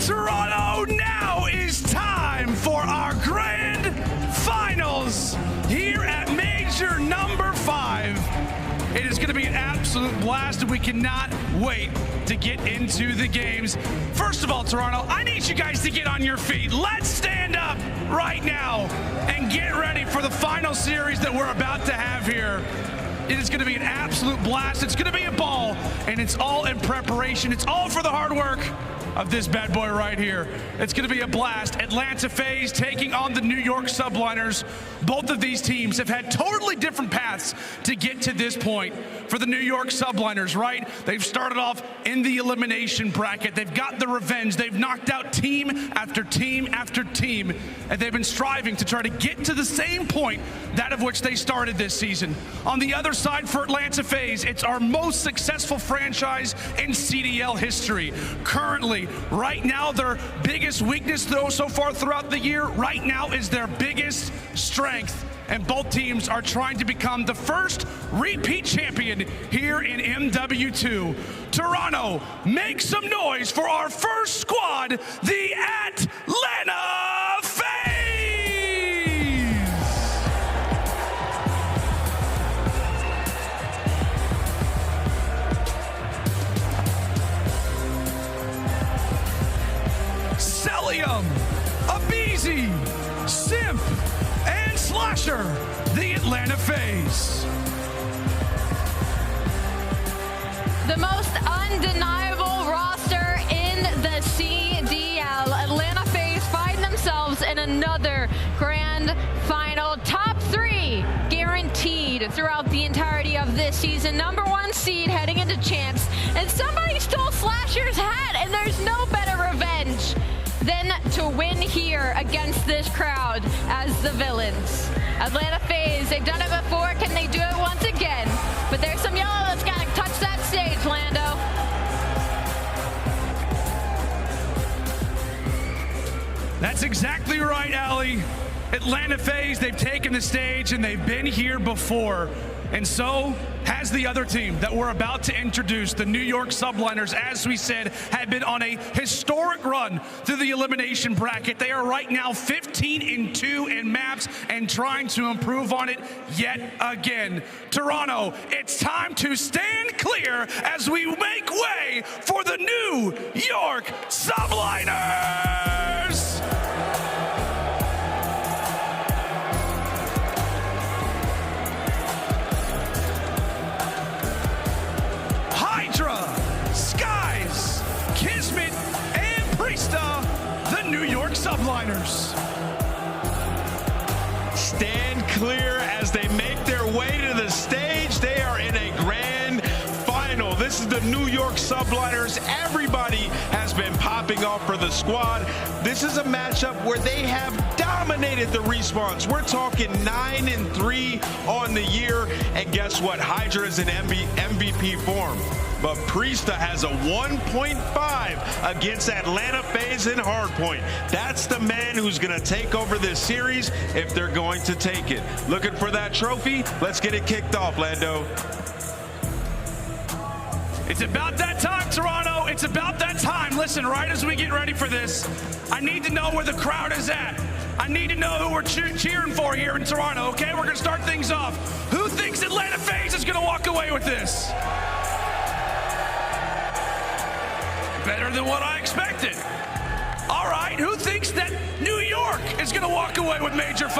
Toronto, now is time for our grand finals here at Major number 5. It is going to be an absolute blast, and we cannot wait to get into the games. First of all, Toronto, I need you guys to get on your feet. Let's stand up right now and get ready for the final series that we're about to have here. It is going to be an absolute blast. It's going to be a ball, and it's all in preparation. It's all for the hard work of this bad boy right here. It's going to be a blast. Atlanta FaZe taking on the New York Subliners. Both of these teams have had totally different paths to get to this point. For the New York Subliners, right? They've started off in the elimination bracket. They've got the revenge. They've knocked out team after team after team, and they've been striving to try to get to the same point, that of which they started this season. On the other side for Atlanta FaZe, it's our most successful franchise in CDL history. Currently, right now, their biggest weakness, though, so far throughout the year, right now is their biggest strength. And both teams are trying to become the first repeat champion here in MW2. Toronto, make some noise for our first squad, the Atlanta FaZe! Cellium, aBeZy, Simp, and Slasher, the Atlanta FaZe. The most undeniable roster in the CDL. Atlanta FaZe find themselves in another grand final. Top 3 guaranteed throughout the entirety of this season. Number 1 seed heading into Chance. And somebody stole Slasher's hat, and there's no better revenge than to win here against this crowd as the villains. Atlanta FaZe, they've done it before. Can they do it once again? But there's some yellow that's got to touch that stage, Lando. That's exactly right, Allie. Atlanta FaZe, they've taken the stage and they've been here before. And so has the other team that we're about to introduce, the New York Subliners. As we said, have been on a historic run through the elimination bracket. They are right now 15-2 in maps and trying to improve on it yet again. Toronto, it's time to stand clear as we make way for the New York Subliners! HyDra, Skyz, KiSMET, and Priestahh, the New York Subliners. Stand clear as they make their way to the stage. They are in a grand final. This is the New York Subliners. Everybody has been popping off for the squad. This is a matchup where they have dominated the respawns. We're talking 9-3 on the year. And guess what? HyDra is in MVP form. But Priestahh has a 1.5 against Atlanta FaZe in hardpoint. That's the man who's going to take over this series if they're going to take it. Looking for that trophy? Let's get it kicked off, Lando. It's about that time, Toronto. It's about that time. Listen, right as we get ready for this, I need to know where the crowd is at. I need to know who we're cheering for here in Toronto, okay? We're going to start things off. Who thinks Atlanta FaZe is going to walk away with this? Better than what I expected. All right, who thinks that New York is going to walk away with Major 5?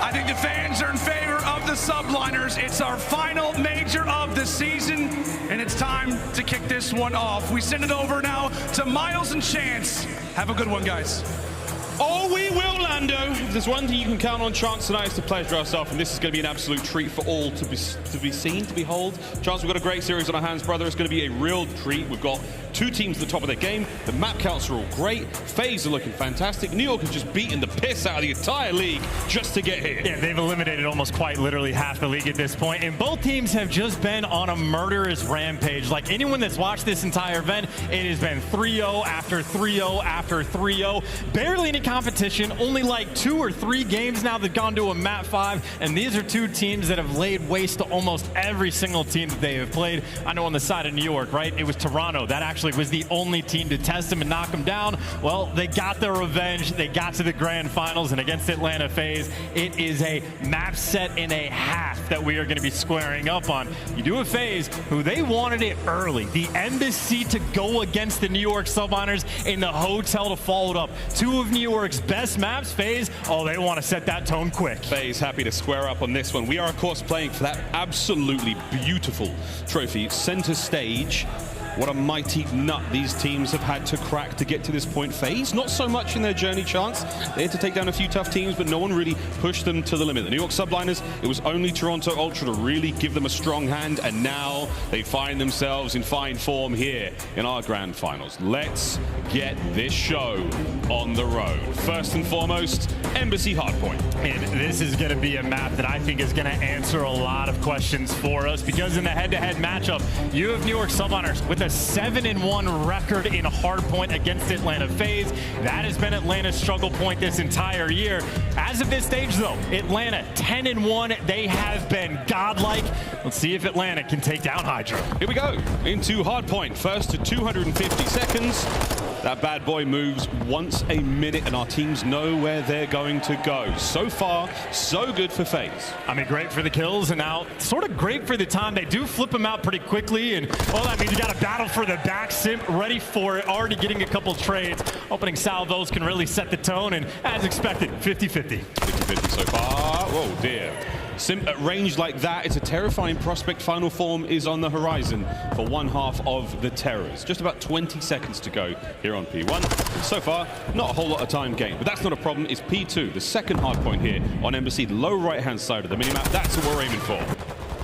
I think the fans are in favor of the Subliners. It's our final major of the season, and it's time to kick this one off. We send it over now to Miles and Chance. Have a good one, guys. Oh, we will, Lando. If there's one thing you can count on Chance tonight, is to pleasure ourselves, and this is going to be an absolute treat for all to be seen, to behold. Chance, we've got a great series on our hands, brother. It's going to be a real treat. We've got 2 teams at the top of their game. The map counts are all great. FaZe are looking fantastic. New York has just beaten the piss out of the entire league just to get here. Yeah, they've eliminated almost quite literally half the league at this point, and both teams have just been on a murderous rampage. Like anyone that's watched this entire event, it has been 3-0 after 3-0 after 3-0. Barely any competition, only like 2 or 3 games now they've gone to a map 5, and these are 2 teams that have laid waste to almost every single team that they have played. I know on the side of New York, right, it was Toronto. That actually was the only team to test them and knock them down. Well, they got their revenge. They got to the grand finals, and against Atlanta FaZe, it is a map set and a half that we are going to be squaring up on. You do have FaZe, who they wanted it early. The embassy to go against the New York Subliners in the hotel to follow it up. 2 of New York's best maps. FaZe, oh, they want to set that tone quick. FaZe happy to square up on this one. We are, of course, playing for that absolutely beautiful trophy, center stage. What a mighty nut these teams have had to crack to get to this point. FaZe, not so much in their journey chance. They had to take down a few tough teams, but no one really pushed them to the limit. The New York Subliners, it was only Toronto Ultra to really give them a strong hand, and now they find themselves in fine form here in our grand finals. Let's get this show on the road. First and foremost, Embassy Hardpoint. And this is going to be a map that I think is going to answer a lot of questions for us, because in the head-to-head matchup, you have New York Subliners with a 7-1 record in hardpoint against Atlanta FaZe. That has been Atlanta's struggle point this entire year. As of this stage, though, Atlanta 10-1. They have been godlike. Let's see if Atlanta can take down HyDra. Here we go into hardpoint. First to 250 seconds. That bad boy moves once a minute, and our teams know where they're going to go. So far, so good for FaZe. I mean, great for the kills, and now sort of great for the time. They do flip them out pretty quickly, and well, that means you got a battle for the back. Simp ready for it, already getting a couple trades. Opening salvos can really set the tone, and as expected, 50-50. 50-50 so far. Oh dear. Simp at range like that, it's a terrifying prospect. Final form is on the horizon for one half of the Terrors. Just about 20 seconds to go here on P1. So far, not a whole lot of time gained, but that's not a problem. It's P2, the second hard point here on Embassy, the low right-hand side of the minimap. That's what we're aiming for.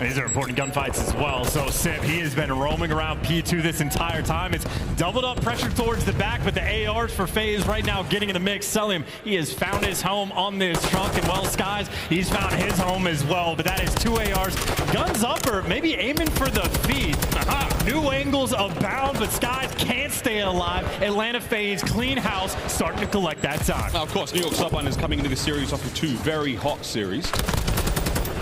These are important gunfights as well. So Simp, he has been roaming around P2 this entire time. It's doubled up pressure towards the back, but the ARs for FaZe right now getting in the mix. Cellium, he has found his home on this trunk, and well, Skyz, he's found his home as well. But that is 2 ARs. Guns up, or maybe aiming for the feet. New angles abound, but Skyz can't stay alive. Atlanta FaZe, clean house, starting to collect that time. Now, of course, New York Subliners coming into this series off of 2 very hot series.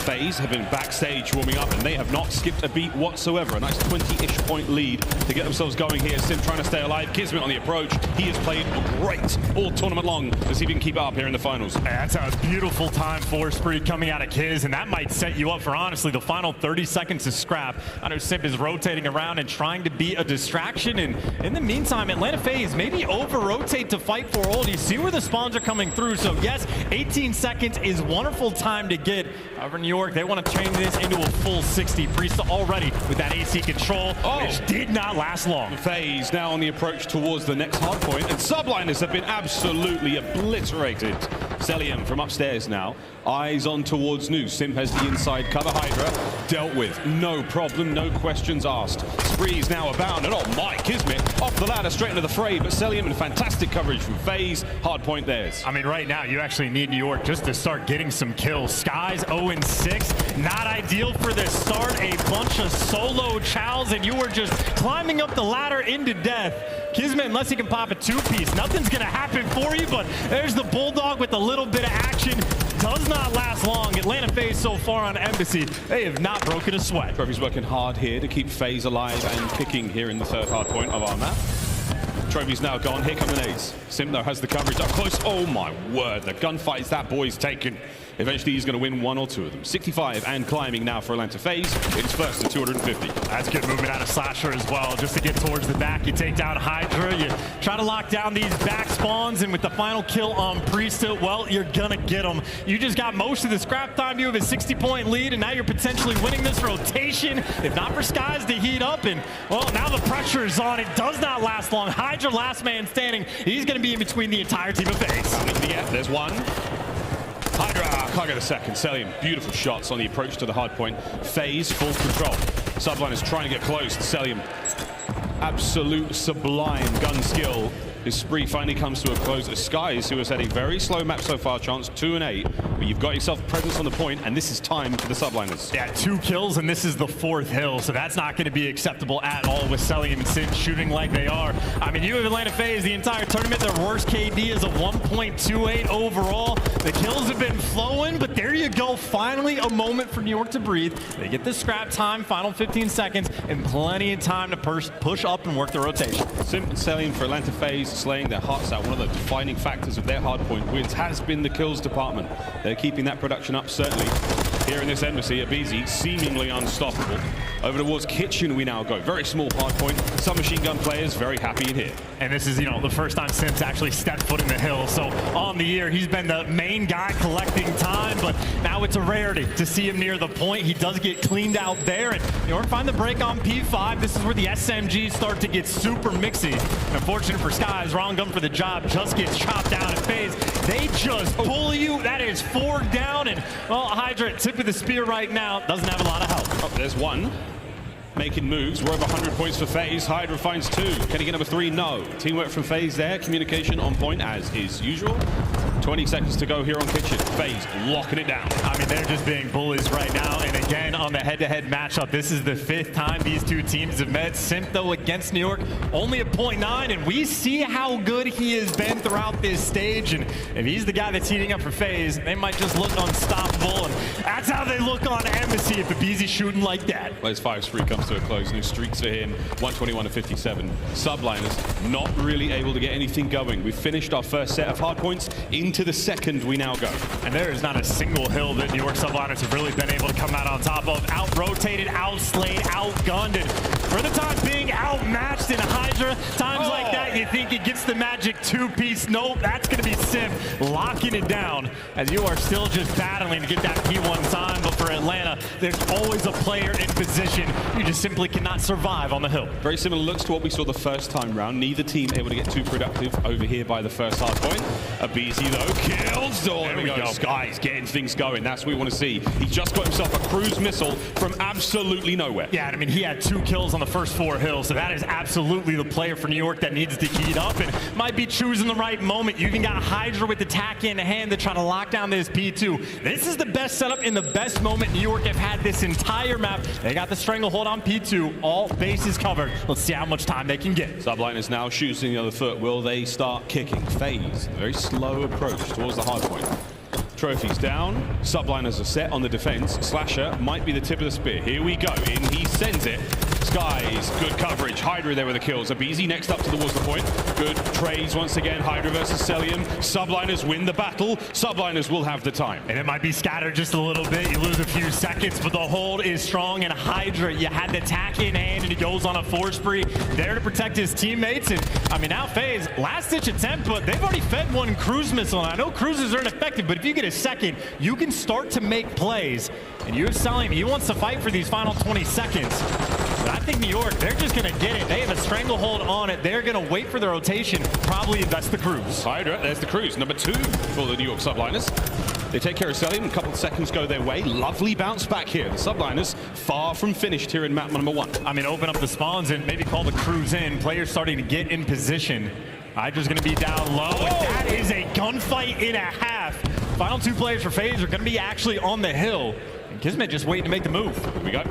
FaZe have been backstage warming up, and they have not skipped a beat whatsoever. A nice 20-ish point lead to get themselves going here. Simp trying to stay alive. KiSMET on the approach. He has played great all tournament long. Let's see if he can keep it up here in the finals. That's a beautiful time for Spree coming out of Kiz, and that might set you up for, honestly, the final 30 seconds to scrap. I know Simp is rotating around and trying to be a distraction, and in the meantime, Atlanta FaZe maybe over-rotate to fight for ult. You see where the spawns are coming through, so yes, 18 seconds is wonderful time to get. However, New York, they want to chain this into a full 60. Priestahh already with that AC control, which did not last long. FaZe now on the approach towards the next hard point, and Subliners have been absolutely obliterated. Cellium from upstairs now, eyes on towards New. Simp has the inside cover. HyDra dealt with, no problem, no questions asked. Spree's now abound, and oh my, KiSMET off the ladder straight into the fray, but Cellium in fantastic coverage from FaZe. Hard point theirs. I mean, right now you actually need New York just to start getting some kills. Skyz 0-6, not ideal for the start. A bunch of solo chows, and you were just climbing up the ladder into death. KiSMET, unless he can pop a 2-piece, nothing's gonna happen for you, but there's the Bulldog with a little bit of action. Does not last long. Atlanta FaZe so far on Embassy, they have not broken a sweat. Trophy's working hard here to keep FaZe alive and kicking here in the third hard point of our map. Trophy's now gone. Here come the nades. Simp, though, has the coverage up close. Oh, my word. The gunfights that boy's taken. Eventually, he's going to win 1 or 2 of them. 65 and climbing now for Atlanta FaZe. It's first to 250. That's good movement out of Slasher as well, just to get towards the back. You take down HyDra. You try to lock down these back spawns, and with the final kill on Priestahh, well, you're going to get them. You just got most of the scrap time. You have a 60-point lead, and now you're potentially winning this rotation. If not for Skyz to heat up, and, well, now the pressure is on. It does not last long. HyDra, last man standing. He's going to be in between the entire team of FaZe. Yeah, there's one. HyDra, can't get a second. Cellium, beautiful shots on the approach to the hard point. FaZe, full control. Subliners trying to get close to Cellium. Absolute sublime gun skill. His spree finally comes to a close. Skyz, who has had a very slow map so far, chance 2 and 8, but you've got yourself presence on the point, and this is time for the Subliners. Yeah, 2 kills, and this is the 4th hill, so that's not going to be acceptable at all with Cellium and Simp shooting like they are. I mean, you have Atlanta FaZe the entire tournament. Their worst KD is a 1.28 overall. The kills have been flowing, but there you go. Finally, a moment for New York to breathe. They get the scrap time, final 15 seconds, and plenty of time to push up and work the rotation. Simp and Cellium for Atlanta FaZe slaying their hearts out. One of the defining factors of their hardpoint wins has been the kills department. They're keeping that production up, certainly. Here in this embassy, aBeZy seemingly unstoppable. Over towards Kitchen we now go. Very small hardpoint. Some machine gun players very happy in here. And this is, you know, the first time Simp's actually stepped foot in the hill. So on the year, he's been the main guy collecting time, but now it's a rarity to see him near the point. He does get cleaned out there, and New York find the break on P5. This is where the SMGs start to get super mixy. And unfortunate for Skyz, wrong gun for the job, just gets chopped down at FaZe. They just bully you. That is 4 down, and well, HyDra, tip of the spear right now, doesn't have a lot of help. Oh, there's one. Making moves. We're over 100 points for FaZe. HyDra finds 2. Can he get number 3? No. Teamwork from FaZe there. Communication on point as is usual. 20 seconds to go here on Kitchen. FaZe locking it down. I mean, they're just being bullies right now. And again, on the head-to-head matchup, this is the 5th time these two teams have met. Simp, though, against New York, only a 0.9. And we see how good he has been throughout this stage. And if he's the guy that's heating up for FaZe, they might just look unstoppable. And that's how they look on aBeZy if aBeZy's shooting like that. Well, his 5 streak comes to a close. New streaks for him. 121 to 57. Subliners not really able to get anything going. We've finished our first set of hard points. Into the second we now go. And there is not a single hill that New York Subliners have really been able to come out on top of. Out-rotated, out-slayed, outgunned, and for the time being, outmatched in HyDra. Times like that, you think it gets the magic 2-piece. Nope, that's going to be Simp locking it down as you are still just battling to get that P1 time. But for Atlanta, there's always a player in position. You just simply cannot survive on the hill. Very similar looks to what we saw the first time round. Neither team able to get too productive over here by the first hard point. aBeZy though kills. Oh, there we go. Skyz getting things going. That's what we want to see. He just got himself a cruise missile from absolutely nowhere. Yeah, I mean, he had 2 kills on the first 4 hills, so that is absolutely the player for New York that needs to heat up and might be choosing the right moment. You even got HyDra with the tack in hand to try to lock down this P2. This is the best setup in the best moment New York have had this entire map. They got the stranglehold on P2. All bases covered. Let's see how much time they can get. Subliners now shooting the other foot. Will they start kicking? FaZe, very slow approach towards the hard point. Trophies down. Subliners are set on the defense. Slasher might be the tip of the spear. Here we go. In he sends it. Skyz, good coverage. HyDra there with the kills. aBeZy next up towards the point. Good trades once again. HyDra versus Cellium. Subliners win the battle. Subliners will have the time. And it might be scattered just a little bit. You lose a few seconds, but the hold is strong. And HyDra, you had the tack in hand, and he goes on a 4 spree there to protect his teammates. And I mean, now FaZe, last-ditch attempt, but they've already fed 1 cruise missile. And I know cruises aren't effective, but if you get a second, you can start to make plays. And you're Cellium, he wants to fight for these final 20 seconds. But I think New York, they're just going to get it. They have a stranglehold on it. They're going to wait for the rotation, probably invest the cruise. HyDra, there's the cruise. Number 2 for the New York Subliners. They take care of Cellium. A couple of seconds go their way. Lovely bounce back here. The Subliners far from finished here in map number 1. I mean, open up the spawns and maybe call the cruise in. Players starting to get in position. HyDra's going to be down low. And that is a gunfight and a half. Final 2 players for FaZe are going to be actually on the hill. And KiSMET just waiting to make the move. Here we go.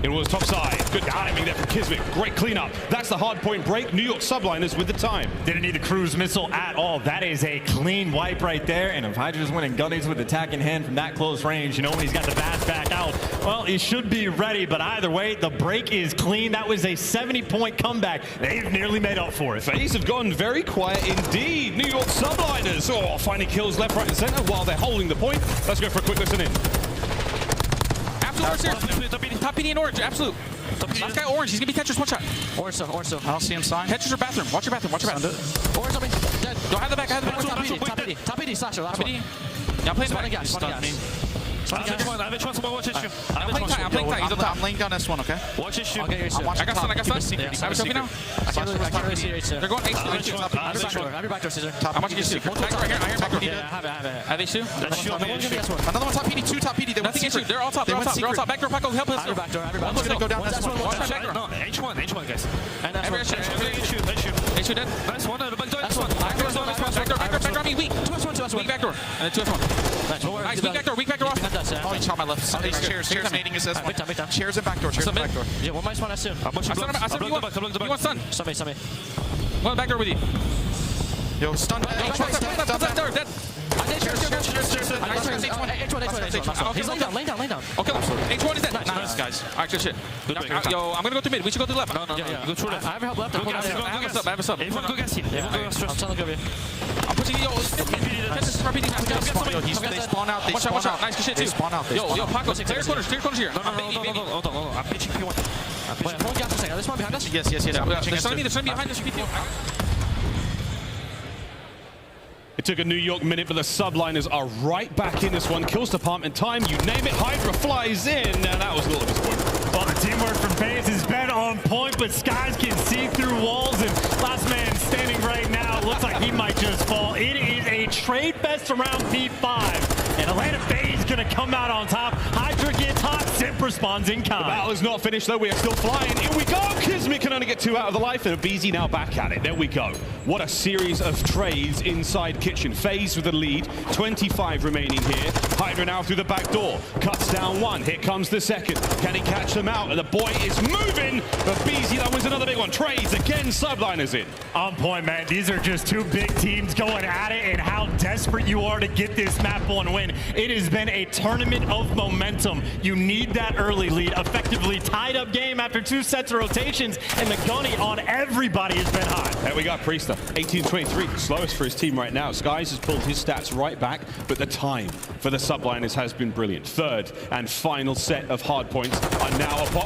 It was top side. Good timing there from KiSMET. Great cleanup. That's the hard point break. New York Subliners with the time. Didn't need the cruise missile at all. That is a clean wipe right there. And if HyDra's winning gunnies with attack in hand from that close range, you know when he's got the Bance back out, well, he should be ready. But either way, the break is clean. That was a 70-point comeback. They've nearly made up for it. FaZe have gone very quiet indeed. New York Subliners, finding kills left, right, and center while they're holding the point. Let's go for a quick listen in. Top PD in orange, absolute. Last guy orange, he's gonna be Tetris one shot. Orso. I don't see him sign. Tetris or bathroom, watch your bathroom. Orso, dead. Don't have the back, Top PD, Slasher, last one. Yeah, I'm playing back. I'm playing tight, he's up top. I'm laying down this one, okay? Watch his shoot. I'll get your shoot. I got stun. I have trophy now. I can't really see it. They're going H2. I'll be back door, Caesar. I'm watching your shoot. Back right here, I hear back door. Yeah, I have it. Have H2? Another one top PD, 2 top PD. They went secret. They're all top. Back door, Paco, help us. I'll be back door. One's gonna go down this one. No, H1, guys. And that's H2 dead. Nice one. Back door, me, weak. weak backdoor. And then 2F1. Nice, weak backdoor off. Oh, he shot my left. Chairs nading his S1. Chairs and backdoor. Chairs and backdoor. Yeah, one minus one S2. Asim, you want stun. Somebody. One backdoor with you. Yo, stun. Dead. He's laying down. Okay, H1 is dead. Nice, guys. Alright, good shit. Yo, I'm gonna go to mid. We should go to left. No. Go through left. I have help left. I have a sub. Everyone go gas. I'm telling you. I'm pushing you. They spawn out. Watch out. Nice shit too. They spawn out. Yo, Paco, clear corners here. No. Hold on. I'm pitching P1. Hold gas for a second. There's one behind us. Yes. There's somebody behind us. It took a New York minute, but the Subliners are right back in this one. Kills department time, you name it. HyDra flies in, and that was a little disappointing. Well, the teamwork from FaZe has been on point, but Skyz can see through walls, and last man standing right now looks like he might just fall. It is a trade fest around P5, and Atlanta FaZe gonna come out on top. HyDra gets hot, Simp responds in kind. The battle is not finished, though. We are still flying. Here we go. KiSMET can only get 2 out of the life, and aBeZy now back at it. There we go. What a series of trades inside Kitchen. FaZe with the lead, 25 remaining here. HyDra now through the back door, cuts down 1. Here comes the second. Can he catch them out? And the boy is moving. aBeZy, that was another big one. Trades again, Subliners in. On point, man. These are just 2 big teams going at it, and how desperate you are to get this map 1 win. It has been a tournament of momentum. You need that early lead. Effectively tied up game after 2 sets of rotations, and the gunny on everybody has been hot. There we got Priestahh, 18-23, slowest for his team right now. Skyz has pulled his stats right back, but the time for the Subliners has been brilliant. Third and final set of hard points are now upon.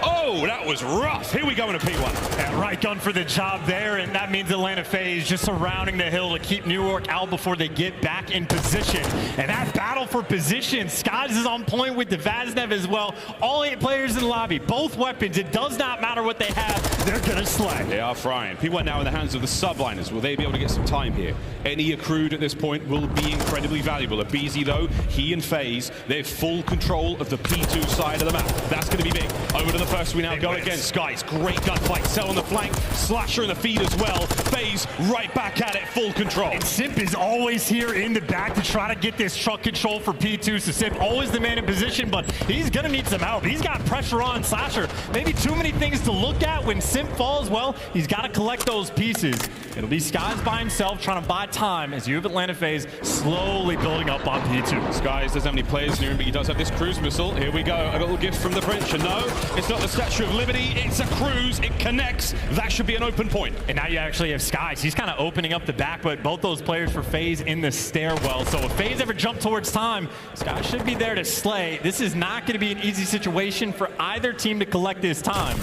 Oh, that was rough. Here we go in a P1. That right gun for the job there, and that means Atlanta FaZe just surrounding the hill to keep New York out before they get back in position. And that battle for position, Skyz is on point with the Vaznev as well. All 8 players in the lobby, both weapons. It does not matter what they have, they're gonna slay. They are frying. P1 now in the hands of the Subliners. Will they be able to get some time here? Any accrued at this point will be incredibly valuable. aBeZy, though, he and FaZe, they have full control of the P2 side of the map. That's going to be big. Over to the first, we now go against Skyz. Great gunfight. Cell on the flank, Slasher in the feed as well. FaZe right back at it, full control. And Simp is always here in the back to try to get this truck control for P2. So Simp always the man in position, but he's going to need some help. He's got pressure on Slasher. Maybe too many things to look at when Simp falls. Well, he's got to collect those pieces. It'll be Skyz by himself trying to buy time as you have Atlanta FaZe slowly building up on P2. Skyz doesn't have any players near him, but he does have this cruise missile. Here we go. A little gift from the French. And no, it's not the Statue of Liberty. It's a cruise. It connects. That should be an open point. And now you actually have Skyz. He's kind of opening up the back, but both those players for FaZe in the stairwell. So if FaZe ever jump towards time, Skyz should be there to slay. This is not going to be an easy situation for either team to collect this time.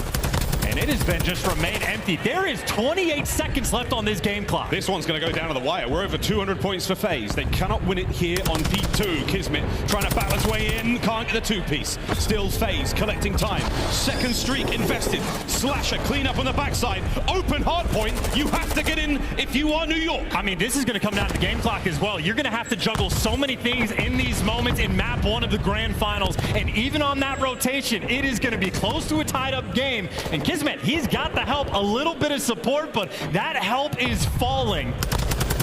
And it has been just remain empty. There is 28 seconds left on this game clock. This one's going to go down to the wire. We're over 200 points for FaZe. They cannot win it here on P2. KiSMET trying to battle his way in. Can't get the 2-piece. Still FaZe collecting time. Second streak invested. Slasher clean up on the backside. Open hard point. You have to get in if you are New York. I mean, this is going to come down to the game clock as well. You're going to have to juggle so many things in these moments in map 1 of the grand finals. And even on that rotation, it is going to be close to a tied up game. And KiSMET, he's got the help, a little bit of support, but that help is falling.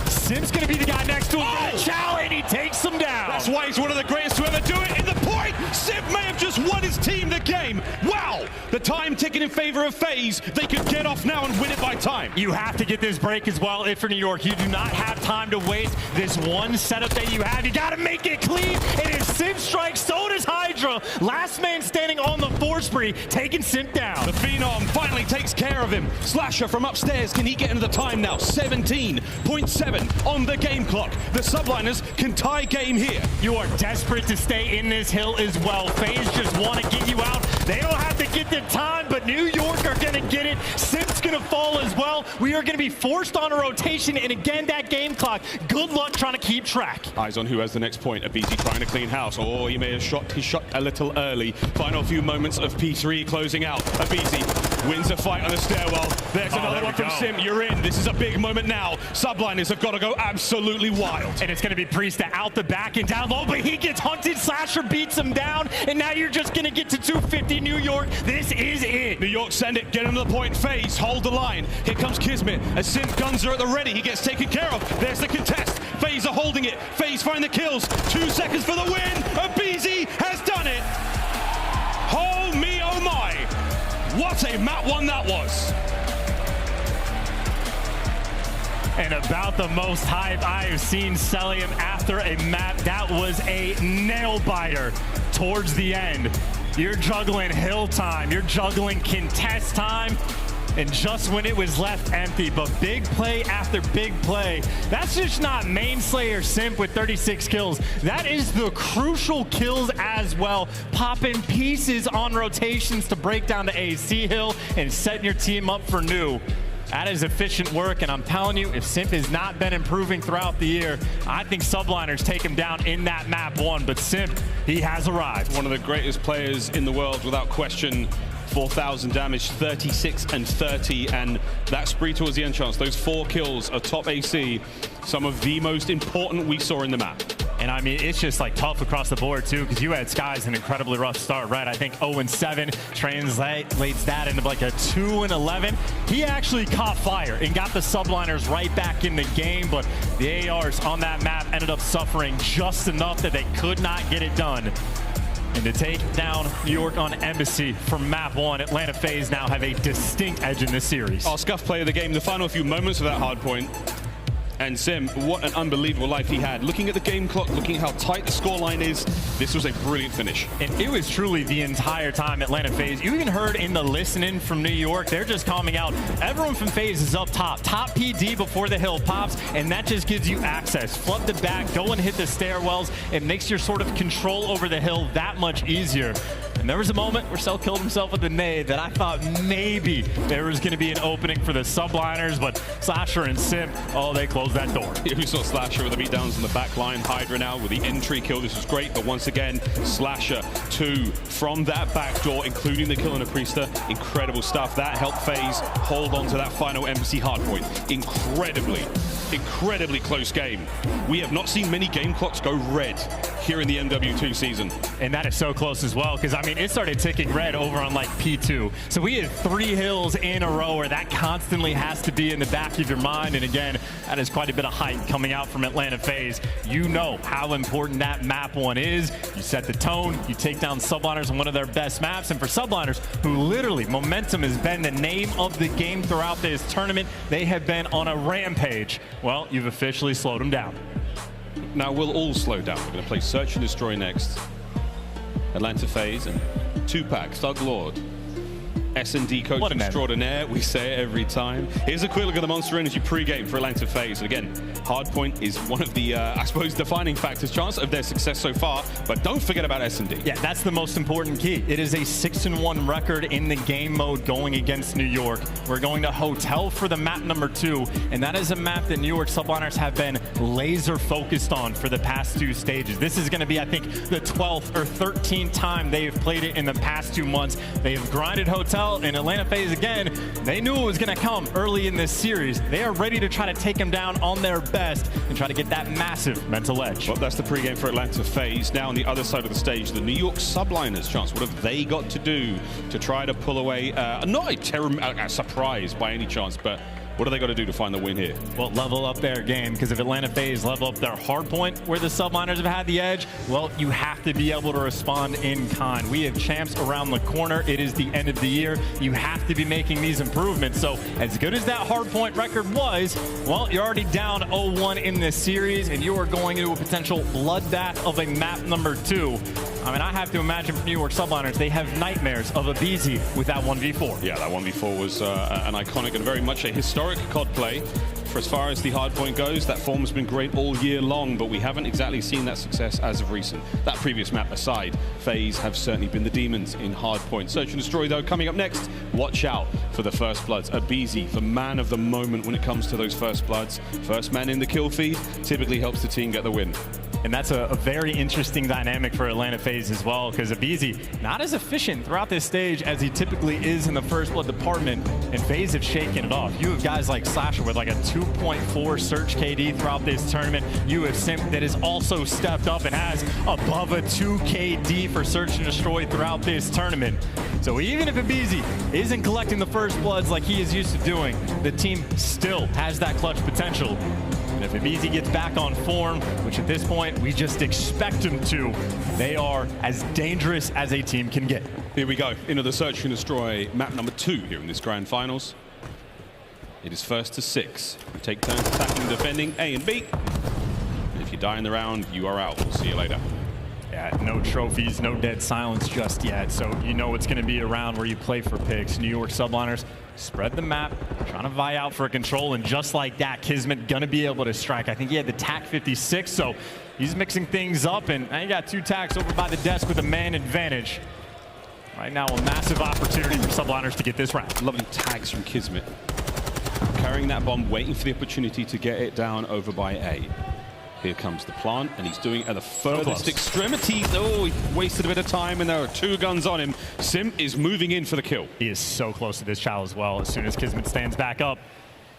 Simp's going to be the guy next to him. Chow, and he takes him down. That's why he's one of the greatest to ever do it. In the point, Simp may have just won his team the game. Wow, the time ticking in favor of FaZe. They could get off now and win it by time. You have to get this break as well if for New York. You do not have time to waste this one setup that you have. You got to make it clean. And if Simp strikes, so does HyDra. Last man standing on the 4 spree, taking Simp down. The Phenom finally takes care of him. Slasher from upstairs, can he get into the time now? 17.7 on the game clock. The Subliners can tie game here. You are desperate to stay in this hill as well. FaZe just want to get you out. They don't have to get the time, but New York are going to get it. Simp's going to fall as well. We are going to be forced on a rotation, and again, that game clock. Good luck trying to keep track. Eyes on who has the next point. aBeZy trying to clean house. Oh, he may have shot his shot a little early. Final few moments of P3 closing out. aBeZy Wins a fight on the stairwell. There's another one from Simp. You're in. This is a big moment now. Subliners have got to go absolutely wild. And it's going to be Priestahh out the back and down low, but he gets hunted. Slasher beats him down, and now you're just going to get to 250 New York. This is it. New York send it. Get him to the point. FaZe, hold the line. Here comes KiSMET. As Simp guns are at the ready. He gets taken care of. There's the contest. FaZe are holding it. FaZe find the kills. 2 seconds for the win. aBeZy has done it. Oh me, oh my. What a map one that was. And about the most hype I have seen Cellium after a map. That was a nail biter towards the end. You're juggling hill time, you're juggling contest time, and just when it was left empty, but big play after big play. That's just not main slayer Simp with 36 kills. That is the crucial kills as well. Popping pieces on rotations to break down the AC hill and setting your team up for new. That is efficient work, and I'm telling you, if Simp has not been improving throughout the year, I think Subliners take him down in that map 1, but Simp, he has arrived. One of the greatest players in the world, without question. 4,000 damage, 36 and 30, and that spree towards the end chance, those 4 kills, a top AC, some of the most important we saw in the map. And I mean, it's just like tough across the board too, because you had Skyz an incredibly rough start, right? I think 0-7 translates that into like a 2-11. He actually caught fire and got the Subliners right back in the game, but the ARs on that map ended up suffering just enough that they could not get it done. And to take down New York on aBeZy from map 1, Atlanta FaZe now have a distinct edge in this series. Our scuff player of the game, the final few moments of that hard point. And Simp, what an unbelievable life he had. Looking at the game clock, looking at how tight the scoreline is, this was a brilliant finish. And it was truly the entire time Atlanta FaZe. You even heard in the listening from New York, they're just calming out. Everyone from FaZe is up top. Top PD before the hill pops, and that just gives you access. Flood the back, go and hit the stairwells. It makes your sort of control over the hill that much easier. And there was a moment where Cell killed himself with a nade that I thought maybe there was going to be an opening for the Subliners, but Slasher and Simp, oh, they closed that door. Yeah, we saw Slasher with the beatdowns on the back line. HyDra now with the entry kill. This was great, but once again, Slasher 2 from that back door, including the kill on a Priestahh. Incredible stuff. That helped FaZe hold on to that final aBeZy hardpoint. Incredibly close game. We have not seen many game clocks go red here in the MW2 season. And that is so close as well, because I mean, it started ticking red over on like P2. So we had 3 hills in a row where that constantly has to be in the back of your mind. And again, that is quite a bit of hype coming out from Atlanta FaZe. You know how important that map 1 is. You set the tone, you take down Subliners on one of their best maps. And for Subliners, who literally, momentum has been the name of the game throughout this tournament, they have been on a rampage. Well, you've officially slowed them down. Now we'll all slow down. We're going to play Search and Destroy next. Atlanta FaZe and 2-pack, Thug Lord. S&D coach extraordinaire, we say it every time. Here's a quick look at the Monster Energy pre-game for Atlanta FaZe. And again, hardpoint is one of the, I suppose, defining factors, chance of their success so far. But don't forget about S&D. Yeah, that's the most important key. It is a 6-1 record in the game mode going against New York. We're going to Hotel for the map number 2, and that is a map that New York Subliners have been laser focused on for the past 2 stages. This is going to be, I think, the 12th or 13th time they have played it in the past 2 months. They have grinded Hotel, and Atlanta FaZe, again, they knew it was going to come early in this series. They are ready to try to take them down on their best and try to get that massive mental edge. Well, that's the pregame for Atlanta FaZe. Now on the other side of the stage, the New York Subliners. Chance, what have they got to do to try to pull away, not a surprise by any chance, but what do they got to do to find the win here? Well, level up their game, because if Atlanta FaZe level up their hard point where the Subliners have had the edge, well, you have to be able to respond in kind. We have champs around the corner. It is the end of the year. You have to be making these improvements. So as good as that hard point record was, well, you're already down 0-1 in this series, and you are going into a potential bloodbath of a map number 2. I mean, I have to imagine for New York Subliners, they have nightmares of aBeZy with that 1v4. Yeah, that 1v4 was an iconic and very much a historic COD play. For as far as the hardpoint goes, that form has been great all year long, but we haven't exactly seen that success as of recent. That previous map aside, FaZe have certainly been the demons in hardpoint. Search and Destroy, though, coming up next. Watch out for the first bloods. aBeZy, the man of the moment when it comes to those first bloods. First man in the kill feed typically helps the team get the win. And that's a very interesting dynamic for Atlanta FaZe as well, because aBeZy not as efficient throughout this stage as he typically is in the first blood department, and FaZe have shaken it off. You have guys like Slasher with like a 2.4 search KD throughout this tournament. You have Simp that has also stepped up and has above a 2 KD for search and destroy throughout this tournament. So even if aBeZy isn't collecting the first bloods like he is used to doing, the team still has that clutch potential. And if aBeZy gets back on form, which at this point we just expect him to, they are as dangerous as a team can get. Here we go, into the search and destroy map number 2 here in this grand finals. It is first to 6. We take turns attacking and defending A and B. And if you die in the round, you are out. We'll see you later. Yeah, no trophies, no dead silence just yet. So you know it's going to be a round where you play for picks. New York Subliners spread the map, trying to vie out for control, and just like that, KiSMET gonna be able to strike. I think he had the TAC 56, so he's mixing things up, and now you got 2 TACs over by the desk with a man advantage. Right now, a massive opportunity for Subliners to get this round. Lovely tags from KiSMET. Carrying that bomb, waiting for the opportunity to get it down over by A. Here comes the plant, and he's doing it at the furthest extremities. Oh, he wasted a bit of time, and there are 2 guns on him. Simp is moving in for the kill. He is so close to this child as well. As soon as KiSMET stands back up,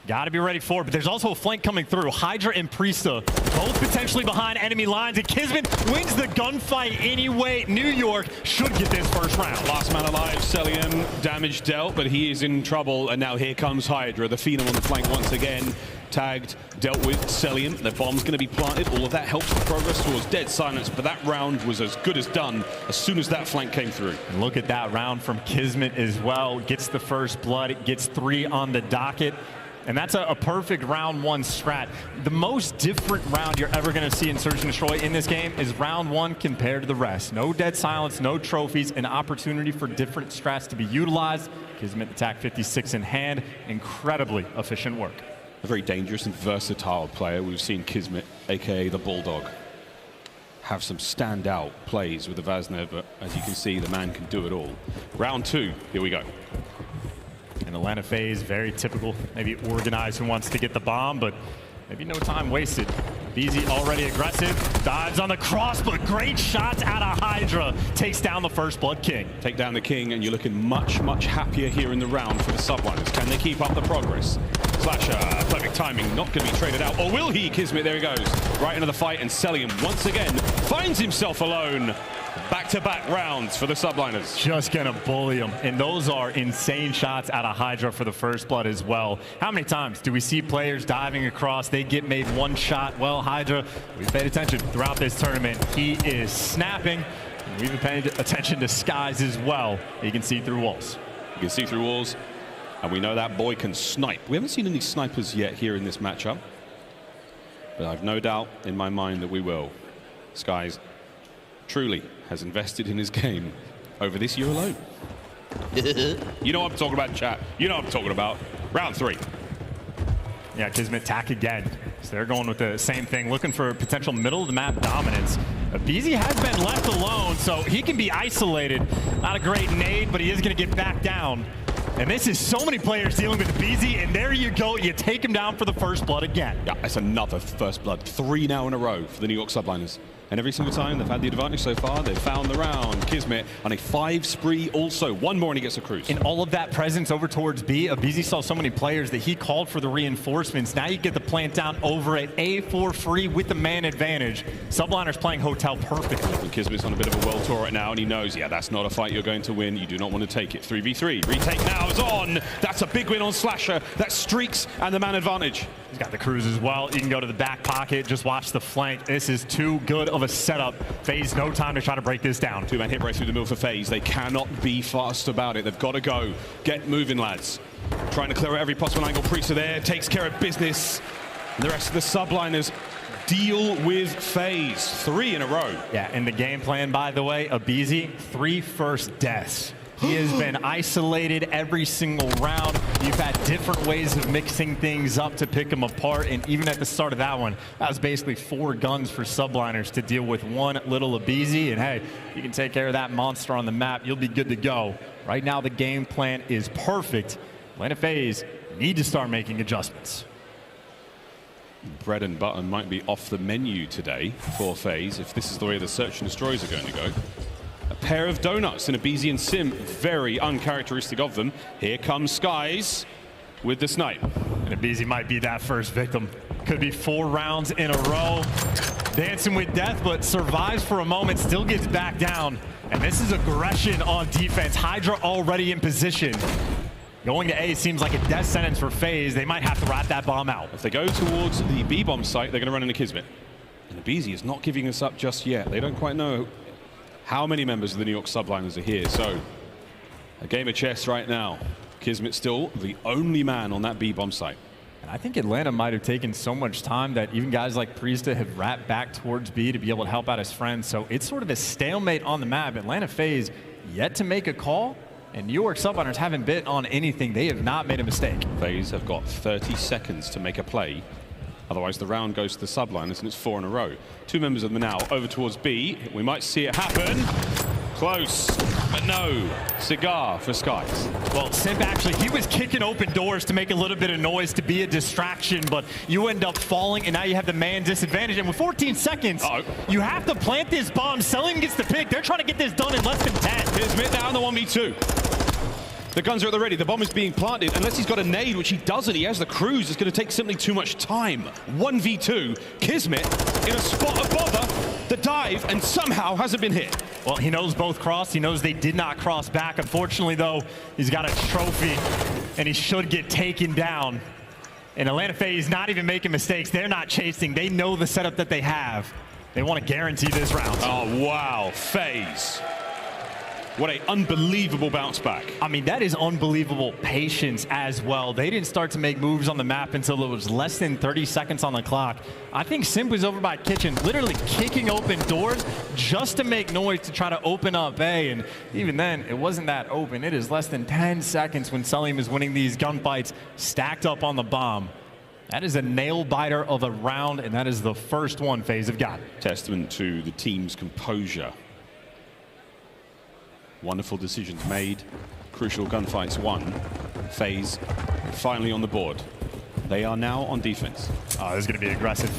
got to be ready for it. But there's also a flank coming through. HyDra and Priestahh, both potentially behind enemy lines, and KiSMET wins the gunfight anyway. New York should get this first round. Last man alive, Cellium, damage dealt, but he is in trouble. And now here comes HyDra, the Phenom on the flank once again. Tagged, dealt with Cellium. The bomb's going to be planted. All of that helps the progress towards dead silence, but that round was as good as done as soon as that flank came through. And look at that round from KiSMET as well. Gets the first blood. It gets 3 on the docket. And that's a perfect round 1 strat. The most different round you're ever going to see in Search and Destroy in this game is round 1 compared to the rest. No dead silence, no trophies, an opportunity for different strats to be utilized. KiSMET attack 56 in hand. Incredibly efficient work. A very dangerous and versatile player. We've seen KiSMET, aka the Bulldog, have some standout plays with the Vaznev, but as you can see, the man can do it all. Round 2, here we go. And Atlanta FaZe, very typical, maybe organized who wants to get the bomb, but maybe no time wasted. aBeZy already aggressive, dives on the cross, but great shots out of HyDra. Takes down the first blood king. Take down the king, and you're looking much, much happier here in the round for the Subliners. Can they keep up the progress? Slasher, perfect timing, not going to be traded out. Or will he? KiSMET, there he goes. Right into the fight, and Cellium once again finds himself alone. Back-to-back rounds for the Subliners. Just gonna bully him. And those are insane shots out of HyDra for the first blood as well. How many times do we see players diving across, they get made 1 shot? Well, HyDra, we've paid attention throughout this tournament. He is snapping. And we've been paying attention to Skyz as well. He can see through walls. You can see through walls, and we know that boy can snipe. We haven't seen any snipers yet here in this matchup, but I've no doubt in my mind that we will. Skyz truly has invested in his game over this year alone. You know what I'm talking about, chat. You know what I'm talking about. Round 3. Yeah, KiSMET tack again. So they're going with the same thing, looking for potential middle of the map dominance. aBeZy has been left alone, so he can be isolated. Not a great nade, but he is going to get back down. And this is so many players dealing with aBeZy, and there you go. You take him down for the first blood again. Yeah, it's another first blood. 3 now in a row for the New York Subliners. And every single time they've had the advantage so far, they've found the round. KiSMET on a 5 spree also. 1 more and he gets a cruise. And all of that presence over towards B, aBeZy saw so many players that he called for the reinforcements. Now you get the plant down over at A for free with the man advantage. Subliners playing hotel perfectly. And KiSMET's on a bit of a world tour right now, and he knows, yeah, that's not a fight you're going to win. You do not want to take it. 3v3. Retake now is on. That's a big win on Slasher. That streaks and the man advantage. He's got the cruise as well. You can go to the back pocket, just watch the flank. This is too good of a setup. FaZe, no time to try to break this down. 2-man hit right through the middle for FaZe. They cannot be fast about it. They've got to go. Get moving, lads. Trying to clear out every possible angle. Priestahh there, takes care of business. And the rest of the Subliners deal with FaZe. 3 in a row. Yeah, and the game plan, by the way, aBeZy, 3 first deaths. He has been isolated every single round. You've had different ways of mixing things up to pick him apart, and even at the start of that one, that was basically 4 guns for Subliners to deal with 1 little aBeZy, and hey, you can take care of that monster on the map, you'll be good to go. Right now, the game plan is perfect. Atlanta FaZe need to start making adjustments. Bread and butter might be off the menu today for FaZe if this is the way the search and destroys are going to go. A pair of donuts in aBeZy and Simp, very uncharacteristic of them. Here comes Skyz with the snipe. And aBeZy might be that first victim. Could be 4 rounds in a row. Dancing with death, but survives for a moment, still gets back down. And this is aggression on defense. HyDra already in position. Going to A seems like a death sentence for FaZe. They might have to wrap that bomb out. If they go towards the B-bomb site, they're going to run into KiSMET. And aBeZy is not giving us up just yet. They don't quite know how many members of the New York Subliners are here. So, a game of chess right now. KiSMET still the only man on that B-bomb site. And I think Atlanta might have taken so much time that even guys like Priestahh have wrapped back towards B to be able to help out his friends. So it's sort of a stalemate on the map. Atlanta FaZe yet to make a call. And New York Subliners haven't bit on anything. They have not made a mistake. FaZe have got 30 seconds to make a play. Otherwise, the round goes to the Subliners, and it's 4 in a row. 2 members of them now over towards B. We might see it happen. Close, but no. Cigar for Skyz. Well, Simp actually, he was kicking open doors to make a little bit of noise to be a distraction, but you end up falling, and now you have the man disadvantage. And with 14 seconds, you have to plant this bomb. Cellium gets the pick. They're trying to get this done in less than 10. KiSMET down the 1v2. The guns are at the ready. The bomb is being planted. Unless he's got a nade, which he doesn't. He has the cruise. It's going to take simply too much time. 1v2. KiSMET in a spot of bother. The dive, and somehow hasn't been hit. Well, he knows both crossed. He knows they did not cross back. Unfortunately, though, he's got a trophy, and he should get taken down. And Atlanta FaZe not even making mistakes. They're not chasing. They know the setup that they have. They want to guarantee this round. Oh, wow. FaZe. What an unbelievable bounce back. I mean, that is unbelievable patience as well. They didn't start to make moves on the map until it was less than 30 seconds on the clock. I think Simp was over by Kitchen, literally kicking open doors just to make noise to try to open up A. And even then, it wasn't that open. It is less than 10 seconds when Cellium is winning these gunfights stacked up on the bomb. That is a nail biter of a round, and that is the first one FaZe have got. Testament to the team's composure. Wonderful decisions made. Crucial gunfights won. FaZe finally on the board. They are now on defense. Oh, this is going to be aggressive.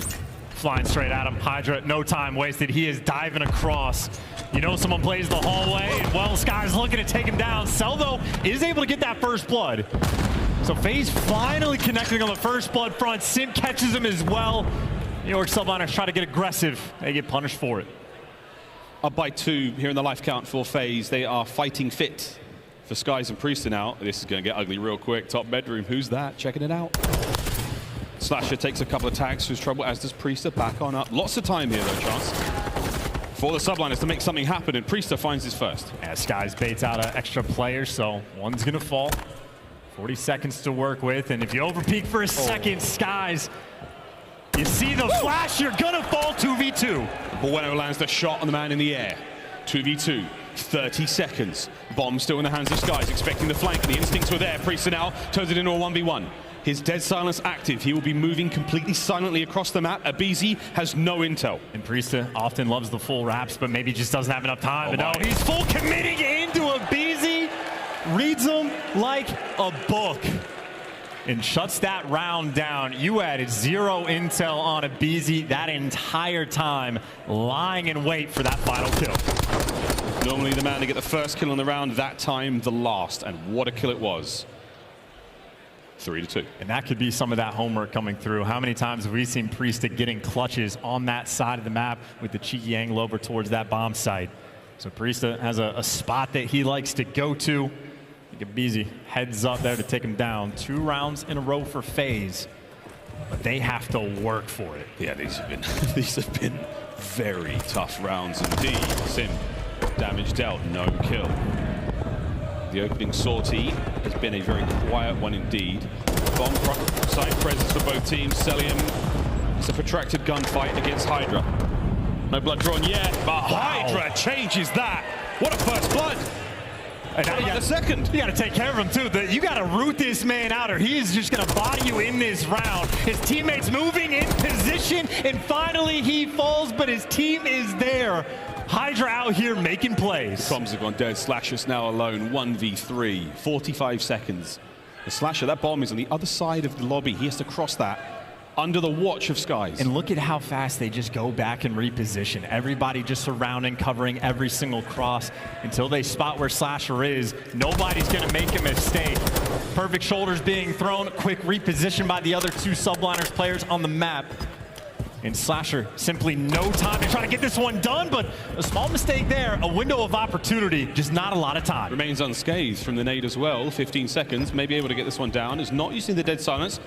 Flying straight at him. HyDra, no time wasted. He is diving across. You know someone plays the hallway, and well, Skyz looking to take him down. Cell, though, is able to get that first blood. So FaZe finally connecting on the first blood front. Simp catches him as well. New York Subliners try to get aggressive. They get punished for it. Up by 2 here in the life count for FaZe. They are fighting fit for Skyz and Priestahh now. This is going to get ugly real quick. Top bedroom, who's that? Checking it out. Slasher takes a couple of tags to his trouble, as does Priestahh. Back on up. Lots of time here, though, chance for the Subliners to make something happen, and Priestahh finds his first. Yeah, Skyz baits out an extra player, so one's going to fall. 40 seconds to work with, and if you overpeak for a second, Skyz, you see the flash, you're gonna fall 2v2. Bueno lands the shot on the man in the air. 2v2, 30 seconds. Bomb still in the hands of Skyz, expecting the flank. The instincts were there. Priestahh now turns it into a 1v1. His dead silence active. He will be moving completely silently across the map. aBeZy has no intel. And Priestahh often loves the full wraps, but maybe just doesn't have enough time. But no, he's full committing into aBeZy. Reads him like a book. And shuts that round down. You added 0 intel on aBeZy that entire time, lying in wait for that final kill. Normally the man to get the first kill on the round, that time the last, and what a kill it was. 3-2. And that could be some of that homework coming through. How many times have we seen Priestahh getting clutches on that side of the map with the cheeky angle over towards that bomb site? So Priestahh has a spot that he likes to go to. aBeZy heads up there to take him down. 2 rounds in a row for FaZe, but they have to work for it. Yeah, these have been very tough rounds indeed. Simp, damage dealt, no kill. The opening sortie has been a very quiet one indeed. Bomb side presence for both teams. Cellium, it's a protracted gunfight against HyDra. No blood drawn yet, but HyDra changes that. What a first blood! And now you got a second. You got to take care of him too. You got to root this man out, or he is just going to body you in this round. His teammates moving in position, and finally he falls, but his team is there. HyDra out here making plays. The comms have gone dead. Slasher's now alone. 1v3. 45 seconds. The Slasher, that bomb is on the other side of the lobby. He has to cross that. under the watch of Skyz. And look at how fast they just go back and reposition. Everybody just surrounding, covering every single cross until they spot where Slasher is. Nobody's going to make a mistake. Perfect shoulders being thrown. Quick reposition by the other two Subliners players on the map. And Slasher, simply no time to try to get this one done, but a small mistake there, a window of opportunity, just not a lot of time. Remains unscathed from the nade as well. 15 seconds, maybe able to get this one down. Is not using the dead silence.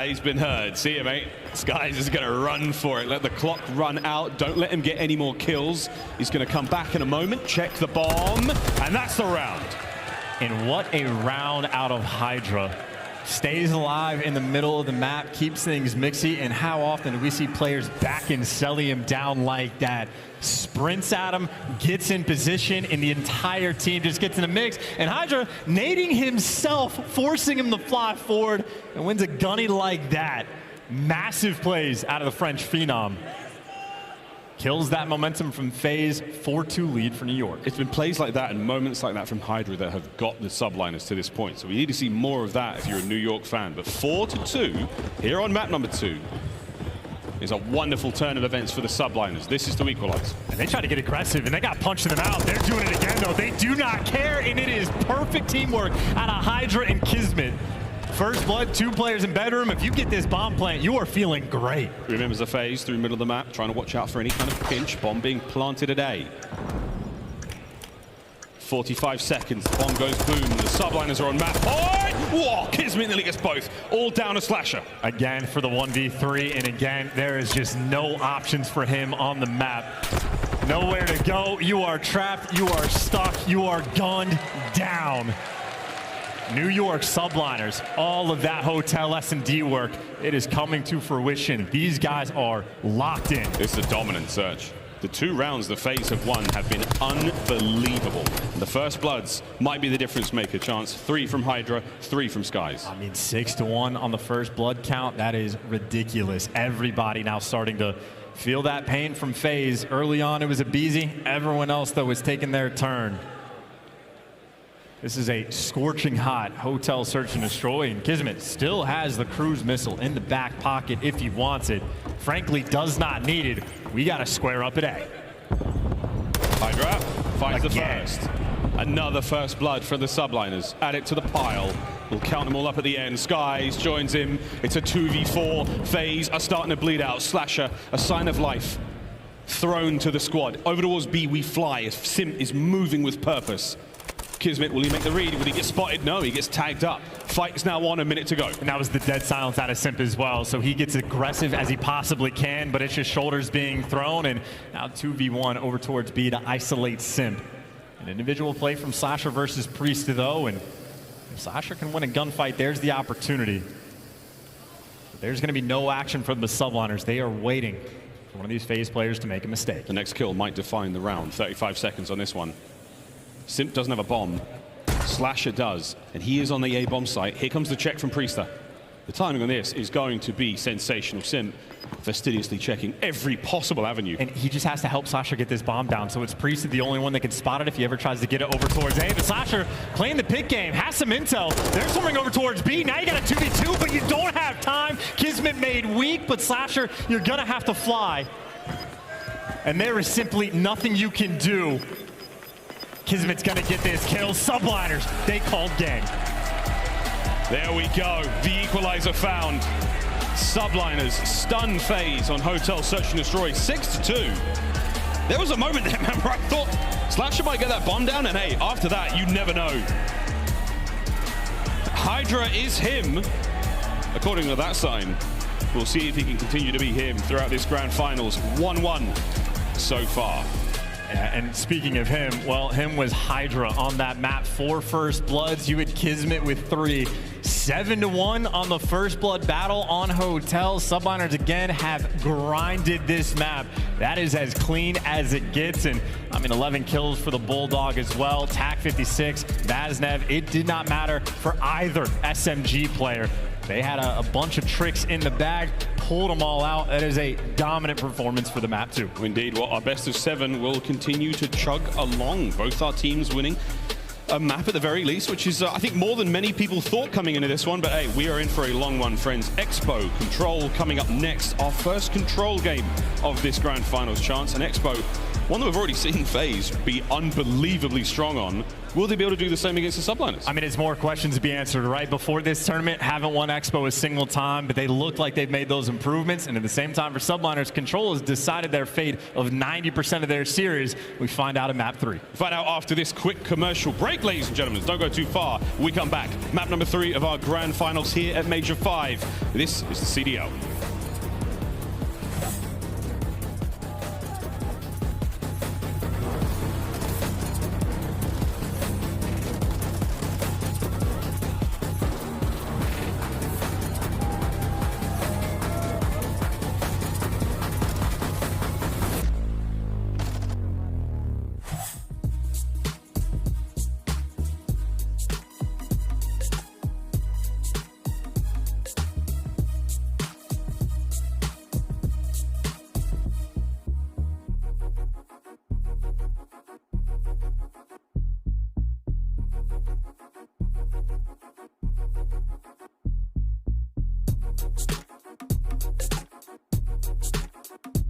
He's been heard. See you, mate. Skyz is going to run for it. Let the clock run out. Don't let him get any more kills. He's going to come back in a moment, check the bomb, and that's the round. And what a round out of HyDra. Stays alive in the middle of the map, keeps things mixy, and how often do we see players back in Cellium down like that? Sprints at him, gets in position, and the entire team just gets in the mix. And HyDra nading himself, forcing him to fly forward, and wins a gunny like that. Massive plays out of the French phenom. Kills that momentum from FaZe, 4-2 lead for New York. It's been plays like that and moments like that from HyDra that have got the Subliners to this point. So we need to see more of that if you're a New York fan. But 4-2 here on map number 2 is a wonderful turn of events for the Subliners. This is to equalize. And they try to get aggressive, and they got punched in the mouth. They're doing it again, though. They do not care, and it is perfect teamwork out of HyDra and KiSMET. First blood, 2 players in bedroom. If you get this bomb plant, you are feeling great. Remembers the FaZe through middle of the map, trying to watch out for any kind of pinch. Bomb being planted at A. 45 seconds, bomb goes boom. The Subliners are on map point. Whoa, KiSMET nearly gets both. All down to Slasher. Again for the 1v3, and again, there is just no options for him on the map. Nowhere to go. You are trapped, you are stuck, you are gunned down. New York Subliners, all of that hotel S&D work, it is coming to fruition. These guys are locked in. It's a dominant search. The 2 rounds the FaZe have won have been unbelievable. The first bloods might be the difference maker. Chance 3 from HyDra, 3 from Skyz. I mean, 6-1 on the first blood count. That is ridiculous. Everybody now starting to feel that pain from FaZe. Early on, it was aBeZy. Everyone else, though, was taking their turn. This is a scorching hot hotel search and destroy, and KiSMET still has the cruise missile in the back pocket if he wants it. Frankly, does not need it. We got to square up at A. HyDra finds the first. Another first blood for the Subliners. Add it to the pile. We'll count them all up at the end. Skyz joins him. It's a 2v4. FaZe are starting to bleed out. Slasher, a sign of life. Thrown to the squad. Over towards B we fly as Simp is moving with purpose. KiSMET, will he make the read? Will he get spotted? No, he gets tagged up. Fight is now on, a minute to go. And that was the dead silence out of Simp as well, so he gets aggressive as he possibly can, but it's just shoulders being thrown, and now 2v1 over towards B to isolate Simp. An individual play from Slasher versus Priestahh, though, and if Slasher can win a gunfight, there's the opportunity. But there's going to be no action from the Subliners. They are waiting for one of these FaZe players to make a mistake. The next kill might define the round. 35 seconds on this one. Simp doesn't have a bomb. Slasher does, and he is on the A bomb site. Here comes the check from Priestahh. The timing on this is going to be sensational. Simp fastidiously checking every possible avenue. And he just has to help Slasher get this bomb down, so it's Priestahh the only one that can spot it if he ever tries to get it over towards A. But Slasher playing the pick game, has some intel. They're swimming over towards B. Now you got a 2v2, but you don't have time. KiSMET made weak, but Slasher, you're gonna have to fly. And there is simply nothing you can do. KiSMET's gonna get this kill. Subliners, they called game. There we go, the equalizer found. Subliners stun FaZe on Hotel Search and Destroy, 6-2. There was a moment there, remember, I thought Slasher might get that bomb down, and hey, after that, you never know. HyDra is him, according to that sign. We'll see if he can continue to be him throughout this grand finals. 1-1 so far. Yeah, and speaking of him, well, him was HyDra on that map. 4 first bloods. You had KiSMET with 3. 7-1 on the first blood battle on Hotel. Subliners again have grinded this map. That is as clean as it gets. And I mean, 11 kills for the Bulldog as well. TAC 56, Vaznev. It did not matter for either SMG player. They had a bunch of tricks in the bag, pulled them all out. That is a dominant performance for the map too. Indeed, well, our best of 7 will continue to chug along. Both our teams winning a map at the very least, which is, I think, more than many people thought coming into this one. But hey, we are in for a long one, friends. Expo Control coming up next. Our first Control game of this Grand Finals chance. And Expo, one that we've already seen FaZe be unbelievably strong on. Will they be able to do the same against the Subliners? I mean, it's more questions to be answered, right? Before this tournament, haven't won Expo a single time, but they look like they've made those improvements. And at the same time, for Subliners, Control has decided their fate of 90% of their series. We find out in map 3. Find out after this quick commercial break, ladies and gentlemen. Don't go too far. When we come back. Map number 3 of our Grand Finals here at Major 5. This is the CDL.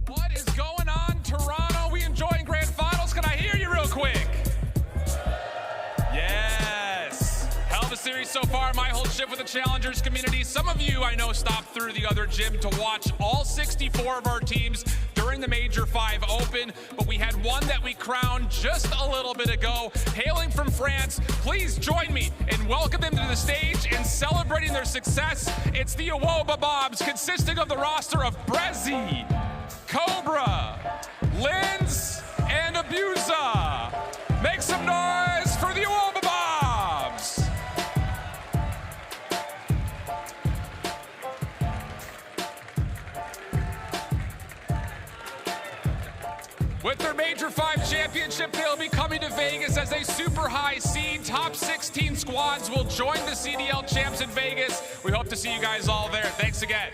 What is going on, Toronto? We enjoying Grand Finals? Can I hear you real quick? Yes. Hell of a series so far. My whole shift with the Challengers community. Some of you, I know, stopped through the other gym to watch all 64 of our teams during the Major 5 Open, but we had one that we crowned just a little bit ago. Hailing from France, please join me in welcoming them to the stage and celebrating their success. It's the aBeZy, consisting of the roster of aBeZy, Cobra, Lins, and aBeZy. Make some noise for the aBeZy. With their Major 5 championship, they'll be coming to Vegas as a super high seed. Top 16 squads will join the CDL champs in Vegas. We hope to see you guys all there. Thanks again.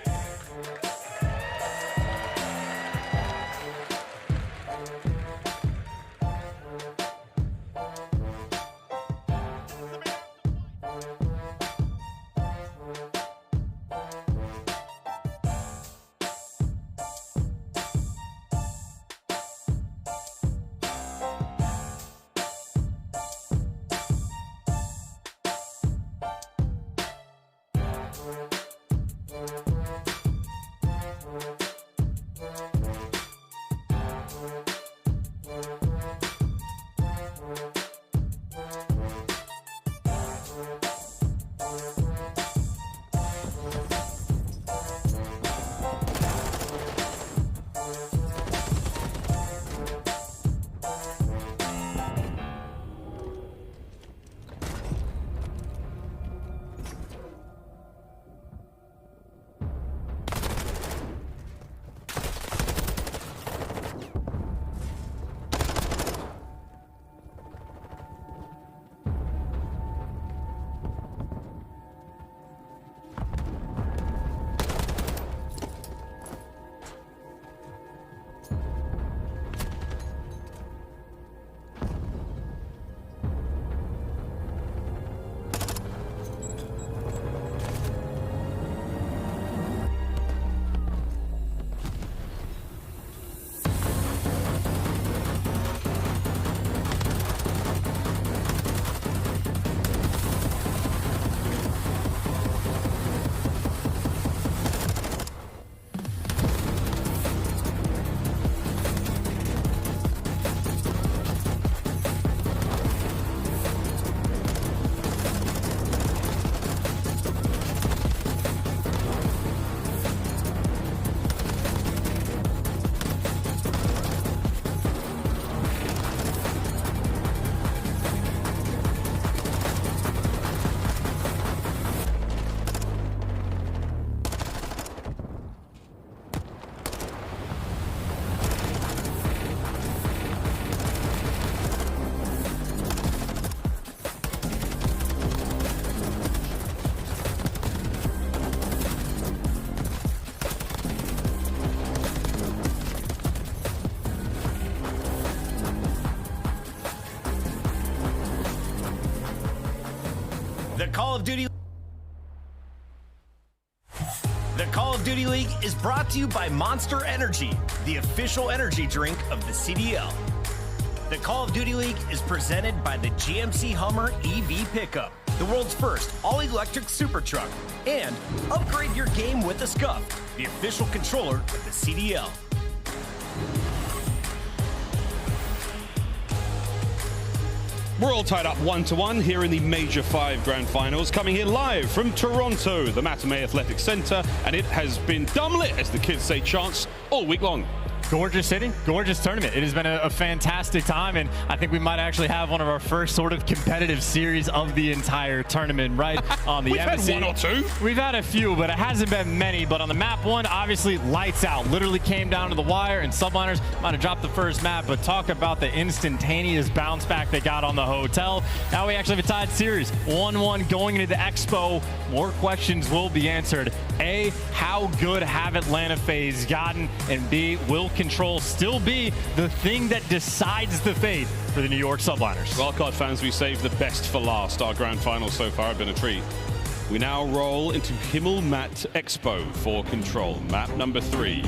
Call of Duty League is brought to you by Monster Energy, the official energy drink of the CDL. The Call of Duty League is presented by the GMC Hummer EV Pickup, the world's first all-electric super truck. And upgrade your game with the Scuff, the official controller of the CDL. We're all tied up 1-1 here in the Major 5 Grand Finals, coming here live from Toronto, the Matamei Athletic Center, and it has been dumb lit, as the kids say, chants, all week long. Gorgeous city, gorgeous tournament. It has been a fantastic time, and I think we might actually have one of our first sort of competitive series of the entire tournament, right? On the We've had one or two. We've had a few, but it hasn't been many. But on the map one, obviously lights out. Literally came down to the wire, and Subliners might have dropped the first map, but talk about the instantaneous bounce back they got on the hotel. Now we actually have a tied series, 1-1 going into the Expo. More questions will be answered. A, how good have Atlanta FaZe gotten? And B, will control still be the thing that decides the fate for the New York Subliners? Wildcard fans, we saved the best for last. Our grand finals so far have been a treat. We now roll into Himmelmatt Expo for control. Map number 3.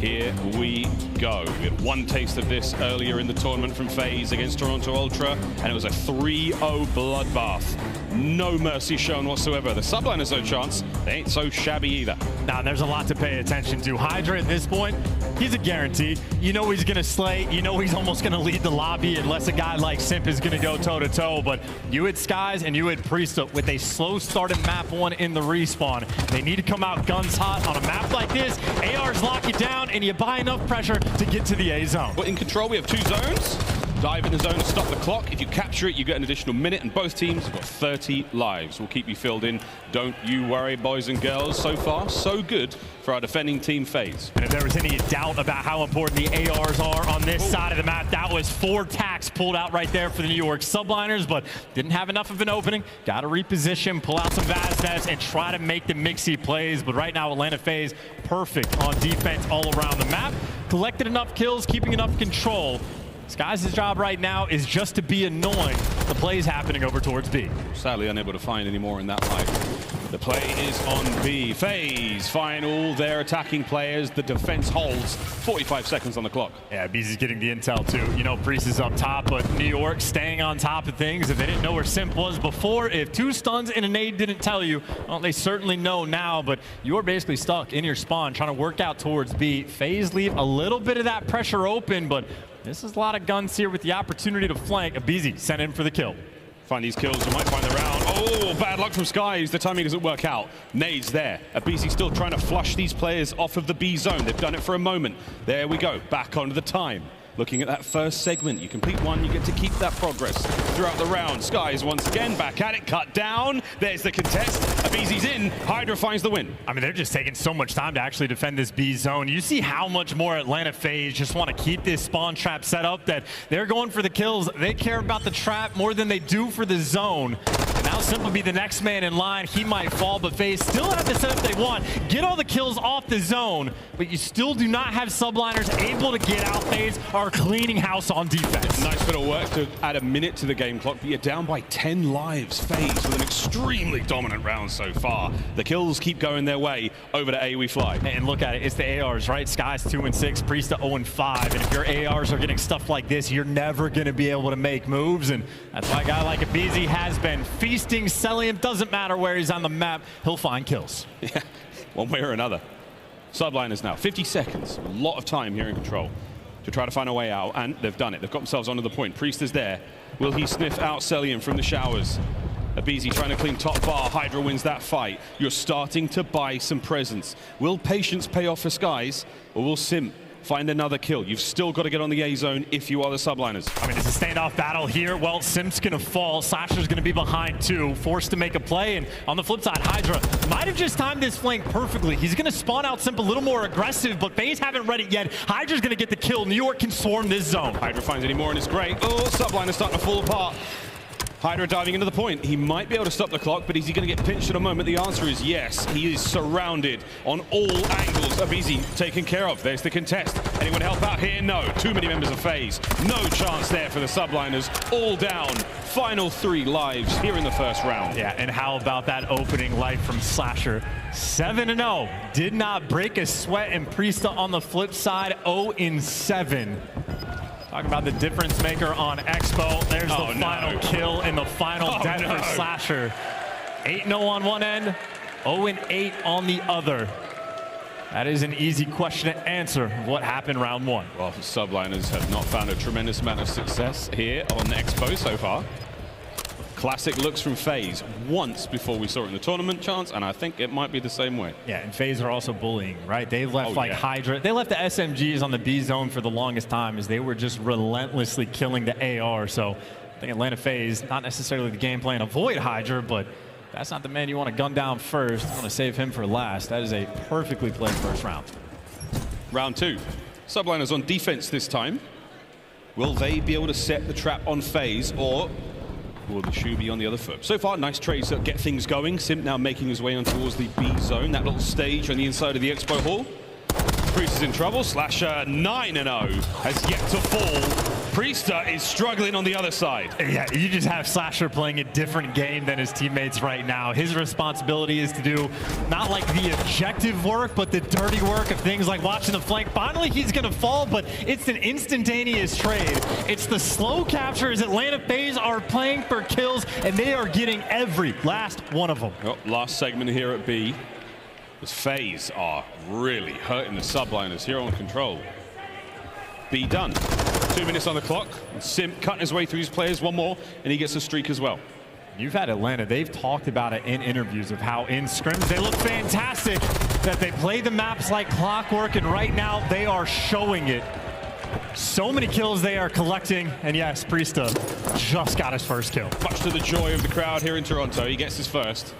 Here we go. We had one taste of this earlier in the tournament from FaZe against Toronto Ultra, and it was a 3-0 bloodbath. No mercy shown whatsoever. The Subliners, no chance. They ain't so shabby either. Now, there's a lot to pay attention to. HyDra at this point, he's a guarantee. You know he's going to slay. You know he's almost going to lead the lobby unless a guy like Simp is going to go toe-to-toe. But you had Skyz and you had Priestahh with a slow start in map 1 in the respawn. They need to come out guns hot on a map like this. ARs lock you down, and you buy enough pressure to get to the A zone. Well, in control, we have 2 zones. Dive in the zone, stop the clock. If you capture it, you get an additional minute, and both teams have got 30 lives. We'll keep you filled in. Don't you worry, boys and girls. So far, so good for our defending team FaZe. And if there was any doubt about how important the ARs are on this side of the map, that was 4 tacks pulled out right there for the New York Subliners, but didn't have enough of an opening. Got to reposition, pull out some Vaznev, and try to make the mixy plays. But right now, Atlanta FaZe perfect on defense all around the map. Collected enough kills, keeping enough control. Skyz's job right now is just to be annoying the plays happening over towards B. Sadly unable to find any more in that life. The play is on B. FaZe final their attacking players. The defense holds. 45 seconds on the clock. Yeah, aBeZy's getting the intel too. You know, Priest is up top, but New York staying on top of things. If they didn't know where Simp was before, if 2 stuns and a nade didn't tell you, well, they certainly know now, but you're basically stuck in your spawn trying to work out towards B. FaZe leave a little bit of that pressure open, but this is a lot of guns here with the opportunity to flank. aBeZy sent in for the kill. Find these kills, you might find the round. Oh, bad luck from Skyz. The timing doesn't work out. Nades there. aBeZy still trying to flush these players off of the B zone. They've done it for a moment. There we go, back onto the time. Looking at that first segment, you complete one, you get to keep that progress throughout the round. Skyz once again back at it, cut down. There's the contest. aBeZy's in. HyDra finds the win. I mean, they're just taking so much time to actually defend this B zone. You see how much more Atlanta FaZe just want to keep this spawn trap set up, that they're going for the kills. They care about the trap more than they do for the zone. And now Simp will be the next man in line. He might fall, but FaZe still have the setup they want. Get all the kills off the zone, but you still do not have Subliners able to get out. FaZe are cleaning house on defense. Nice bit of work to add a minute to the game clock, but you're down by 10 lives. FaZe with an extremely dominant round so far. The kills keep going their way. Over to A we fly. And look at it, it's the ARs, right? Skyz 2-6, Priestahh 0-5. And if your ARs are getting stuff like this, you're never going to be able to make moves. And that's why a guy like aBeZy has been feasting Cellium. Doesn't matter where he's on the map, he'll find kills. Yeah, one way or another. Subliners now, 50 seconds. A lot of time here in control to try to find a way out, and they've done it. They've got themselves onto the point. Priest is there. Will he sniff out Cellium from the showers? aBeZy trying to clean top bar. HyDra wins that fight. You're starting to buy some presence. Will patience pay off for Skyz, or will Simp find another kill? You've still got to get on the A zone if you are the Subliners. I mean, it's a standoff battle here. Well, Simp's going to fall. Sasha's going to be behind too, forced to make a play. And on the flip side, HyDra might have just timed this flank perfectly. He's going to spawn out Simp a little more aggressive, but FaZe haven't read it yet. HyDra's going to get the kill. New York can swarm this zone. HyDra finds any more and it's great. Oh, Subliners starting to fall apart. HyDra diving into the point. He might be able to stop the clock, but is he going to get pinched in a moment? The answer is yes. He is surrounded on all angles. aBeZy taken care of. There's the contest. Anyone help out here? No. Too many members of FaZe. No chance there for the Subliners. All down. Final 3 lives here in the first round. Yeah, and how about that opening life from Slasher? 7-0. Did not break a sweat, and Priestahh on the flip side, 0-7. Talking about the difference maker on Expo. There's the final kill and the final death for Slasher. 8-0 on one end, 0-8 on the other. That is an easy question to answer of what happened round 1. Well, the Subliners have not found a tremendous amount of success here on Expo so far. Classic looks from FaZe once before we saw it in the tournament, Chance, and I think it might be the same way. Yeah, and FaZe are also bullying, right? They left HyDra. They left the SMGs on the B zone for the longest time as they were just relentlessly killing the AR. So I think Atlanta FaZe, not necessarily the game plan, avoid HyDra, but that's not the man you want to gun down first. You want to save him for last. That is a perfectly played first round. Round 2. Subliners on defense this time. Will they be able to set the trap on FaZe, or will the shoe be on the other foot? So far, nice trades that get things going. Simp now making his way on towards the B zone, that little stage on the inside of the Expo Hall. Priestahh is in trouble. Slasher 9-0 has yet to fall. Priestahh is struggling on the other side. Yeah, you just have Slasher playing a different game than his teammates right now. His responsibility is to do not like the objective work, but the dirty work of things like watching the flank. Finally, he's going to fall, but it's an instantaneous trade. It's the slow captures. Atlanta FaZe are playing for kills, and they are getting every last one of them. Well, last segment here at B. As FaZe are really hurting the Subliners here on control. B done. 2 minutes on the clock. And Simp cutting his way through his players. One more, and he gets a streak as well. You've had Atlanta. They've talked about it in interviews of how in scrims they look fantastic, that they play the maps like clockwork, and right now they are showing it. So many kills they are collecting, and yes, Priestahh just got his first kill. Much to the joy of the crowd here in Toronto, he gets his first.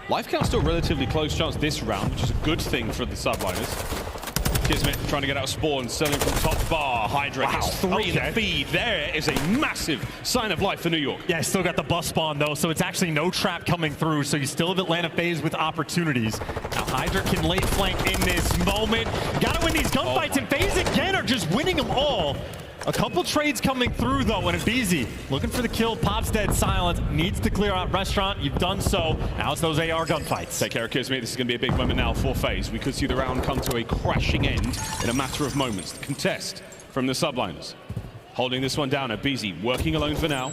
Life count still relatively close chance this round, which is a good thing for the Subliners. KiSMET trying to get out of spawn, selling from top bar. HyDra gets 3 in the feed. There is a massive sign of life for New York. Yeah, still got the bus spawn though, so it's actually no trap coming through, so you still have Atlanta FaZe with opportunities. Now HyDra can late flank in this moment. Gotta win these gunfights, and FaZe again are just winning them all. A couple trades coming through though, and aBeZy looking for the kill. Pops dead silent, needs to clear out restaurant. You've done so. Now it's those AR gunfights. Take care of KiSMET. This is going to be a big moment now for FaZe. We could see the round come to a crashing end in a matter of moments. The contest from the Subliners. Holding this one down, aBeZy working alone for now.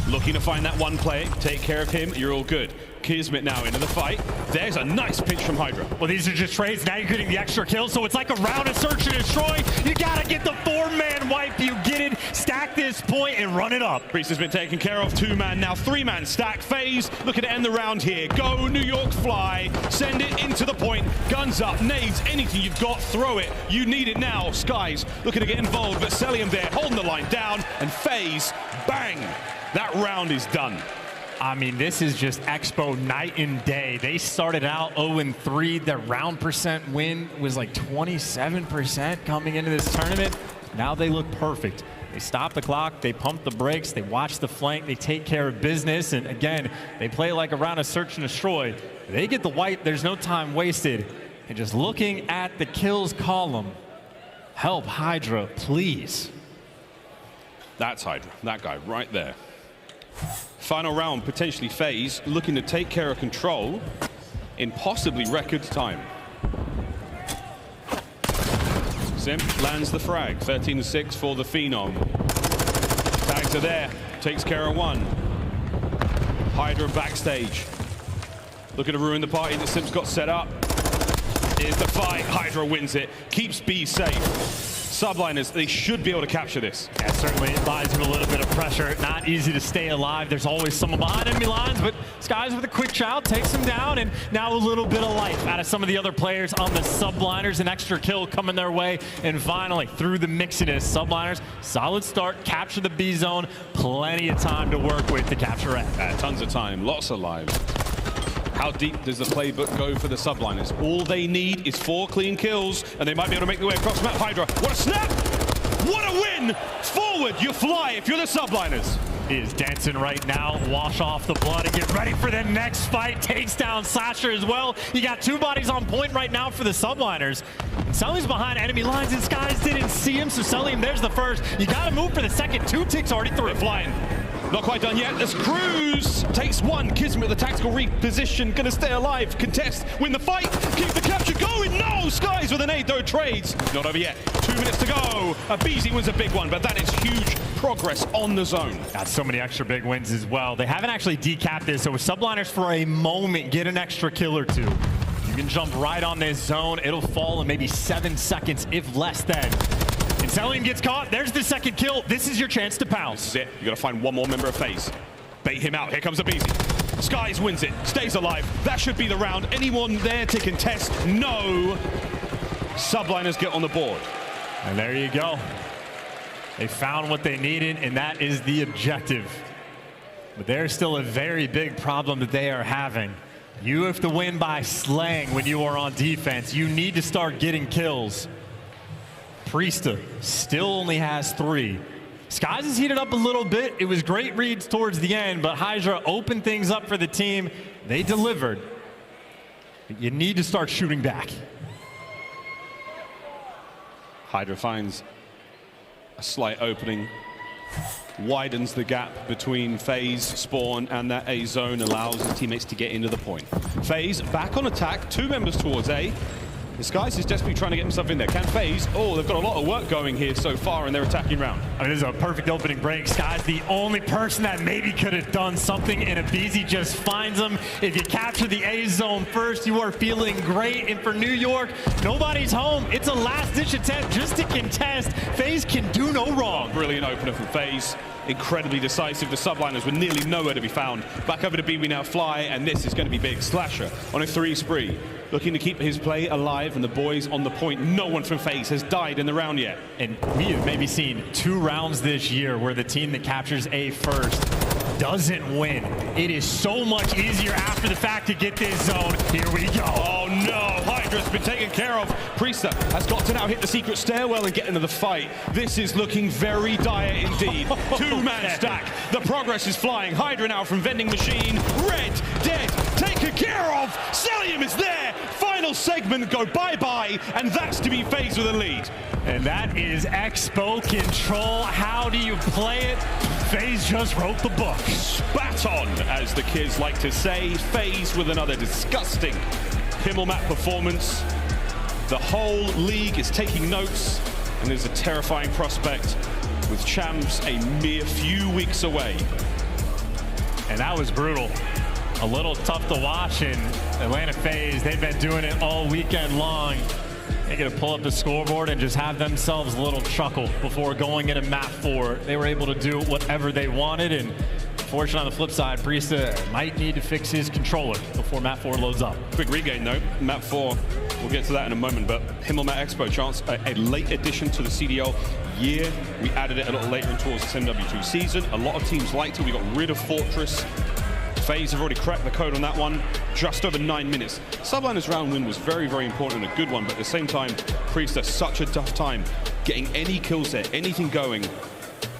Looking to find that one play. Take care of him. You're all good. KiSMET now into the fight. There's a nice pinch from HyDra. Well, these are just trades. Now you're getting the extra kill, so it's like a round of search and destroy. You gotta get the 4-man wipe. You get it, stack this point, and run it up. Priestahh's been taken care of. 2-man, now 3-man stack. FaZe looking to end the round here. Go, New York, fly. Send it into the point. Guns up, nades, anything you've got, throw it. You need it now. Skyz looking to get involved, but Cellium there, holding the line down, and FaZe, bang. That round is done. I mean, this is just Expo night and day. They started out 0-3. Their round percent win was like 27% coming into this tournament. Now they look perfect. They stop the clock, they pump the brakes, they watch the flank, they take care of business, and again, they play like a round of search and destroy. They get the wipe, there's no time wasted. And just looking at the kills column, help HyDra, please. That's HyDra, that guy right there. Final round, potentially FaZe, looking to take care of control in possibly record time. Simp lands the frag, 13-6 for the Phenom. Tags are there, takes care of one. HyDra backstage. Looking to ruin the party that Simp's got set up. Here's the fight, HyDra wins it, keeps B safe. Subliners, they should be able to capture this. Yeah, certainly it buys him a little bit of pressure. Not easy to stay alive. There's always someone behind enemy lines, but Skyz with a quick child takes him down, and now a little bit of life out of some of the other players on the Subliners. An extra kill coming their way, and finally, through the mixiness, Subliners, solid start, capture the B zone. Plenty of time to work with to capture it. Tons of time, lots of lives. How deep does the playbook go for the Subliners? All they need is 4 clean kills, and they might be able to make their way across map. HyDra, what a snap! What a win! Forward, you fly if you're the Subliners. He is dancing right now. Wash off the blood and get ready for the next fight. Takes down Slasher as well. You got 2 bodies on point right now for the Subliners. Cellium's behind enemy lines and Skyz didn't see him, so Cellium, there's the first. You got to move for the second. 2 ticks already through. They're flying. Not quite done yet. As Cruz takes 1. KiSMET, the tactical reposition, gonna stay alive. Contest, win the fight, keep the capture going. No, Skyz with an aid though. Trades. Not over yet. 2 minutes to go. aBeZy wins a big one, but that is huge progress on the zone. Got so many extra big wins as well. They haven't actually decapped this, so with Subliners for a moment get an extra kill or 2. You can jump right on this zone. It'll fall in maybe 7 seconds, if less than. And Cellium gets caught. There's the second kill. This is your chance to pounce. This is it. You got to find 1 more member of FaZe. Bait him out. Here comes aBeZy. Skyz wins it. Stays alive. That should be the round. Anyone there to contest? No. Subliners get on the board. And there you go. They found what they needed, and that is the objective. But there's still a very big problem that they are having. You have to win by slaying when you are on defense. You need to start getting kills. Priestahh still only has 3. Skyz has heated up a little bit. It was great reads towards the end, but HyDra opened things up for the team. They delivered. But you need to start shooting back. HyDra finds a slight opening, widens the gap between FaZe, Spawn, and that A zone, allows his teammates to get into the point. FaZe back on attack, 2 members towards A. The Skyz is desperately trying to get himself in there. Can FaZe? Oh, they've got a lot of work going here so far in their attacking round. I mean, this is a perfect opening break. Skyz, the only person that maybe could have done something, and aBeZy just finds him. If you capture the A zone first, you are feeling great. And for New York, nobody's home. It's a last-ditch attempt just to contest. FaZe can do no wrong. Brilliant opener from FaZe. Incredibly decisive. The Subliners were nearly nowhere to be found. Back over to B, we now fly, and this is going to be big. Slasher on a 3 spree. Looking to keep his play alive, and the boys on the point. No one from FaZe has died in the round yet. And we have maybe seen 2 rounds this year where the team that captures A first doesn't win. It is so much easier after the fact to get this zone. Here we go. Oh no, HyDra's been taken care of. Priestahh has got to now hit the secret stairwell and get into the fight. This is looking very dire indeed. 2-man stack. The progress is flying. HyDra now from vending machine. Red, dead, taken care of. Cellium is there. Final segment, go bye-bye, and that's to be FaZe with a lead. And that is Expo control. How do you play it? FaZe just wrote the book. Spat on, as the kids like to say. FaZe with another disgusting HimmelMap performance. The whole league is taking notes, and there's a terrifying prospect with champs a mere few weeks away. And that was brutal. A little tough to watch in Atlanta FaZe. They've been doing it all weekend long. They're going to pull up the scoreboard and just have themselves a little chuckle before going into map 4. They were able to do whatever they wanted, and unfortunately on the flip side, Priestahh might need to fix his controller before map 4 loads up. Quick regain though, map 4, we'll get to that in a moment, but HimmelMap Expo chance, a late addition to the CDL year. We added it a little later in towards the MW2 season. A lot of teams liked it. We got rid of Fortress. FaZe have already cracked the code on that one. Just over 9 minutes. Subliners round win was very, very important and a good one, but at the same time, Priestahh such a tough time getting any kills there, anything going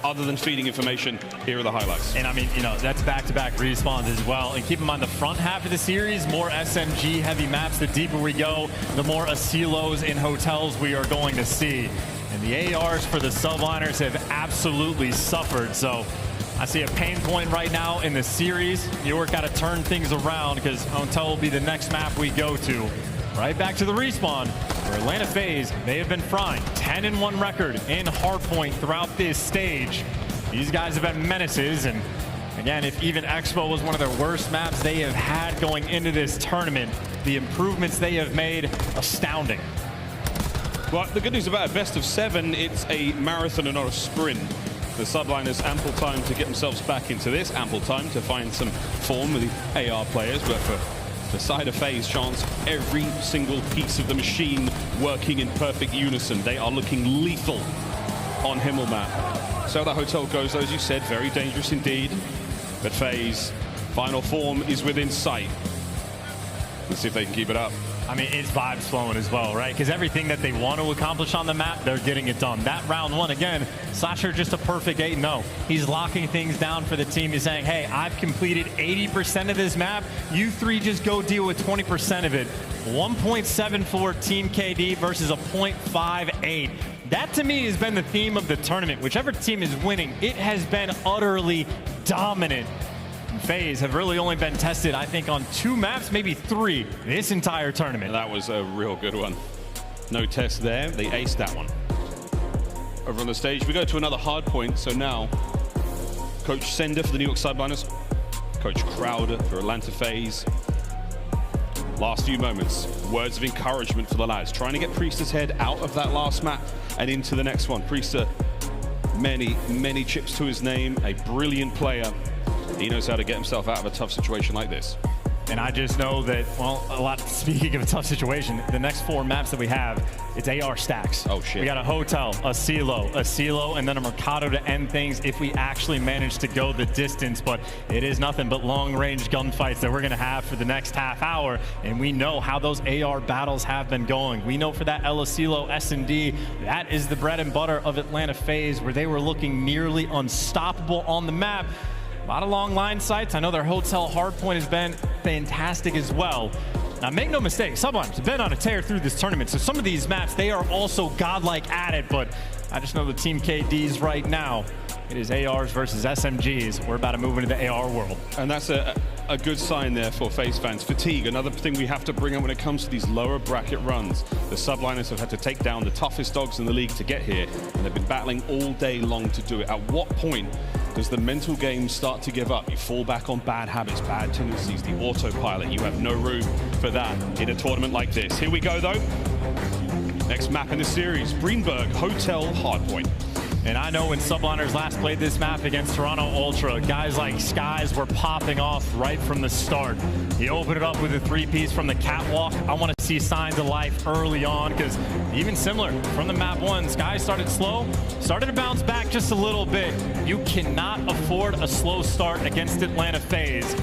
other than feeding information. Here are the highlights. And I mean, you know, that's back-to-back respawns as well. And keep in mind, the front half of the series, more SMG heavy maps. The deeper we go, the more asilos in hotels we are going to see. And the ARs for the Subliners have absolutely suffered. So I see a pain point right now in the series. New York got to turn things around because Hotel will be the next map we go to. Right back to the respawn for Atlanta FaZe. They have been frying. 10-1 record in hardpoint throughout this stage. These guys have been menaces, and again, if even Expo was one of their worst maps they have had going into this tournament, the improvements they have made, astounding. Well, the good news about a best of 7, it's a marathon and not a sprint. The Subliners ample time to get themselves back into this, ample time to find some form with the AR players, but for the side of FaZe chance, every single piece of the machine working in perfect unison. They are looking lethal on HimmelMap. So that hotel goes, as you said, very dangerous indeed. But FaZe, final form is within sight. Let's see if they can keep it up. I mean, it's vibes flowing as well, right? Because everything that they want to accomplish on the map, they're getting it done. That round one, again, Slasher just a perfect 8-0. He's locking things down for the team. He's saying, hey, I've completed 80% of this map. You three just go deal with 20% of it. 1.74 Team KD versus a 0.58. That, to me, has been the theme of the tournament. Whichever team is winning, it has been utterly dominant. FaZe have really only been tested, I think, on 2 maps, maybe 3, this entire tournament. That was a real good one. No test there. They aced that one. Over on the stage, we go to another hard point. So now, Coach Sender for the New York Subliners, Coach Crowder for Atlanta FaZe. Last few moments, words of encouragement for the lads, trying to get Priestahh's head out of that last map and into the next one. Priestahh, many chips to his name, a brilliant player. He knows how to get himself out of a tough situation like this. And I just know that, well, speaking of a tough situation, the next 4 maps that we have, it's AR stacks. Oh, shit. We got a Hotel, a Silo, and then a Mercado to end things if we actually manage to go the distance. But it is nothing but long-range gunfights that we're going to have for the next half hour. And we know how those AR battles have been going. We know for that El Silo S&D, that is the bread and butter of Atlanta FaZe, where they were looking nearly unstoppable on the map. A lot of long line sights. I know their Hotel hardpoint has been fantastic as well. Now, make no mistake, Subliners have been on a tear through this tournament, so some of these maps, they are also godlike at it, but I just know the Team KDs right now, it is ARs versus SMGs. We're about to move into the AR world. And that's a good sign there for FaZe fans. Fatigue, another thing we have to bring up when it comes to these lower bracket runs. The Subliners have had to take down the toughest dogs in the league to get here, and they've been battling all day long to do it. At what point does the mental game start to give up? You fall back on bad habits, bad tendencies, the autopilot. You have no room for that in a tournament like this. Here we go, though. Next map in the series, Greenberg Hotel Hardpoint. And I know when Subliners last played this map against Toronto Ultra, guys like Skyz were popping off right from the start. He opened it up with a 3-piece from the catwalk. I want to see signs of life early on, because even similar from the map 1, Skyz started slow, started to bounce back just a little bit. You cannot afford a slow start against Atlanta FaZe.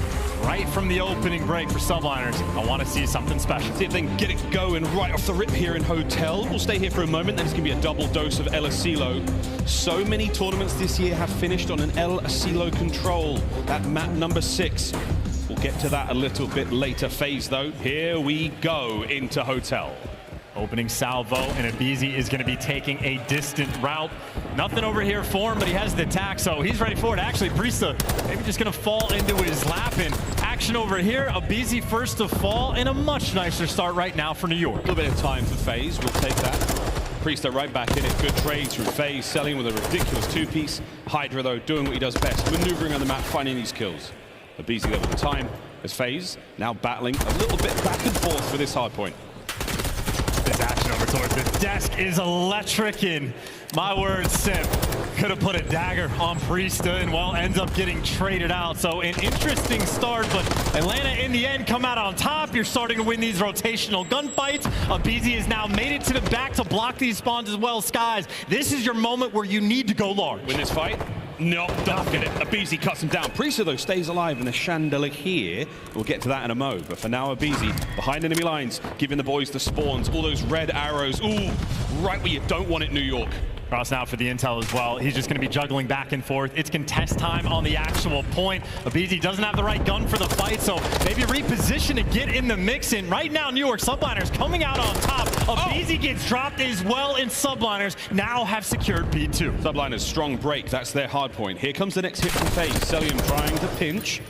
Right from the opening break for Subliners, I want to see something special. See if they can get it going right off the rip here in Hotel. We'll stay here for a moment, then it's going to be a double dose of El Silo. So many tournaments this year have finished on an El Silo control. That map number 6. We'll get to that a little bit later. FaZe, though, here we go into Hotel. Opening salvo, and aBeZy is going to be taking a distant route. Nothing over here for him, but he has the attack, so he's ready for it. Actually, Priestahh maybe just going to fall into his lap, and action over here. aBeZy first to fall, and a much nicer start right now for New York. A little bit of time for FaZe. We'll take that. Priestahh right back in it. Good trades through FaZe, selling with a ridiculous 2-piece. HyDra, though, doing what he does best, maneuvering on the map, finding these kills. aBeZy there with the time as FaZe now battling a little bit back and forth for this hard point. This action over towards the desk is electric, and my word, Simp could have put a dagger on Priestahh and, well, ends up getting traded out. So an interesting start, but Atlanta in the end come out on top. You're starting to win these rotational gunfights. aBeZy has now made it to the back to block these spawns as well. Skyz, this is your moment where you need to go large. Win this fight? No, don't get it. aBeZy cuts him down. Priestahh, though, stays alive in the chandelier here. We'll get to that in a mo. But for now, aBeZy behind enemy lines, giving the boys the spawns. All those red arrows. Ooh, right where you don't want it, New York. Cross now for the intel as well. He's just going to be juggling back and forth. It's contest time on the actual point. aBeZy doesn't have the right gun for the fight, so maybe reposition to get in the mix. And right now, New York Subliners coming out on top. aBeZy gets dropped as well, and Subliners now have secured P2. Subliners, strong break. That's their hard point. Here comes the next hit from FaZe. Cellium trying to pinch.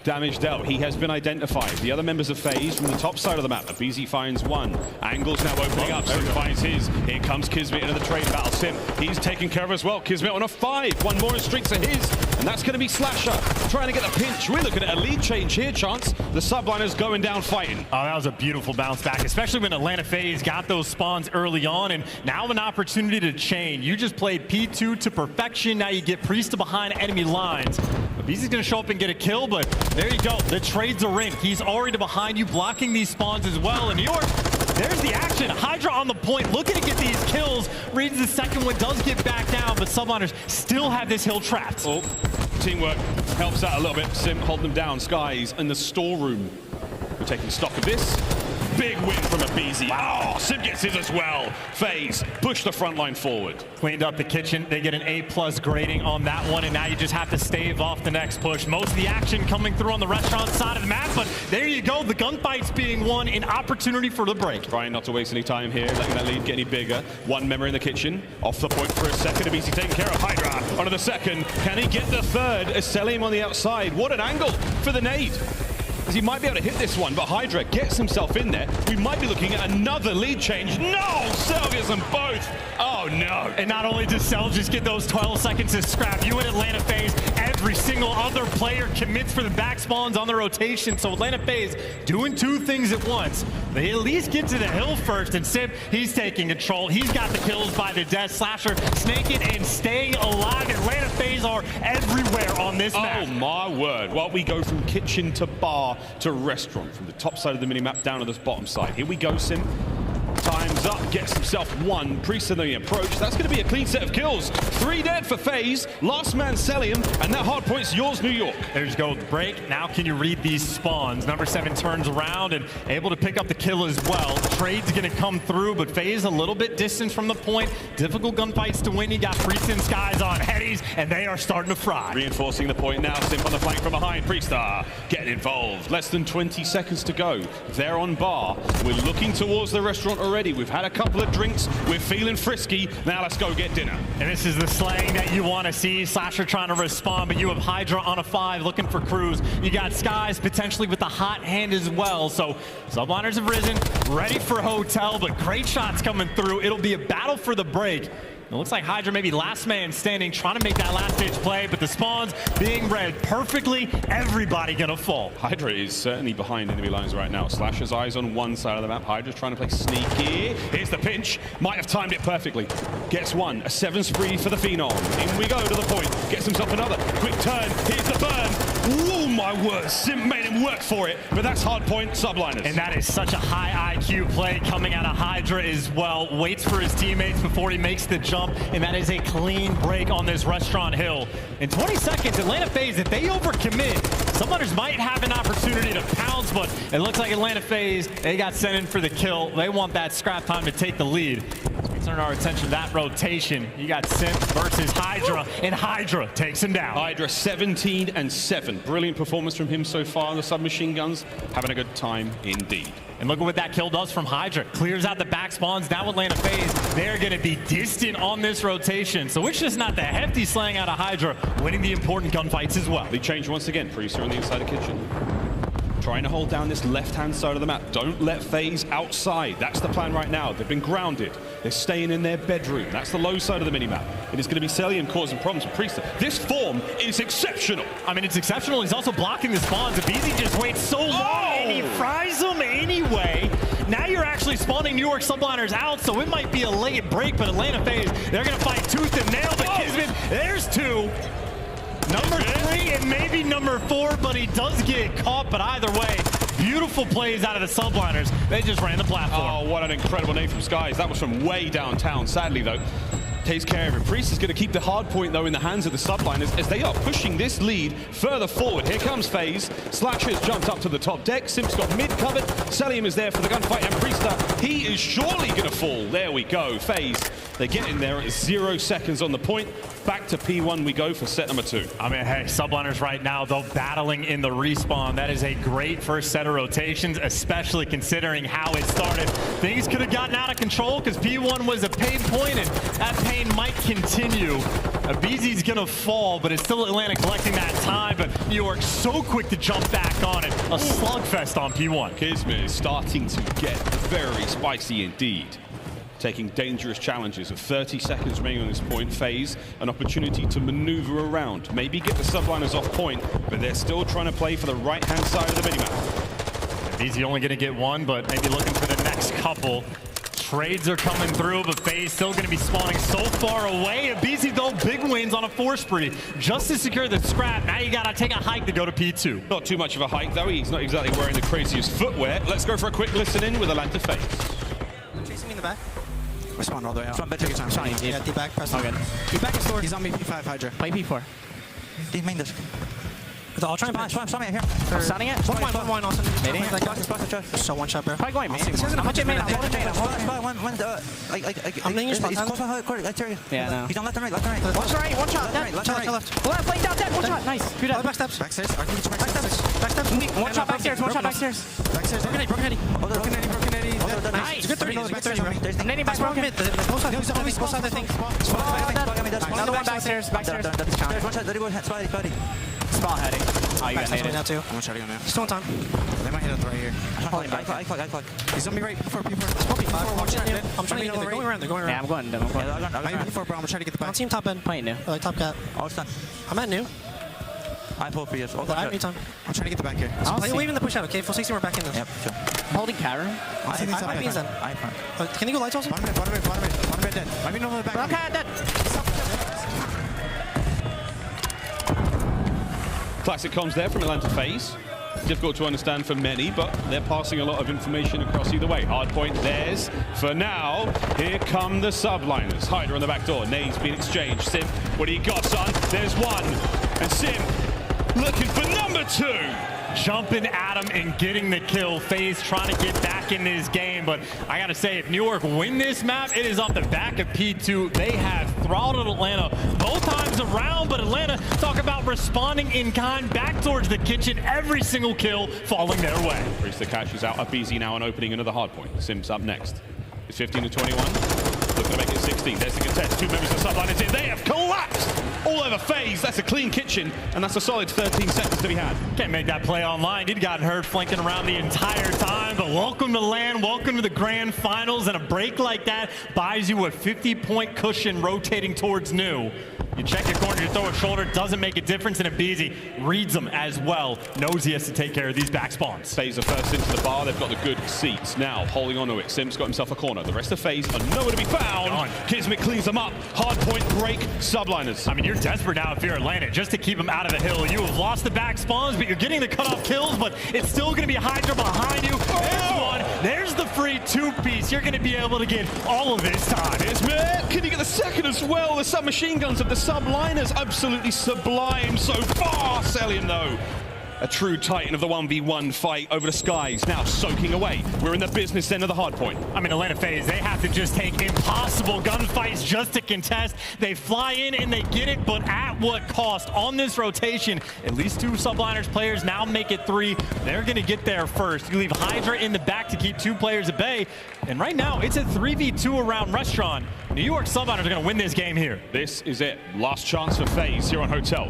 Damage dealt. He has been identified. The other members of FaZe from the top side of the map. aBeZy finds one. Angle's now opening up. Simp finds his. Here comes KiSMET into the trade battle. Simp, he's taken care of as well. KiSMET on a 5. One more in streaks of his. And that's going to be Slasher trying to get the pinch. We're looking at a lead change here, Chance. The Subliners going down fighting. Oh, that was a beautiful bounce back, especially when Atlanta FaZe got those spawns early on, and now an opportunity to chain. You just played P2 to perfection. Now you get Priestahh behind enemy lines. aBeZy's going to show up and get a kill, but there you go. The trade's a ring. He's already behind you, blocking these spawns as well. In New York, there's the action. HyDra on the point, looking to get these kills. Reads the second one, does get back down, but Subliners still have this hill trapped. Oh, teamwork helps out a little bit. Simp holding them down. Skyz in the storeroom. We're taking stock of this. Big win from aBeZy. Oh, Simp gets his as well. FaZe push the front line forward. Cleaned up the kitchen. They get an A+ grading on that one, and now you just have to stave off the next push. Most of the action coming through on the restaurant side of the map, but there you go. The gunfight's being won, an opportunity for the break. Trying not to waste any time here, letting that lead get any bigger. One member in the kitchen. Off the point for a second. aBeZy taking care of HyDra. Onto the second. Can he get the third? Cellium on the outside. What an angle for the nade. As he might be able to hit this one, but HyDra gets himself in there. We might be looking at another lead change. No! Cell gets them both. Oh, no. And not only does Cell just get those 12 seconds to scrap, you in Atlanta FaZe, every single other player commits for the back spawns on the rotation. So Atlanta FaZe doing two things at once. They at least get to the hill first, and Simp, he's taking control. He's got the kills by the death. Slasher snaking and staying alive. Atlanta FaZe are everywhere on this map. Oh, my word. Well, we go from kitchen to bar to restaurant, from the top side of the minimap down to this bottom side. Here we go, Simp. Time's up, gets himself one. Priestahh on the approach. That's going to be a clean set of kills. 3 dead for FaZe. Last man Cellium, and that hard point's yours, New York. There's go the break. Now can you read these spawns? Number 7 turns around and able to pick up the kill as well. Trade's going to come through, but FaZe a little bit distant from the point. Difficult gunfights to win. You got Priestahh and Skyz on headies, and they are starting to fry. Reinforcing the point now. Simp on the flank from behind. Priestahh getting involved. Less than 20 seconds to go. They're on bar. We're looking towards the restaurant already. We've had a couple of drinks. We're feeling frisky. Now let's go get dinner. And this is the slang that you want to see. Slasher trying to respond, but you have HyDra on a 5 looking for crews. You got Skyz potentially with the hot hand as well. So Subliners have risen, ready for hotel, but great shots coming through. It'll be a battle for the break. It looks like HyDra maybe last man standing, trying to make that last ditch play, but the spawns being read perfectly, everybody gonna fall. HyDra is certainly behind enemy lines right now. Slasher's eyes on one side of the map. HyDra's trying to play sneaky. Here's the pinch. Might have timed it perfectly. Gets one. A 7 spree for the Phenom. In we go to the point. Gets himself another. Quick turn. Here's the burn. Oh my word. Simp made him work for it, but that's hard point Subliners. And that is such a high IQ play coming out of HyDra as well. Waits for his teammates before he makes the jump. And that is a clean break on this restaurant hill. In 20 seconds, Atlanta FaZe, if they overcommit, Subliners might have an opportunity to pounce, but it looks like Atlanta FaZe, they got sent in for the kill. They want that scrap time to take the lead. As we turn our attention to that rotation, you got Simp versus HyDra, and HyDra takes him down. HyDra 17 and 7. Brilliant performance from him so far on the submachine guns. Having a good time indeed. And look at what that kill does from HyDra. Clears out the back spawns. Now Atlanta FaZe, they're going to be distant on this rotation. So it's just not the hefty slang out of HyDra, winning the important gunfights as well. They change once again. Priestahh on the inside of the kitchen. Trying to hold down this left-hand side of the map. Don't let FaZe outside. That's the plan right now. They've been grounded. They're staying in their bedroom. That's the low side of the minimap. It is going to be Cellium causing problems for Priestahh. This form is exceptional. I mean, it's exceptional. He's also blocking the spawns. aBeZy just waits so long, and he fries them anyway. Now you're actually spawning New York Subliners out, so it might be a late break, but Atlanta FaZe, they're going to fight tooth and nail. But KiSMET, there's 2. Number 3 and maybe number 4, but he does get caught. But either way, beautiful plays out of the Subliners. They just ran the platform. Oh, what an incredible nade from Skyz. That was from way downtown. Sadly, though, takes care of it. Priestahh is going to keep the hard point, though, in the hands of the Subliners as they are pushing this lead further forward. Here comes FaZe. Slasher's jumped up to the top deck. Simp's got mid covered. Cellium is there for the gunfight, and Priestahh, he is surely going to fall. There we go. FaZe, they get in there at 0 seconds on the point. Back to P1 we go for set number 2. I mean, hey, Subliners right now, though, battling in the respawn. That is a great first set of rotations, especially considering how it started. Things could have gotten out of control because P1 was a pain point, and that pain might continue. aBeZy's going to fall, but it's still Atlanta collecting that time, but New York so quick to jump back on it. A slugfest on P1. KiSMET is starting to get very spicy indeed. Taking dangerous challenges. With 30 seconds remaining on this point, FaZe, an opportunity to maneuver around. Maybe get the Subliners off point, but they're still trying to play for the right-hand side of the minimap. aBeZy only going to get 1, but maybe looking for the next couple. Trades are coming through, but FaZe still going to be spawning so far away. aBeZy, though, big wins on a 4 spree just to secure the scrap. Now you got to take a hike to go to P2. Not too much of a hike, though. He's not exactly wearing the craziest footwear. Let's go for a quick listen in with Atlanta FaZe. Chasing me in the back. Respond all the way out. Spawn, take your time. Spawn, Yeah, T-back, press okay. T-back is door. He's on me P5 HyDra. Play P4. T main dash. I'll try and punch. Spam it here. I'm stunning it. One wine, Austin. Maybe. So one shot, bro. Probably going main. I'm watching main. I'm holding main. I'm letting you spot. He's close behind court. I tell you. Yeah, no. He's on left and right, left and right. One shot, one shot. Left and right. Left, lane down, dead. One shot. Nice. Good up. Backsteps. Backstairs. Backsteps. One shot backstairs. One shot backstairs. Backstairs. Broken Eddie. Broken Eddie. Nice. It's good 30. It's good 30, bro. I'm nading back broken. Both sides, I think. Another one backstairs. Backstairs. One shot. Spotty. Small heading. Oh, you got Backstairs naded. now, too. I'm gonna try to go now. Just one time. They might hit us right here. I clock. He's on me right before. I'm trying to get they're going around. Yeah, I'm going. I'm before, bro. I'm gonna try to get the back. Team top end. Playing new. Top cat. I'm at new. I pull for you. I have new time. I'm trying to get the back here. Leaving the push out, okay? Full 60, we're back in this. Yep, sure. I'm holding Karen. I beans then. Can you go lights also? Bottom mid dead. Might be no the back. Okay, dead. Classic comms there from Atlanta FaZe. Difficult to understand for many, but they're passing a lot of information across either way. Hard point theirs. For now, here come the Subliners. HyDra on the back door. Nades being exchanged. Simp, what do you got, son? There's one. And Simp looking for number 2. Jumping at him and getting the kill. FaZe trying to get back in this game, but I gotta say, if New York win this map, it is off the back of P2. They have throttled Atlanta both times around, but Atlanta, talk about responding in kind back towards the kitchen. Every single kill falling their way. Priestahh catches out aBeZy now and opening another hard point. Simp's up next. It's 15 to 21. Looking to make it 16. There's the contest. 2 members of the Subliners in. They have collapsed all over FaZe. That's a clean kitchen, and that's a solid 13 seconds to be had. Can't make that play online. He'd gotten hurt flanking around the entire time, but welcome to LAN, welcome to the grand finals, and a break like that buys you a 50-point cushion rotating towards new. You check your corner, you throw a shoulder, doesn't make a difference, and aBeZy reads them as well. Knows he has to take care of these back spawns. FaZe are first into the bar. They've got the good seats. Now, holding on to it. Simp's got himself a corner. The rest of FaZe are nowhere to be found. KiSMET cleans them up. Hard point break. Subliners. I mean, you're desperate now if you're Atlanta just to keep them out of the hill. You have lost the back spawns, but you're getting the cutoff kills, but it's still going to be a HyDra behind you. There's one. There's the free 2-piece. You're going to be able to get all of this time. Here's Mack. Can he get the second as well? The submachine guns of the Subliners absolutely sublime so far. Cellium, though. A true titan of the 1v1 fight over the Skyz, now soaking away. We're in the business end of the hard point. I mean, Atlanta FaZe, they have to just take impossible gunfights just to contest. They fly in and they get it, but at what cost? On this rotation, at least 2 Subliners players now make it 3. They're going to get there first. You leave HyDra in the back to keep 2 players at bay. And right now, it's a 3v2 around Restaurant. New York Subliners are going to win this game here. This is it. Last chance for FaZe here on Hotel.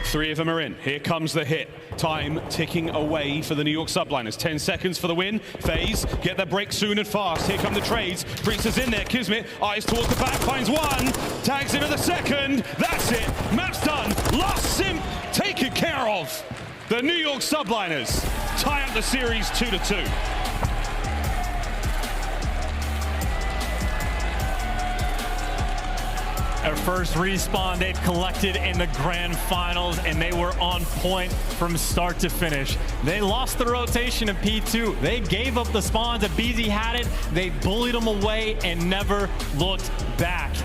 3 of them are in. Here comes the hit. Time ticking away for the New York Subliners. 10 seconds for the win. FaZe get their break soon and fast. Here come the trades. Priestahh's in there. KiSMET eyes towards the back. Finds one. Tags him at the second. That's it. Map's done. Last Simp taken care of. The New York Subliners tie up the series 2-2. Their first respawn they've collected in the grand finals, and they were on point from start to finish. They lost the rotation of P2. They gave up the spawns. aBeZy had it. They bullied them away and never looked back.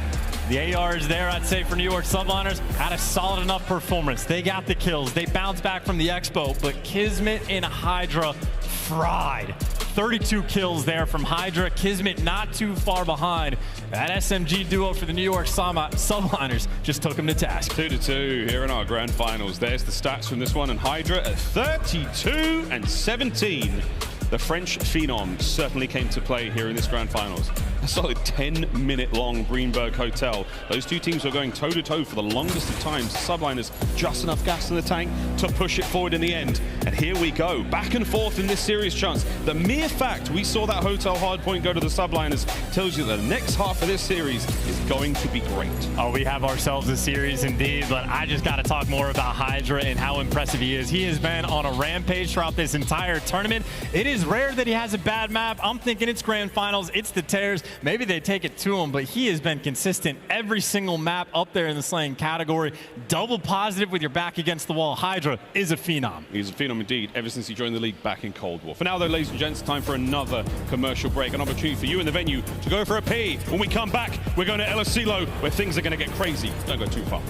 The ARs there, I'd say, for New York Subliners had a solid enough performance. They got the kills. They bounced back from the expo, but KiSMET and HyDra fried. 32 kills there from HyDra. KiSMET not too far behind. That SMG duo for the New York Subliners just took them to task. 2-2 here in our grand finals. There's the stats from this one, and HyDra at 32 and 17. The French phenom certainly came to play here in this grand finals. A solid 10-minute long Greenberg Hotel. Those 2 teams were going toe-to-toe for the longest of times. Subliners just enough gas in the tank to push it forward in the end. And here we go, back and forth in this series chance. The mere fact we saw that Hotel hardpoint go to the Subliners tells you that the next half of this series is going to be great. Oh, we have ourselves a series indeed, but I just got to talk more about HyDra and how impressive he is. He has been on a rampage throughout this entire tournament. It is rare that he has a bad map. I'm thinking it's grand finals, it's the tears. Maybe they take it to him, but he has been consistent every single map up there in the slaying category. Double positive with your back against the wall. HyDra is a phenom. He's a phenom indeed, ever since he joined the league back in Cold War. For now, though, ladies and gents, time for another commercial break. An opportunity for you in the venue to go for a pee. When we come back, we're going to El Asilo, where things are going to get crazy. Don't go too far.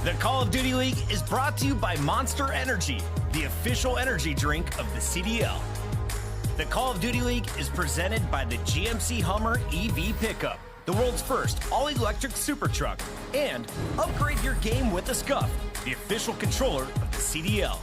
The Call of Duty League is brought to you by Monster Energy, the official energy drink of the CDL. The Call of Duty League is presented by the GMC Hummer EV Pickup, the world's first all-electric super truck. And upgrade your game with the Scuff, the official controller of the CDL.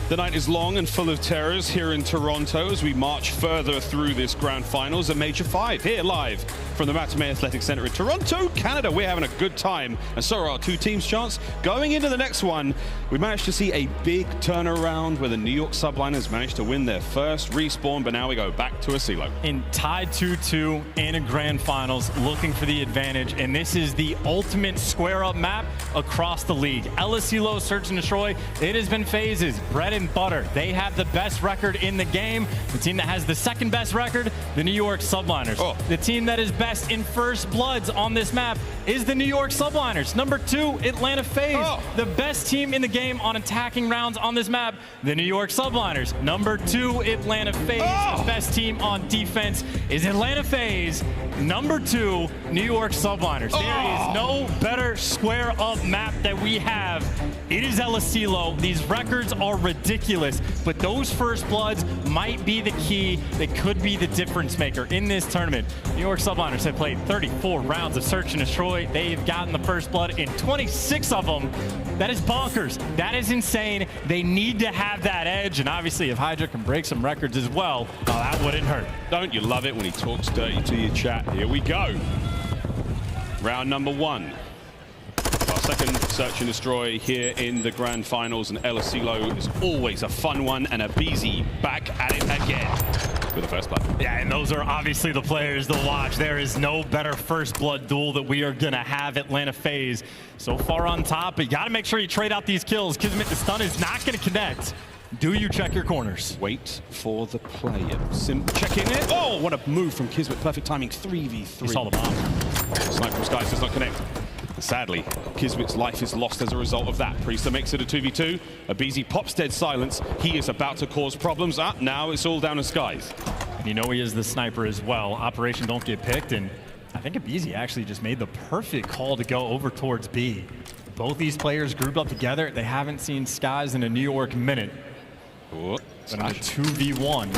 The night is long and full of terrors here in Toronto as we march further through this grand finals at Major 5 here live from the Matamé Athletic Centre in Toronto, Canada. We're having a good time, and so are our two teams' chance. Going into the next one, we managed to see a big turnaround where the New York Subliners managed to win their first respawn, but now we go back to a CeeLo. In tied 2-2 in a grand finals, looking for the advantage, and this is the ultimate square-up map across the league. CeeLo, Search and Destroy, it has been FaZe's bread and butter. They have the best record in the game. The team that has the second best record, the New York Subliners. Oh. The team that is best in first bloods on this map is the New York Subliners. Number 2, Atlanta FaZe. Oh. The best team in the game on attacking rounds on this map, the New York Subliners. Number 2, Atlanta FaZe. Oh. The best team on defense is Atlanta FaZe. Number 2, New York Subliners. Oh. There is no better square up map that we have. It is CeeLo. These records are ridiculous, but those first bloods might be the key. They could be the difference maker in this tournament. New York Subliners have played 34 rounds of Search and Destroy. They've gotten the first blood in 26 of them. That is bonkers. That is insane. They need to have that edge, and obviously if HyDra can break some records as well, that wouldn't hurt. Don't you love it when he talks dirty to your chat? Here we go. Round number 1. Our second Search and Destroy here in the grand finals, and CeeLo is always a fun one, and aBeZy back at it again with the first blood. Yeah, and those are obviously the players to watch. There is no better first blood duel that we are gonna have. Atlanta FaZe so far on top, but you gotta make sure you trade out these kills. KiSMET, the stun is not gonna connect. Do you check your corners? Wait for the play. Simp checking it. Oh, what a move from KiSMET. Perfect timing, 3v3. He saw the bomb. Snipe from Skyz does not connect. Sadly, KiSMET's life is lost as a result of that. Priestahh makes it a 2v2. aBeZy pops dead silence. He is about to cause problems. Now it's all down to Skyz. And you know he is the sniper as well. Operation don't get picked, and I think aBeZy actually just made the perfect call to go over towards B. Both these players grouped up together. They haven't seen Skyz in a New York minute. But in a 2v1,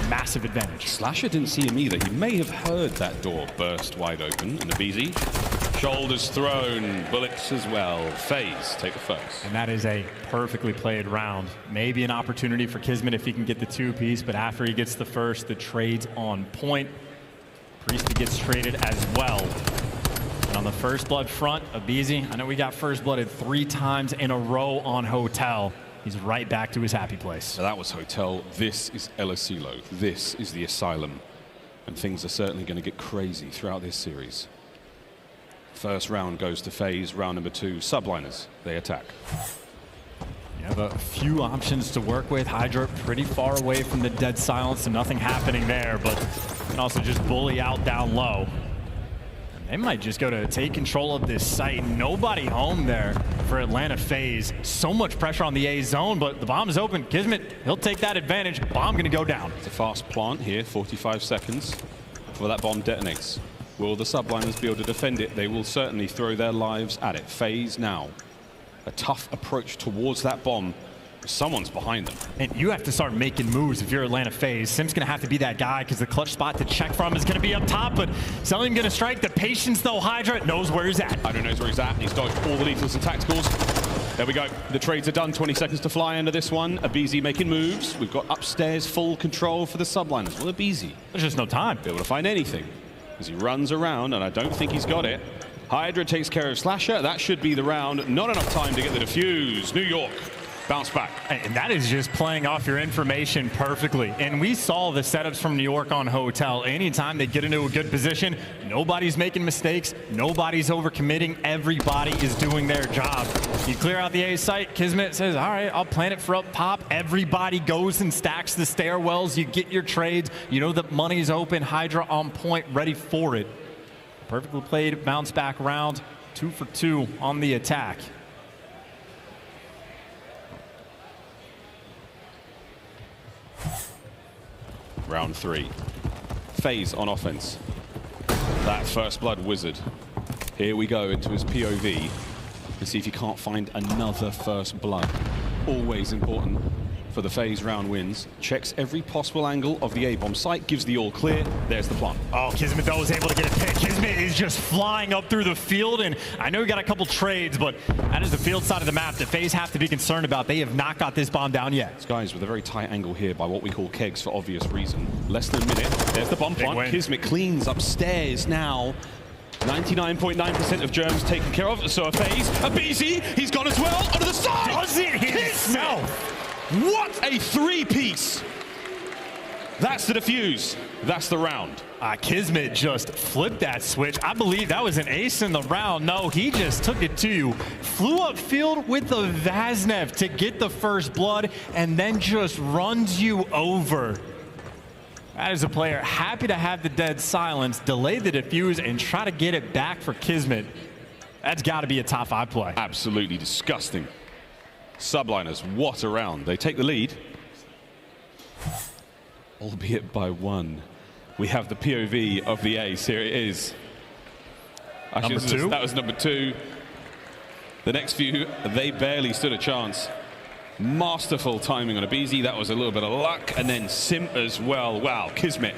massive advantage. Slasher didn't see him either. He may have heard that door burst wide open, and aBeZy, shoulders thrown, bullets as well. FaZe take the first. And that is a perfectly played round. Maybe an opportunity for KiSMET if he can get the 2-piece, but after he gets the first, the trade's on point. Priestahh gets traded as well. And on the first blood front, aBeZy, I know we got first blooded 3 times in a row on Hotel. He's right back to his happy place. So that was Hotel. This is CeeLo. This is the Asylum. And things are certainly going to get crazy throughout this series. First round goes to FaZe. Round number 2, Subliners. They attack. You have a few options to work with. HyDra pretty far away from the dead silence, so nothing happening there, but you can also just bully out down low. They might just go to take control of this site. Nobody home there for Atlanta FaZe. So much pressure on the A zone, but the bomb is open. KiSMET, he'll take that advantage. Bomb gonna go down. It's a fast plant here, 45 seconds before that bomb detonates. Will the Subliners be able to defend it? They will certainly throw their lives at it. FaZe now. A tough approach towards that bomb. Someone's behind them. And you have to start making moves if you're Atlanta FaZe. Simp's gonna have to be that guy because the clutch spot to check from is gonna be up top, but Cellium gonna strike. The patience though, HyDra knows where he's at. HyDra knows where he's at. He's dodged all the lethals and tacticals. There we go. The trades are done. 20 seconds to fly into this one. aBeZy making moves. We've got upstairs full control for the Subliners. Well, aBeZy, there's just no time. Be able to find anything as he runs around, and I don't think he's got it. HyDra takes care of Slasher. That should be the round. Not enough time to get the defuse. New York bounce back. And that is just playing off your information perfectly. And we saw the setups from New York on Hotel. Anytime they get into a good position, nobody's making mistakes, nobody's overcommitting, everybody is doing their job. You clear out the A site, KiSMET says, all right, I'll plant it for up top. Everybody goes and stacks the stairwells. You get your trades. You know that money's open. HyDra on point, ready for it. Perfectly played bounce back round. 2 for 2 on the attack. Round 3. FaZe on offense. That first blood wizard. Here we go into his POV and see if he can't find another first blood. Always important for the FaZe round wins. Checks every possible angle of the A-bomb site, gives the all clear. There's the plant. Oh, KiSMET though was able to get a pick. KiSMET is just flying up through the field, and I know he got a couple trades, but that is the field side of the map that FaZe have to be concerned about. They have not got this bomb down yet. Skyz with a very tight angle here by what we call kegs for obvious reason. Less than a minute. There's the bomb plant. KiSMET cleans upstairs now. 99.9% of germs taken care of. So a FaZe, aBeZy, he's gone as well. Onto the side. Does it himself? What a three-piece. That's the defuse. That's the round. KiSMET just flipped that switch. I believe that was an ace in the round. No, he just took it to you. Flew upfield with the Vaznev to get the first blood and then just runs you over. That is a player happy to have the dead silence, delay the defuse, and try to get it back for KiSMET. That's got to be a top 5 play. Absolutely disgusting. Subliners, what a round. They take the lead, albeit by 1. We have the POV of the ace. Here it is. Number 2? That was number 2. The next few, they barely stood a chance. Masterful timing on aBeZy. That was a little bit of luck. And then Simp as well. Wow, KiSMET.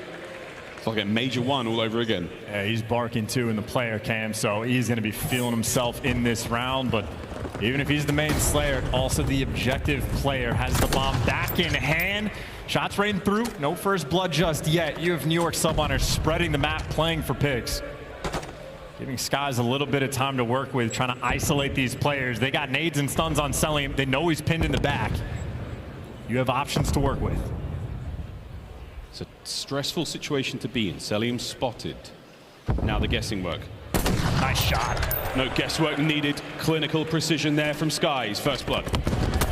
It's like a major 1 all over again. Yeah, he's barking too in the player cam, so he's going to be feeling himself in this round. But even if he's the main slayer, also the objective player has the bomb back in hand. Shots raining through. No first blood just yet. You have New York Subliners spreading the map, playing for picks. Giving Skyz a little bit of time to work with, trying to isolate these players. They got nades and stuns on Cellium. They know he's pinned in the back. You have options to work with. It's a stressful situation to be in. Cellium spotted. Now the guessing work. Nice shot. No guesswork needed. Clinical precision there from Skyz. First blood.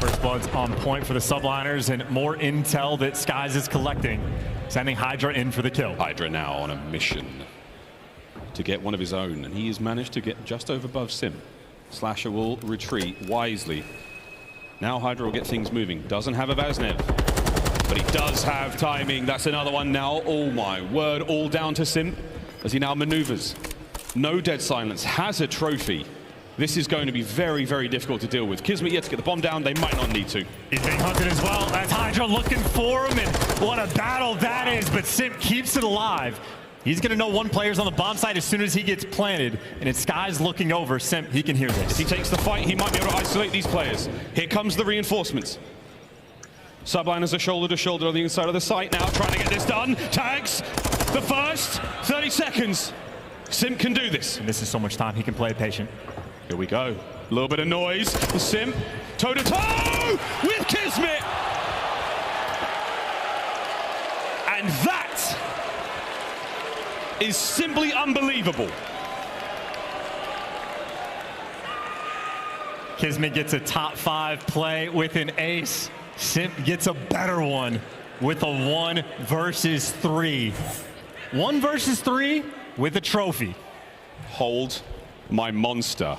First blood's on point for the Subliners, and more intel that Skyz is collecting. Sending HyDra in for the kill. HyDra now on a mission to get one of his own, and he has managed to get just over above Simp. Slasher will retreat wisely. Now HyDra will get things moving. Doesn't have a Vaznev, but he does have timing. That's another one now. Oh my word, all down to Simp as he now maneuvers. No dead silence, has a trophy. This is going to be very, very difficult to deal with. KiSMET yet to get the bomb down. They might not need to. He's being hunted as well. That's HyDra looking for him, and what a battle that is, but Simp keeps it alive. He's going to know one player's on the bomb site as soon as he gets planted, and it's Skyz looking over. Simp, he can hear this. If he takes the fight, he might be able to isolate these players. Here comes the reinforcements. Subliners are shoulder to shoulder on the inside of the site now, trying to get this done. Tags the first 30 seconds. Simp can do this. And this is so much time. He can play patient. Here we go. A little bit of noise. Simp toe-to-toe with KiSMET. And that is simply unbelievable. KiSMET gets a top 5 play with an ace. Simp gets a better one with a 1 versus 3. 1 versus 3 with a trophy. Hold my monster.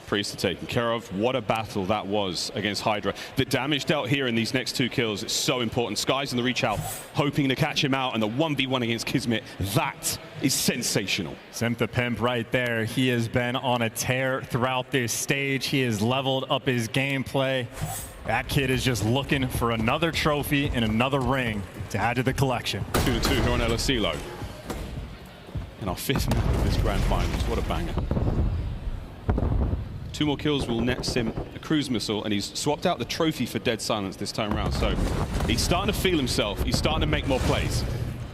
Priestahh taken care of. What a battle that was against HyDra. The damage dealt here in these next 2 kills is so important. Skyz in the reach out, hoping to catch him out, and the 1v1 against KiSMET, that is sensational. Simp the pimp right there. He has been on a tear throughout this stage. He has leveled up his gameplay. That kid is just looking for another trophy and another ring to add to the collection. 2-2 here on LSClo. In our 5th map of this grand finals. What a banger. 2 more kills will net Simp a cruise missile, and he's swapped out the trophy for dead silence this time around. So he's starting to feel himself. He's starting to make more plays.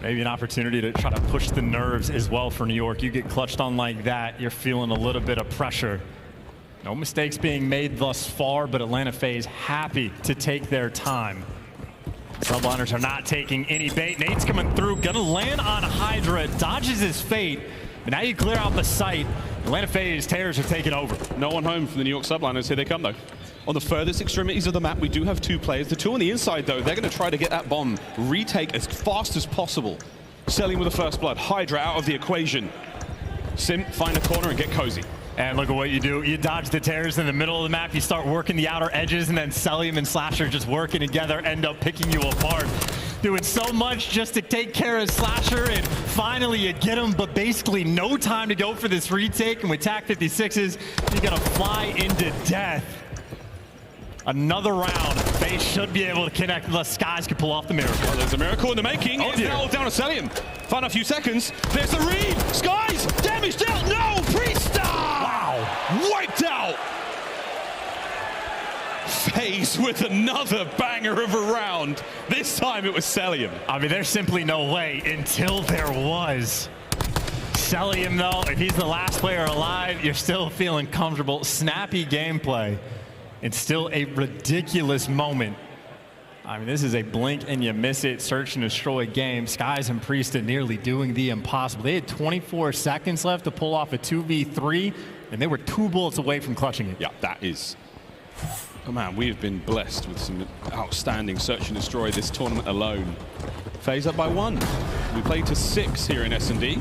Maybe an opportunity to try to push the nerves as well for New York. You get clutched on like that, you're feeling a little bit of pressure. No mistakes being made thus far, but Atlanta FaZe happy to take their time. Subliners are not taking any bait. Nate's coming through, gonna land on HyDra, dodges his fate. But now you clear out the site. Atlanta FaZe Tears are taking over. No one home from the New York Subliners. Here they come, though. On the furthest extremities of the map, we do have 2 players. The 2 on the inside, though, they're going to try to get that bomb retake as fast as possible. Cellium with the first blood. HyDra out of the equation. Simp, find a corner and get cozy. And look at what you do. You dodge the tears in the middle of the map. You start working the outer edges, and then Cellium and Slasher just working together, end up picking you apart. doing so much just to take care of Slasher, and finally you get him, but basically no time to go for this retake, and with TAC 56s, you're gonna fly into death. Another round. FaZe should be able to connect unless Skyz can pull off the miracle. Well, there's a miracle in the making. Oh, It's now down to Cellium. Final few seconds. There's the read. Skyz damaged out. No, Priestahh! Wow. Wiped out. FaZe with another banger of a round. This time it was Cellium. I mean, there's simply no way until there was. Cellium, though, if he's the last player alive, you're still feeling comfortable. Snappy gameplay. It's still a ridiculous moment. I mean, this is a blink and you miss it, search and destroy game. Skyz and Priestahh nearly doing the impossible. They had 24 seconds left to pull off a 2v3, and they were 2 bullets away from clutching it. Yeah, that is. Oh man, we have been blessed with some outstanding search and destroy this tournament alone. FaZe up by 1. We played to 6 here in S&D.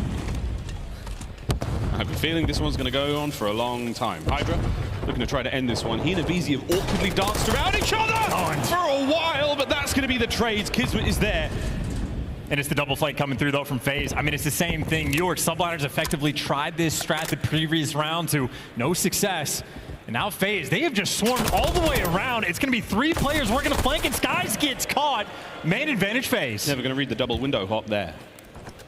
I have a feeling this one's going to go on for a long time. HyDra looking to try to end this one. He and aBeZy have awkwardly danced around each other for a while, but that's going to be the trades. KiSMET is there. And it's the double flank coming through, though, from FaZe. I mean, it's the same thing. York Subliners effectively tried this strat the previous round to no success. And now FaZe, they have just swarmed all the way around. It's going to be 3 players working a flank, and Skyz gets caught. Main advantage FaZe. Never going to read the double window hop there.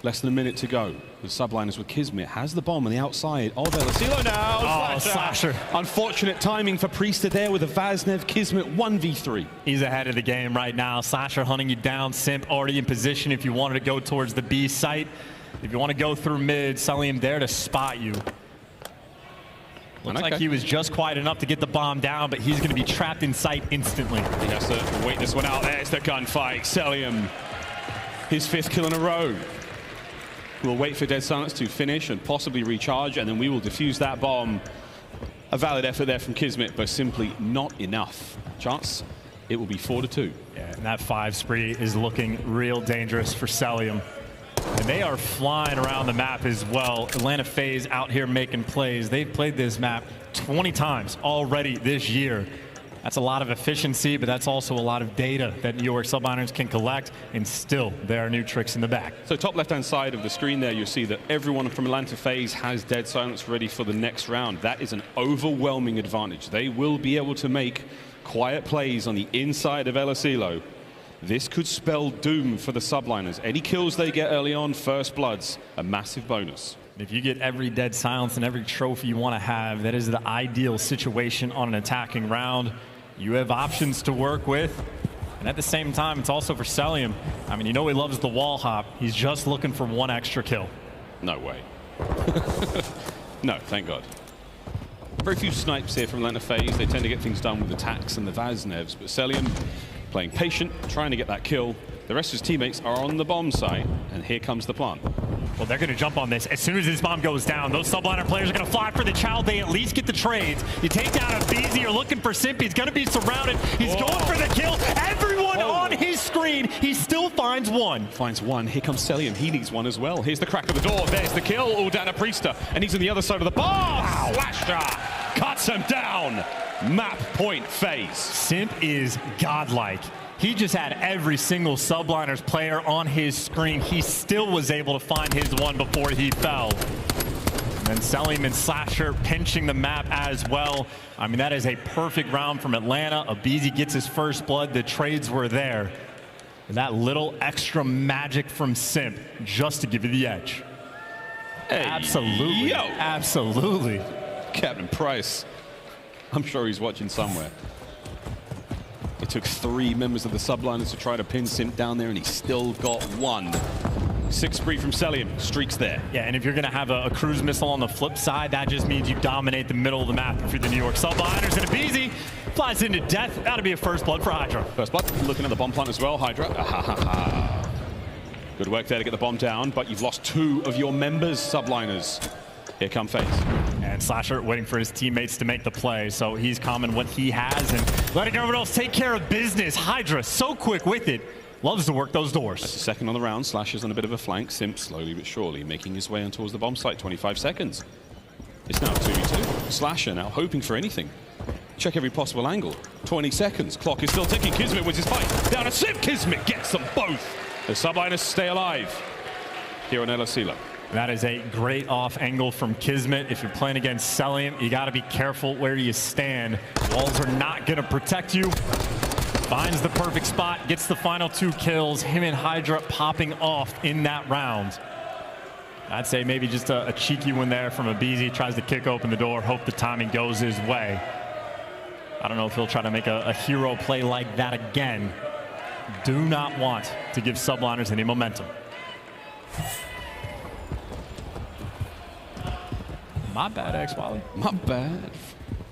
Less than a minute to go. The Subliners with KiSMET has the bomb on the outside of aBeZy now. Oh, Slasher. Unfortunate timing for Priestahh there with a Vaznev. KiSMET 1v3. He's ahead of the game right now. Slasher hunting you down. Simp already in position if you wanted to go towards the B site. If you want to go through mid, Cellium there to spot you. Looks like he was just quiet enough to get the bomb down, but he's going to be trapped in sight instantly. He has to wait this one out. There's the gunfight. Cellium, his 5th kill in a row. We'll wait for Dead Silence to finish and possibly recharge, and then we will defuse that bomb. A valid effort there from KiSMET, but simply not enough. Chance, it will be 4-2. Yeah, and that 5 spree is looking real dangerous for Cellium. And they are flying around the map as well. Atlanta FaZe out here making plays. They've played this map 20 times already this year. That's a lot of efficiency, but that's also a lot of data that York Subliners can collect, and still there are new tricks in the back. So top left-hand side of the screen there, you'll see that everyone from Atlanta FaZe has Dead Silence ready for the next round. That is an overwhelming advantage. They will be able to make quiet plays on the inside of LSELO. This could spell doom for the Subliners. Any kills they get early on, first bloods, a massive bonus. If you get every Dead Silence and every trophy you want to have, that is the ideal situation on an attacking round. You have options to work with, and at the same time, it's also for Cellium. I mean, you know he loves the wall hop. He's just looking for 1 extra kill. No way. No, thank God. Very few snipes here from Atlanta FaZe. They tend to get things done with the Tacs and the Vaznevs, but Cellium playing patient, trying to get that kill. The rest of his teammates are on the bomb site, and here comes the plant. Well, they're going to jump on this. As soon as this bomb goes down, those Subliner players are going to fly for the child. They at least get the trades. You take down aBeZy, you're looking for Simp. He's going to be surrounded. He's going for the kill. Everyone on his screen. He still finds 1. Finds 1. Here comes Cellium. He needs 1 as well. Here's the crack of the door. There's the kill. All down to Priestahh. And he's on the other side of the bomb. Wow. Slasher cuts him down. Map point FaZe. Simp is godlike. He just had every single Subliners player on his screen. He still was able to find his 1 before he fell. And then Cellium and Slasher pinching the map as well. I mean, that is a perfect round from Atlanta. aBeZy gets his first blood. The trades were there. And that little extra magic from Simp just to give you the edge. Hey, absolutely. Yo. Absolutely. Captain Price. I'm sure he's watching somewhere. It took 3 members of the Subliners to try to pin Simp down there, and he still got 1. 6 spree from Cellium, streaks there. Yeah, and if you're going to have a cruise missile on the flip side, that just means you dominate the middle of the map. If you're the New York Subliners, and aBeZy flies into death, that'll be a first blood for HyDra. First blood, looking at the bomb plant as well, HyDra. Good work there to get the bomb down, but you've lost 2 of your members, Subliners. Here come FaZe. And Slasher waiting for his teammates to make the play, so he's calming what he has and letting everyone else take care of business. HyDra, so quick with it, loves to work those doors. That's the second on the round. Slasher's on a bit of a flank. Simp slowly but surely making his way on towards the bomb site. 25 seconds. It's now 2v2. Slasher now hoping for anything. Check every possible angle. 20 seconds. Clock is still ticking. KiSMET wins his fight. Down to Simp. KiSMET gets them both. The Subliners stay alive here on El Asilo. That is a great off angle from KiSMET. If you're playing against Cellium, you got to be careful where you stand. Walls are not going to protect you. Finds the perfect spot, gets the final 2 kills. Him and HyDra popping off in that round. I'd say maybe just a cheeky one there from aBeZy. Tries to kick open the door, hope the timing goes his way. I don't know if he'll try to make a hero play like that again. Do not want to give Subliners any momentum. My bad, X-Wally. My bad.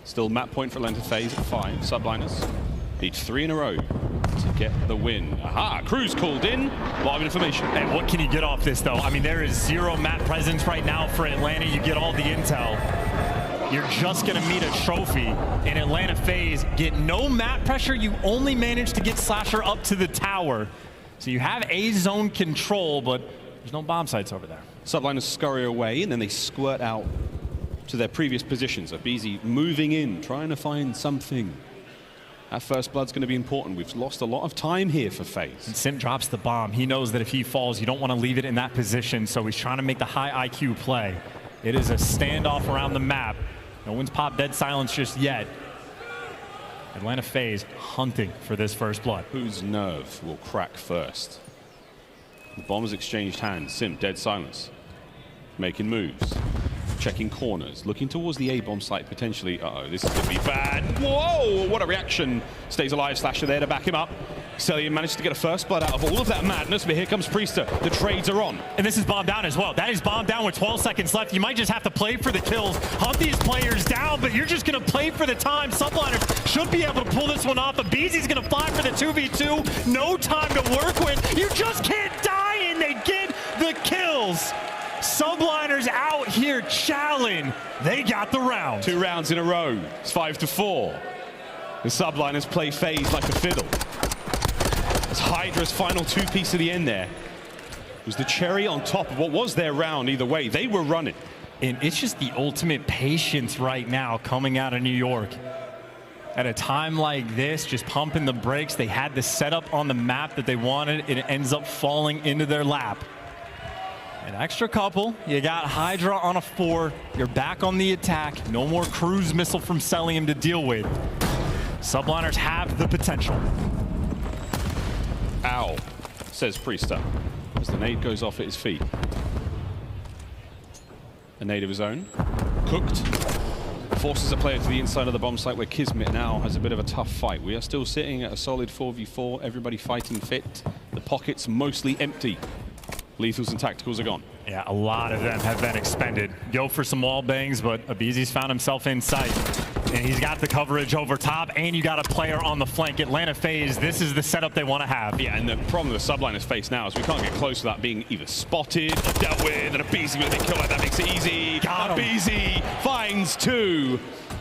Still map point for Atlanta FaZe at 5. Subliners need 3 in a row to get the win. Aha, Cruz called in. A lot of information. And what can you get off this, though? I mean, there is 0 map presence right now for Atlanta. You get all the intel. You're just going to meet a trophy. In Atlanta FaZe, get no map pressure. You only manage to get Slasher up to the tower. So you have A zone control, but there's no bomb sites over there. Subliners scurry away, and then they squirt out to their previous positions. aBeZy moving in, trying to find something. That first blood's going to be important. We've lost a lot of time here for FaZe. And Simp drops the bomb. He knows that if he falls, you don't want to leave it in that position, so he's trying to make the high IQ play. It is a standoff around the map. No one's popped dead silence just yet. Atlanta FaZe hunting for this first blood. Whose nerve will crack first? The bombers exchanged hands. Simp, dead silence. Making moves. Checking corners. Looking towards the A-bomb site potentially. Uh-oh, this is going to be bad. Whoa, what a reaction. Stays alive, Slasher there to back him up. Cellium managed to get a first blood out of all of that madness, but here comes Priestahh. The trades are on. And this is bomb down as well. That is bomb down with 12 seconds left. You might just have to play for the kills, hunt these players down, but you're just going to play for the time. Subliners should be able to pull this one off. aBeZy's going to fly for the 2v2. No time to work with. You just can't die, and they get the kills. Subliners out here challenging. They got the round. 2 rounds in a row. It's 5-4. The Subliners play FaZe like a fiddle. As HyDra's final 2-piece at the end there was the cherry on top of what was their round either way. They were running. And it's just the ultimate patience right now coming out of New York. At a time like this, just pumping the brakes. They had the setup on the map that they wanted, and it ends up falling into their lap. An extra couple. You got HyDra on a 4. You're back on the attack. No more cruise missile from Cellium to deal with. Subliners have the potential. Ow, says Priestahh, as the nade goes off at his feet. A nade of his own. Cooked. Forces a player to the inside of the bomb site where KiSMET now has a bit of a tough fight. We are still sitting at a solid 4v4. Everybody fighting fit. The pockets mostly empty. Lethals and tacticals are gone. Yeah, a lot of them have been expended. Go for some wall bangs, but aBeZy's found himself in sight. And he's got the coverage over top, and you got a player on the flank. Atlanta FaZe, this is the setup they want to have. Yeah, and the problem the Subliners face now is we can't get close to that being either spotted or dealt with, and aBeZy with a big kill like that makes it easy. aBeZy finds 2.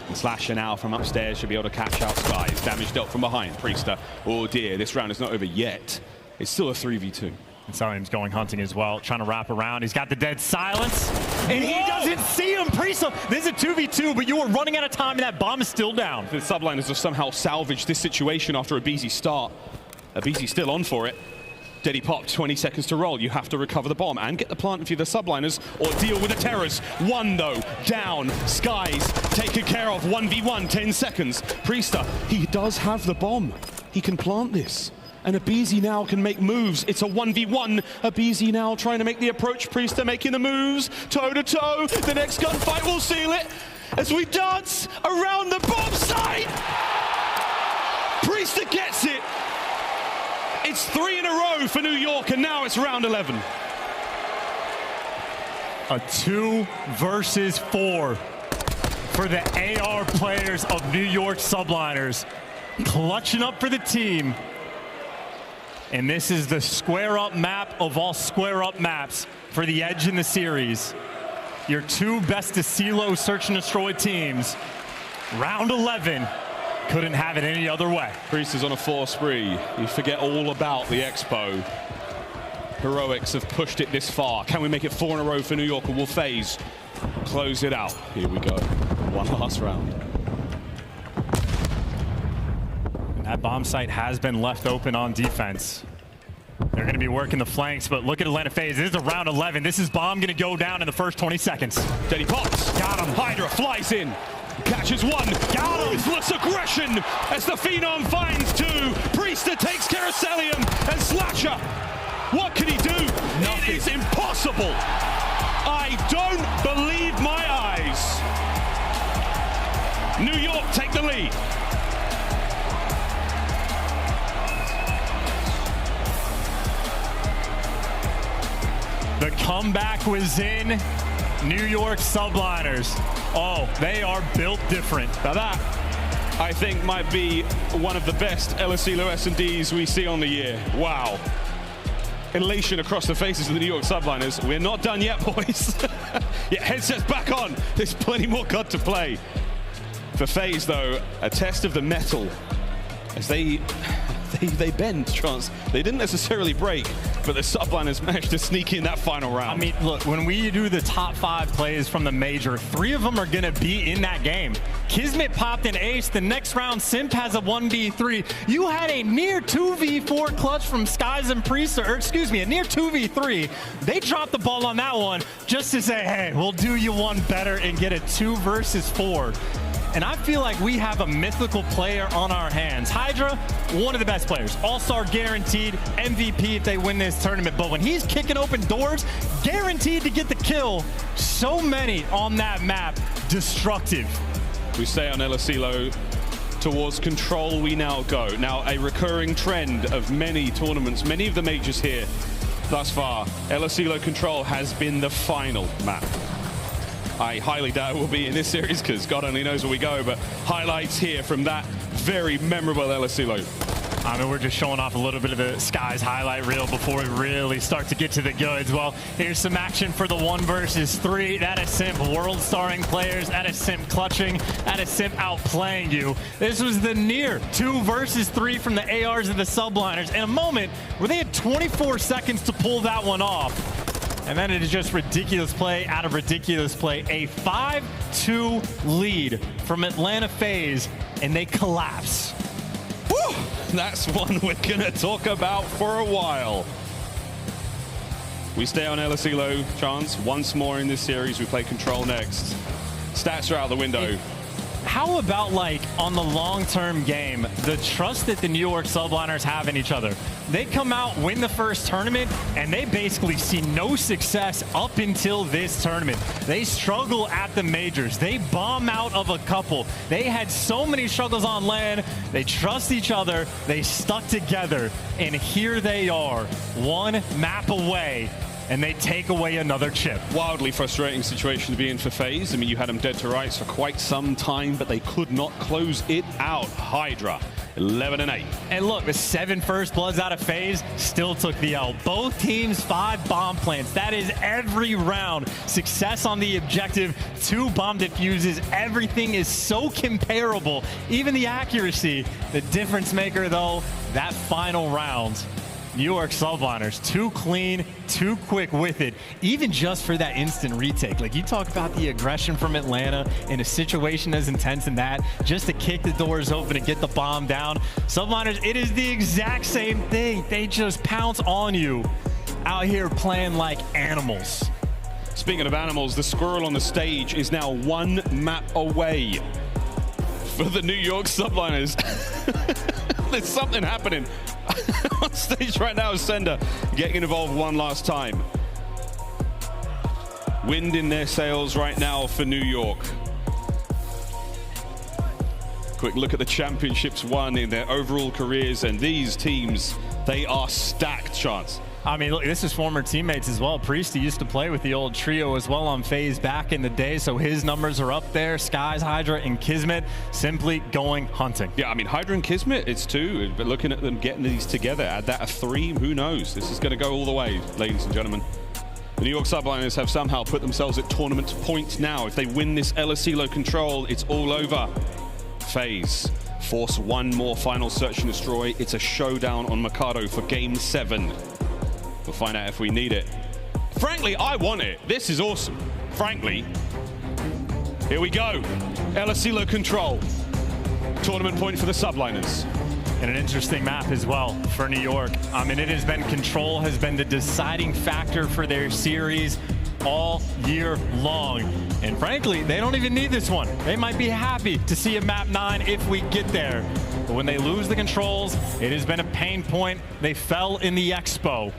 And Slasher now from upstairs should be able to catch out Skyz. Damage dealt from behind. Priestahh, oh dear, this round is not over yet. It's still a 3v2. And Cellium's going hunting as well, trying to wrap around. He's got the dead silence, and he doesn't see him. Priestahh, this is a 2v2, but you are running out of time, and that bomb is still down. The Subliners have somehow salvaged this situation after aBeZy's start. aBeZy's still on for it. Deddy popped, 20 seconds to roll. You have to recover the bomb and get the plant if you're the Subliners, or deal with the terrors. 1 though, down. Skyz taken care of, 1v1, 10 seconds. Priestahh, he does have the bomb. He can plant this. And aBeZy now can make moves. It's a 1v1. aBeZy now trying to make the approach. Priestahh making the moves. Toe-to-toe. The next gunfight will seal it as we dance around the bomb site. Priestahh gets it. It's 3 in a row for New York, and now it's round 11. A 2 versus 4 for the AR players of New York Subliners. Clutching up for the team. And this is the square-up map of all square-up maps for the Edge in the series. Your 2 best Asilo search and destroy teams. Round 11. Couldn't have it any other way. Priestahh's on a 4 spree. You forget all about the Expo. Heroics have pushed it this far. Can we make it 4 in a row for New York, or will FaZe close it out? Here we go. 1 last round. That bomb site has been left open on defense. They're going to be be working the flanks, but look at Atlanta FaZe. This is a round 11. This is bomb going to go down in the first 20 seconds. Then he pops. Got him. HyDra flies in. Catches one. Got him. Ruthless aggression as the Phenom finds two. Priestahh takes care of Cellium and Slasher. What can he do? Nothing. It is impossible. I don't believe my eyes. New York take the lead. The comeback was in. New York Subliners. Oh, they are built different. Now that, I think, might be one of the best LSELO S&Ds we see on the year. Wow. Elation across the faces of the New York Subliners. We're not done yet, boys. Yeah, headsets back on. There's plenty more COD to play. For FaZe, though, a test of the metal as they bend, Trance. They didn't necessarily break, but the Subliners managed to sneak in that final round. I mean, look, when we do the top 5 plays from the major, 3 of them are going to be in that game. KiSMET popped an ace. The next round, Simp has a 1v3. You had a near 2v4 clutch from Skyz and Priestahh, or excuse me, a near 2v3. They dropped the ball on that one just to say, hey, we'll do you one better and get a 2 versus 4. And I feel like we have a mythical player on our hands. HyDra, one of the best players. All-star guaranteed, MVP if they win this tournament. But when he's kicking open doors, guaranteed to get the kill. So many on that map, destructive. We stay on LSELO. Towards control we now go. Now a recurring trend of many tournaments, many of the majors here thus far. LSELO control has been the final map. I highly doubt it will be in this series because God only knows where we go, but highlights here from that very memorable LSELO. I mean, we're just showing off a little bit of the Skyz highlight reel before we really start to get to the goods. Well, here's some action for the 1 versus 3. That is Simp world-starring players. That is Simp clutching. That is Simp outplaying you. This was the near 2 versus 3 from the ARs of the Subliners in a moment where they had 24 seconds to pull that one off. And then it is just ridiculous play out of ridiculous play. A 5-2 lead from Atlanta FaZe, and they collapse. Whew, that's one we're gonna talk about for a while. We stay on LSELO, Chance. Once more in this series, we play Control next. Stats are out the window. How about, like, on the long-term game, the trust that the New York Subliners have in each other? They come out, win the first tournament, and they basically see no success up until this tournament. They struggle at the majors. They bomb out of a couple. They had so many struggles on LAN. They trust each other. They stuck together. And here they are, 1 map away. And they take away another chip. Wildly frustrating situation to be in for FaZe. I mean, you had them dead to rights for quite some time, but they could not close it out. HyDra, 11-8. And look, the 7 first bloods out of FaZe still took the L. Both teams 5 bomb plants. That is every round. Success on the objective, 2 bomb diffuses. Everything is so comparable. Even the accuracy. The difference maker, though, that final round. New York Subliners, too clean, too quick with it, even just for that instant retake. Like, you talk about the aggression from Atlanta in a situation as intense in that, just to kick the doors open and get the bomb down. Subliners, it is the exact same thing. They just pounce on you out here playing like animals. Speaking of animals, the squirrel on the stage is now 1 map away for the New York Subliners. There's something happening. On stage right now is Sender getting involved one last time. Wind in their sails right now for New York. Quick look at the championships won in their overall careers, and these teams, they are stacked, Chance. I mean, look, this is former teammates as well. Priestahh used to play with the old trio as well on FaZe back in the day, so his numbers are up there. Skyz, HyDra, and KiSMET simply going hunting. Yeah, I mean, HyDra and KiSMET, it's 2, but looking at them getting these together, add that a 3, who knows? This is going to go all the way, ladies and gentlemen. The New York Subliners have somehow put themselves at tournament point now. If they win this LSELO control, it's all over. FaZe force 1 more final search and destroy. It's a showdown on Mikado for game 7. We'll find out if we need it. Frankly, I want it. This is awesome. Frankly. Here we go. LSELO control. Tournament point for the Subliners. And an interesting map as well for New York. I mean, it has been control has been the deciding factor for their series all year long. And frankly, they don't even need this one. They might be happy to see a map 9 if we get there. But when they lose the controls, it has been a pain point. They fell in the Expo.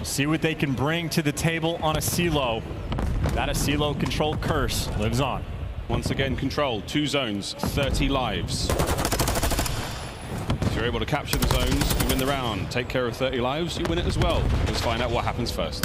See what they can bring to the table on a CeeLo. That a CeeLo control curse lives on. Once again, control, 2 zones, 30 lives. If you're able to capture the zones, you win the round. Take care of 30 lives, you win it as well. Let's find out what happens first.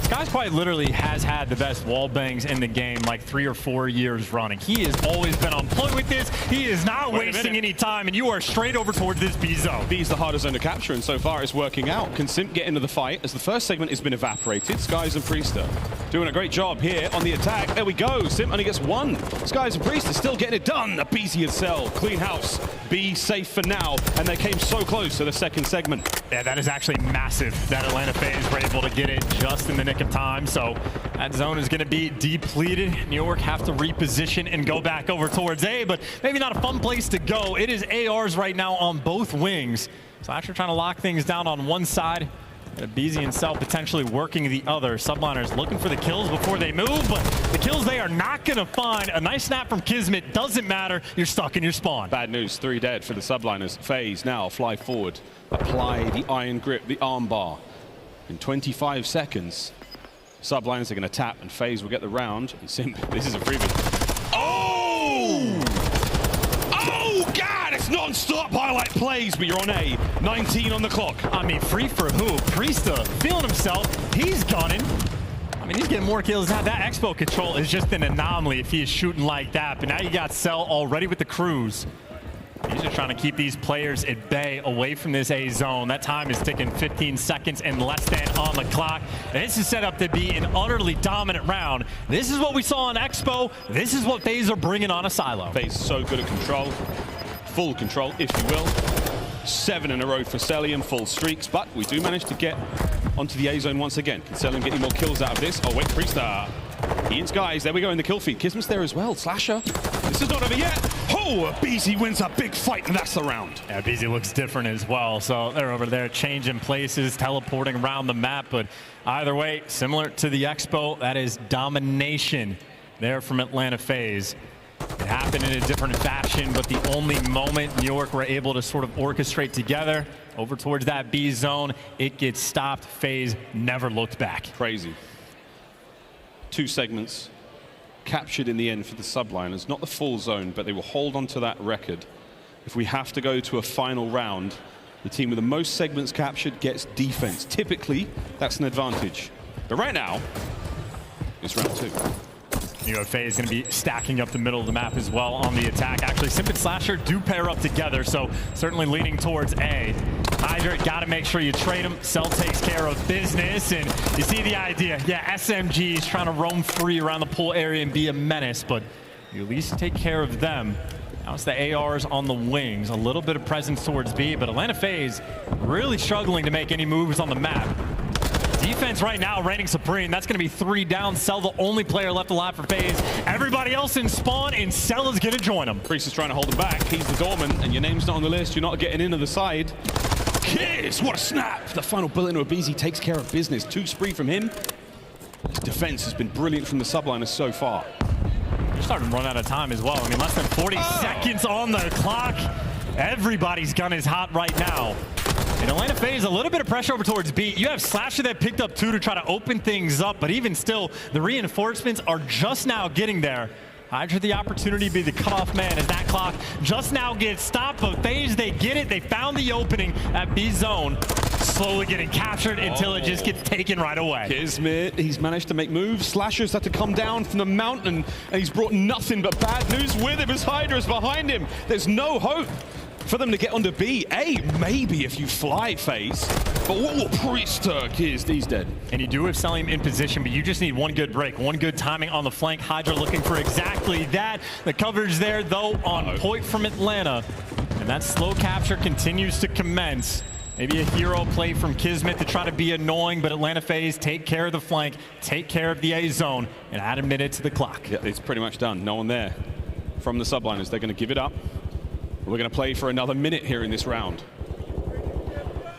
Skyz quite literally has had the best wall bangs in the game like 3 or 4 years running. He has always been on point with this. He is not wasting any time, and you are straight over towards this B zone. B is the hardest zone to capture, and so far it's working out. Can Simp get into the fight as the first segment has been evaporated? Skyz and Priestahh doing a great job here on the attack. There we go. Simp only gets 1. Skyz and Priestahh still getting it done. aBeZy and Cell, clean house. B safe for now, and they came so close to the second segment. Yeah, that is actually massive that Atlanta FaZe were able to get it just in the nick of time. So that zone is going to be depleted. New York have to reposition and go back over towards A, but maybe not a fun place to go. It is ARs right now on both wings. So after trying to lock things down on one side, aBeZy and Cell potentially working the other. Subliners looking for the kills before they move, but the kills they are not going to find. A nice snap from KiSMET doesn't matter. You're stuck in your spawn. Bad news, 3 dead for the Subliners. FaZe now fly forward, apply the iron grip, the arm bar. In 25 seconds, Subliners are going to tap and FaZe will get the round. And Simp, this is a freebie. Oh! Oh, God! It's non-stop highlight plays, but you're on A. 19 on the clock. I mean, free for who? Priestahh feeling himself. He's gunning. I mean, he's getting more kills now. That Expo control is just an anomaly if he is shooting like that. But now you got Cell already with the cruise. He's just trying to keep these players at bay away from this A zone. That time is ticking 15 seconds and less than on the clock. And this is set up to be an utterly dominant round. This is what we saw on Expo. This is what FaZe are bringing on a silo. FaZe so good at control. Full control, if you will. 7 in a row for Cellium, full streaks. But we do manage to get onto the A zone once again. Can Cellium get any more kills out of this? Oh, wait, Priestahh. He and Skyz, there we go in the kill feed. KiSMET's there as well. Slasher. This is not over yet. Oh, aBeZy wins a big fight, and that's the round. Yeah, aBeZy looks different as well. So they're over there changing places, teleporting around the map. But either way, similar to the Expo, that is domination there from Atlanta FaZe. It happened in a different fashion, but the only moment New York were able to sort of orchestrate together over towards that B zone, it gets stopped. FaZe never looked back. Crazy. 2 segments captured in the end for the Subliners. Not the full zone, but they will hold on to that record. If we have to go to a final round, the team with the most segments captured gets defense. Typically, that's an advantage. But right now, it's round 2. New York FaZe is going to be stacking up the middle of the map as well on the attack. Actually, Simp and Slasher do pair up together, so certainly leaning towards A. HyDra, got to make sure you trade him. Cell takes care of business, and you see the idea. Yeah, SMG is trying to roam free around the pool area and be a menace, but you at least take care of them. Now it's the ARs on the wings. A little bit of presence towards B, but Atlanta FaZe really struggling to make any moves on the map. Defense right now reigning supreme. That's going to be 3 down. Cell the only player left alive for FaZe. Everybody else in spawn, and Cell is going to join him. Priestahh's trying to hold him back. He's the doorman, and your name's not on the list. You're not getting into the side. Kiss, what a snap. The final bullet into aBeZy takes care of business. 2 spree from him. His defense has been brilliant from the Subliners so far. They're starting to run out of time as well. I mean, less than 40 seconds on the clock. Everybody's gun is hot right now. And Atlanta FaZe, a little bit of pressure over towards B. You have Slasher that picked up 2 to try to open things up, but even still, the reinforcements are just now getting there. HyDra the opportunity to be the cutoff man as that clock just now gets stopped, but FaZe, they get it. They found the opening at B zone. Slowly getting captured until it just gets taken right away. KiSMET, he's managed to make moves. Slasher's had to come down from the mountain, and he's brought nothing but bad news with him as HyDra's behind him. There's no hope for them to get onto B. A, maybe if you fly, FaZe. But what will Priestahh? He's dead. And you do have Cellium in position, but you just need one good break, one good timing on the flank. HyDra looking for exactly that. The coverage there, though, on point from Atlanta. And that slow capture continues to commence. Maybe a hero play from KiSMET to try to be annoying, but Atlanta FaZe take care of the flank, take care of the A zone, and add a minute to the clock. Yeah, it's pretty much done. No one there from the Subliners. They're going to give it up. We're going to play for another minute here in this round.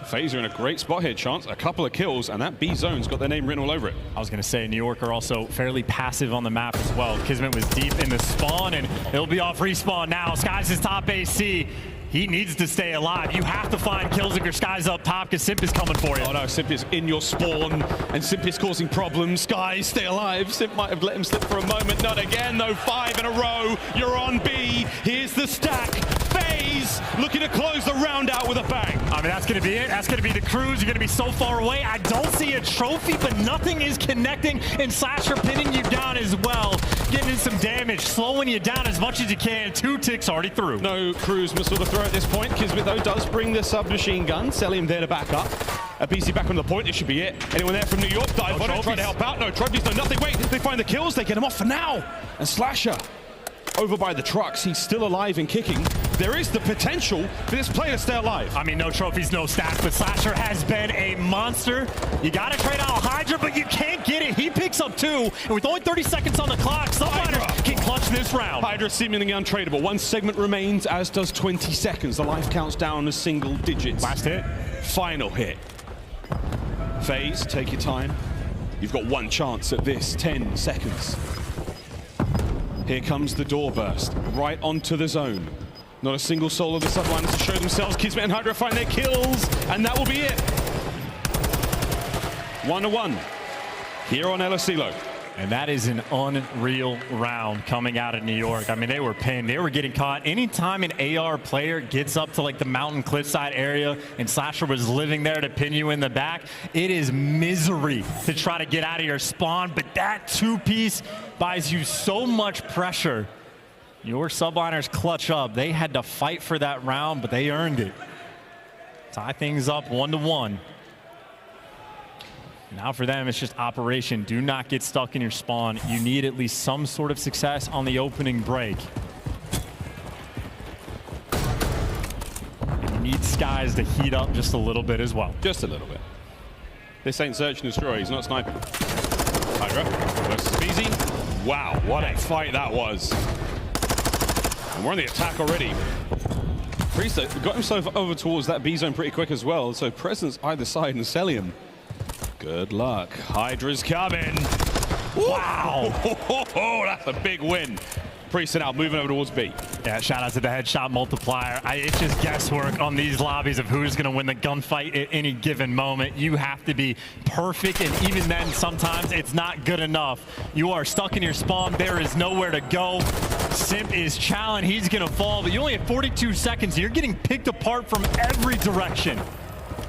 FaZe are in a great spot here, Chance. A couple of kills, and that B zone's got their name written all over it. I was going to say, New York are also fairly passive on the map as well. KiSMET was deep in the spawn, and it'll be off respawn now. Skyz is top AC. He needs to stay alive. You have to find kills if your Skyz up top, because Simp is coming for you. Oh no, Simp is in your spawn, and Simp is causing problems. Skyz, stay alive. Simp might have let him slip for a moment. Not again, though. 5 in a row. You're on B. Here's the stack. FaZe looking to close the round out with a bang. I mean, that's going to be it. That's going to be the cruise. You're going to be so far away. I don't see a trophy, but nothing is connecting, and Slasher pinning you down as well. Getting in some damage, slowing you down as much as you can. 2 ticks already through. No cruise missile to throw at this point. KiSMET, though, does bring the submachine gun. Cellium there to back up. aBeZy back on the point. It should be it. Anyone there from New York? Dive on it, trying to help out. No trophies, no nothing. Wait, they find the kills. They get him off for now. And Slasher over by the trucks. He's still alive and kicking. There is the potential for this player to stay alive. I mean, no trophies, no stats, but Slasher has been a monster. You got to trade out HyDra, but you can't get it. He picks up 2, and with only 30 seconds on the clock, Subliners can clutch this round. HyDra seemingly untradeable. 1 segment remains, as does 20 seconds. The life counts down to single digits. Last hit. Final hit. FaZe, take your time. You've got 1 chance at this. 10 seconds. Here comes the door burst, right onto the zone. Not a single soul of the Subliners to show themselves. KiSMET and HyDra find their kills, and that will be it. 1-1 here on El Asilo. And that is an unreal round coming out of New York. I mean, they were pinned. They were getting caught. Anytime an AR player gets up to like the mountain cliffside area and Slasher was living there to pin you in the back, it is misery to try to get out of your spawn. But that 2-piece buys you so much pressure. Your Subliners clutch up. They had to fight for that round, but they earned it. Tie things up 1-1. Now for them, it's just operation. Do not get stuck in your spawn. You need at least some sort of success on the opening break. And you need Skyz to heat up just a little bit as well. Just a little bit. This ain't search and destroy. He's not sniping. HyDra versus aBeZy. Wow, what a fight that was. And we're on the attack already. Priestahh got himself over towards that B zone pretty quick as well. So presence either side and Cellium. Good luck. HyDra's coming. Wow. Oh, that's a big win. Priestahh now moving over towards B. Yeah, shout out to the headshot multiplier. It's just guesswork on these lobbies of who's going to win the gunfight at any given moment. You have to be perfect, and even then, sometimes it's not good enough. You are stuck in your spawn. There is nowhere to go. Simp is challenged. He's going to fall, but you only have 42 seconds. You're getting picked apart from every direction.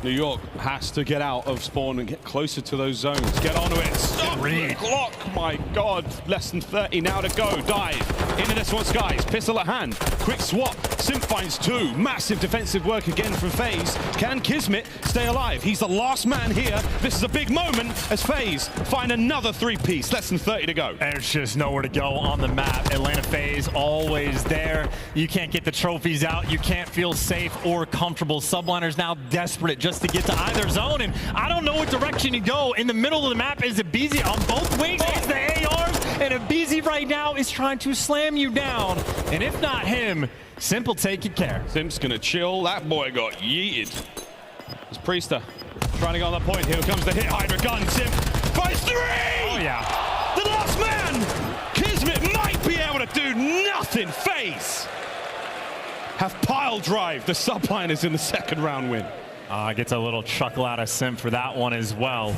New York has to get out of spawn and get closer to those zones. Get onto it. Stop the clock. My God. Less than 30 now to go. Dive into this one. Skyz. Pistol at hand. Quick swap. Simp finds 2. Massive defensive work again from FaZe. Can KiSMET stay alive? He's the last man here. This is a big moment as FaZe find another 3-piece. Less than 30 to go. There's just nowhere to go on the map. Atlanta FaZe always there. You can't get the trophies out. You can't feel safe or comfortable. Subliners now desperate just to get to either zone, and I don't know what direction you go. In the middle of the map is aBeZy on both wings. It's the ARs, and aBeZy right now is trying to slam you down. And if not him, Simp will take good care. Simp's gonna chill. That boy got yeeted. It's Priestahh trying to get on that point. Here comes the hit. HyDra gun. Simp finds 3! Oh yeah. The last man! KiSMET might be able to do nothing. FaZe have pile drive the Subliners in the second round win. Gets a little chuckle out of Simp for that one as well.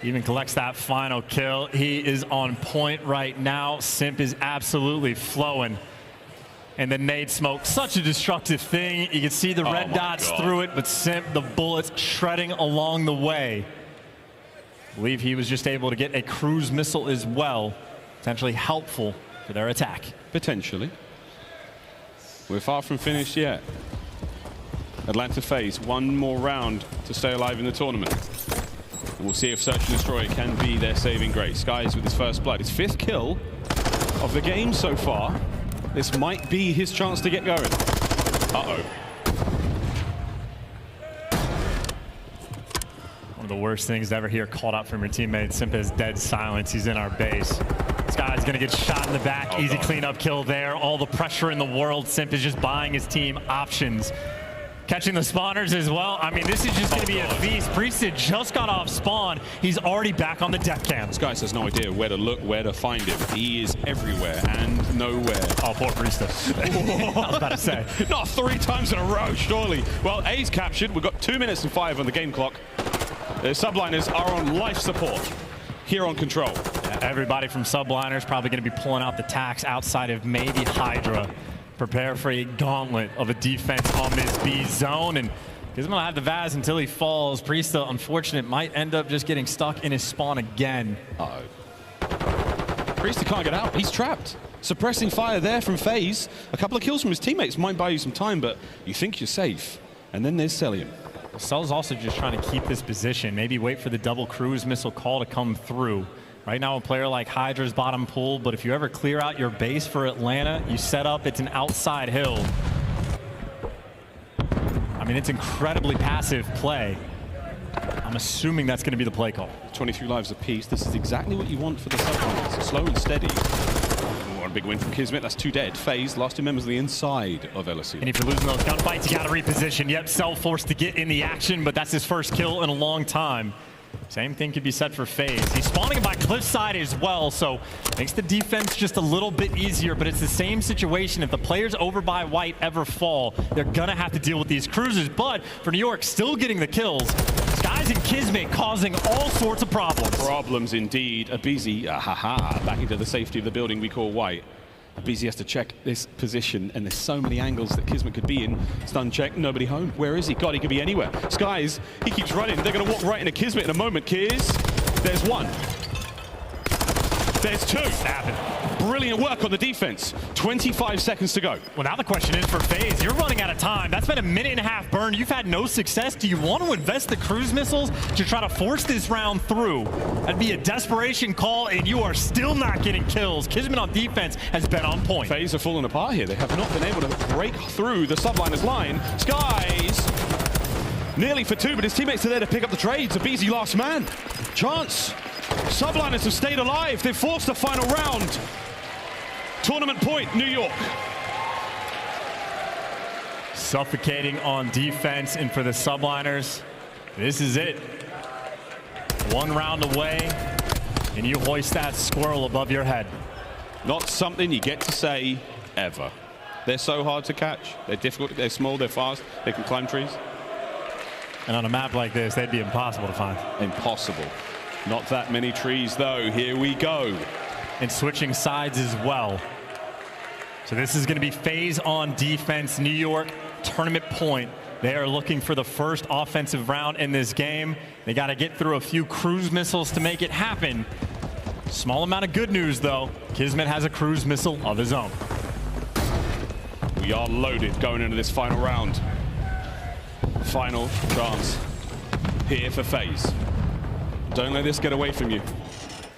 Even collects that final kill. He is on point right now. Simp is absolutely flowing. And the nade smoke, such a destructive thing. You can see the red dots through it, but Simp, the bullets shredding along the way. I believe he was just able to get a cruise missile as well. Potentially helpful for their attack. Potentially. We're far from finished yet. Atlanta FaZe, 1 more round to stay alive in the tournament. And we'll see if Search and Destroy can be their saving grace. Skyz with his first blood. His 5th kill of the game so far. This might be his chance to get going. Uh-oh. One of the worst things to ever hear called out from your teammates. Simp is dead silence. He's in our base. Skyz gonna get shot in the back. Easy cleanup kill there. All the pressure in the world. Simp is just buying his team options. Catching the spawners as well. I mean, this is just going to be a feast. Priestahh just got off spawn. He's already back on the death cam. Skyz has no idea where to look, where to find him. He is everywhere and nowhere. Oh, poor Priestahh. I was about to say. Not 3 times in a row, surely. Well, A's captured. We've got 2 minutes and 5 on the game clock. The Subliners are on life support here on Control. Yeah, everybody from Subliners probably going to be pulling out the tax outside of maybe HyDra. Prepare for a gauntlet of a defense on this B zone, and he's gonna have the Vaz until he falls. Priestahh, unfortunate, might end up just getting stuck in his spawn again. Uh-oh. Priestahh can't get out. He's trapped. Suppressing fire there from FaZe. A couple of kills from his teammates might buy you some time, but you think you're safe. And then there's Cellium. Cell's also just trying to keep this position. Maybe wait for the double cruise missile call to come through. Right now, a player like HyDra's bottom pool, but if you ever clear out your base for Atlanta, you set up, it's an outside hill. I mean, it's incredibly passive play. I'm assuming that's going to be the play call. 23 lives apiece. This is exactly what you want for the Subliners. Slow and steady. Oh, a big win from KiSMET. That's 2 dead. FaZe, last 2 members on the inside of LSU. And if you're losing those gunfights, you got to reposition. Yep, Cell forced to get in the action, but that's his first kill in a long time. Same thing could be said for FaZe. He's spawning by cliffside as well, so makes the defense just a little bit easier, but it's the same situation. If the players over by white ever fall, they're gonna have to deal with these cruisers, but for New York, still getting the kills. Skyz and KiSMET causing all sorts of problems. Problems indeed. aBeZy, back into the safety of the building we call white. aBeZy has to check this position, and there's so many angles that KiSMET could be in. Stun check, nobody home. Where is he? God, he could be anywhere. Skyz, he keeps running. They're going to walk right into KiSMET in a moment, Kiz. There's 1. There's 2. Brilliant work on the defense. 25 seconds to go. Well, now the question is for FaZe, you're running out of time. That's been a 1.5-minute burn. You've had no success. Do you want to invest the cruise missiles to try to force this round through? That'd be a desperation call, and you are still not getting kills. KiSMET on defense has been on point. FaZe are falling apart here. They have not been able to break through the Subliners line. Skyz nearly for 2, but his teammates are there to pick up the trades. aBeZy last man. Chance. Subliners have stayed alive. They've forced the final round. Tournament point, New York. Suffocating on defense, and for the Subliners, this is it. 1 round away, and you hoist that squirrel above your head. Not something you get to say ever. They're so hard to catch. They're difficult. They're small. They're fast. They can climb trees. And on a map like this, they'd be impossible to find. Impossible. Not that many trees, though. Here we go. And switching sides as well. So this is going to be FaZe on defense. New York, tournament point. They are looking for the first offensive round in this game. They got to get through a few cruise missiles to make it happen. Small amount of good news, though. KiSMET has a cruise missile of his own. We are loaded going into this final round. Final chance here for FaZe. Don't let this get away from you.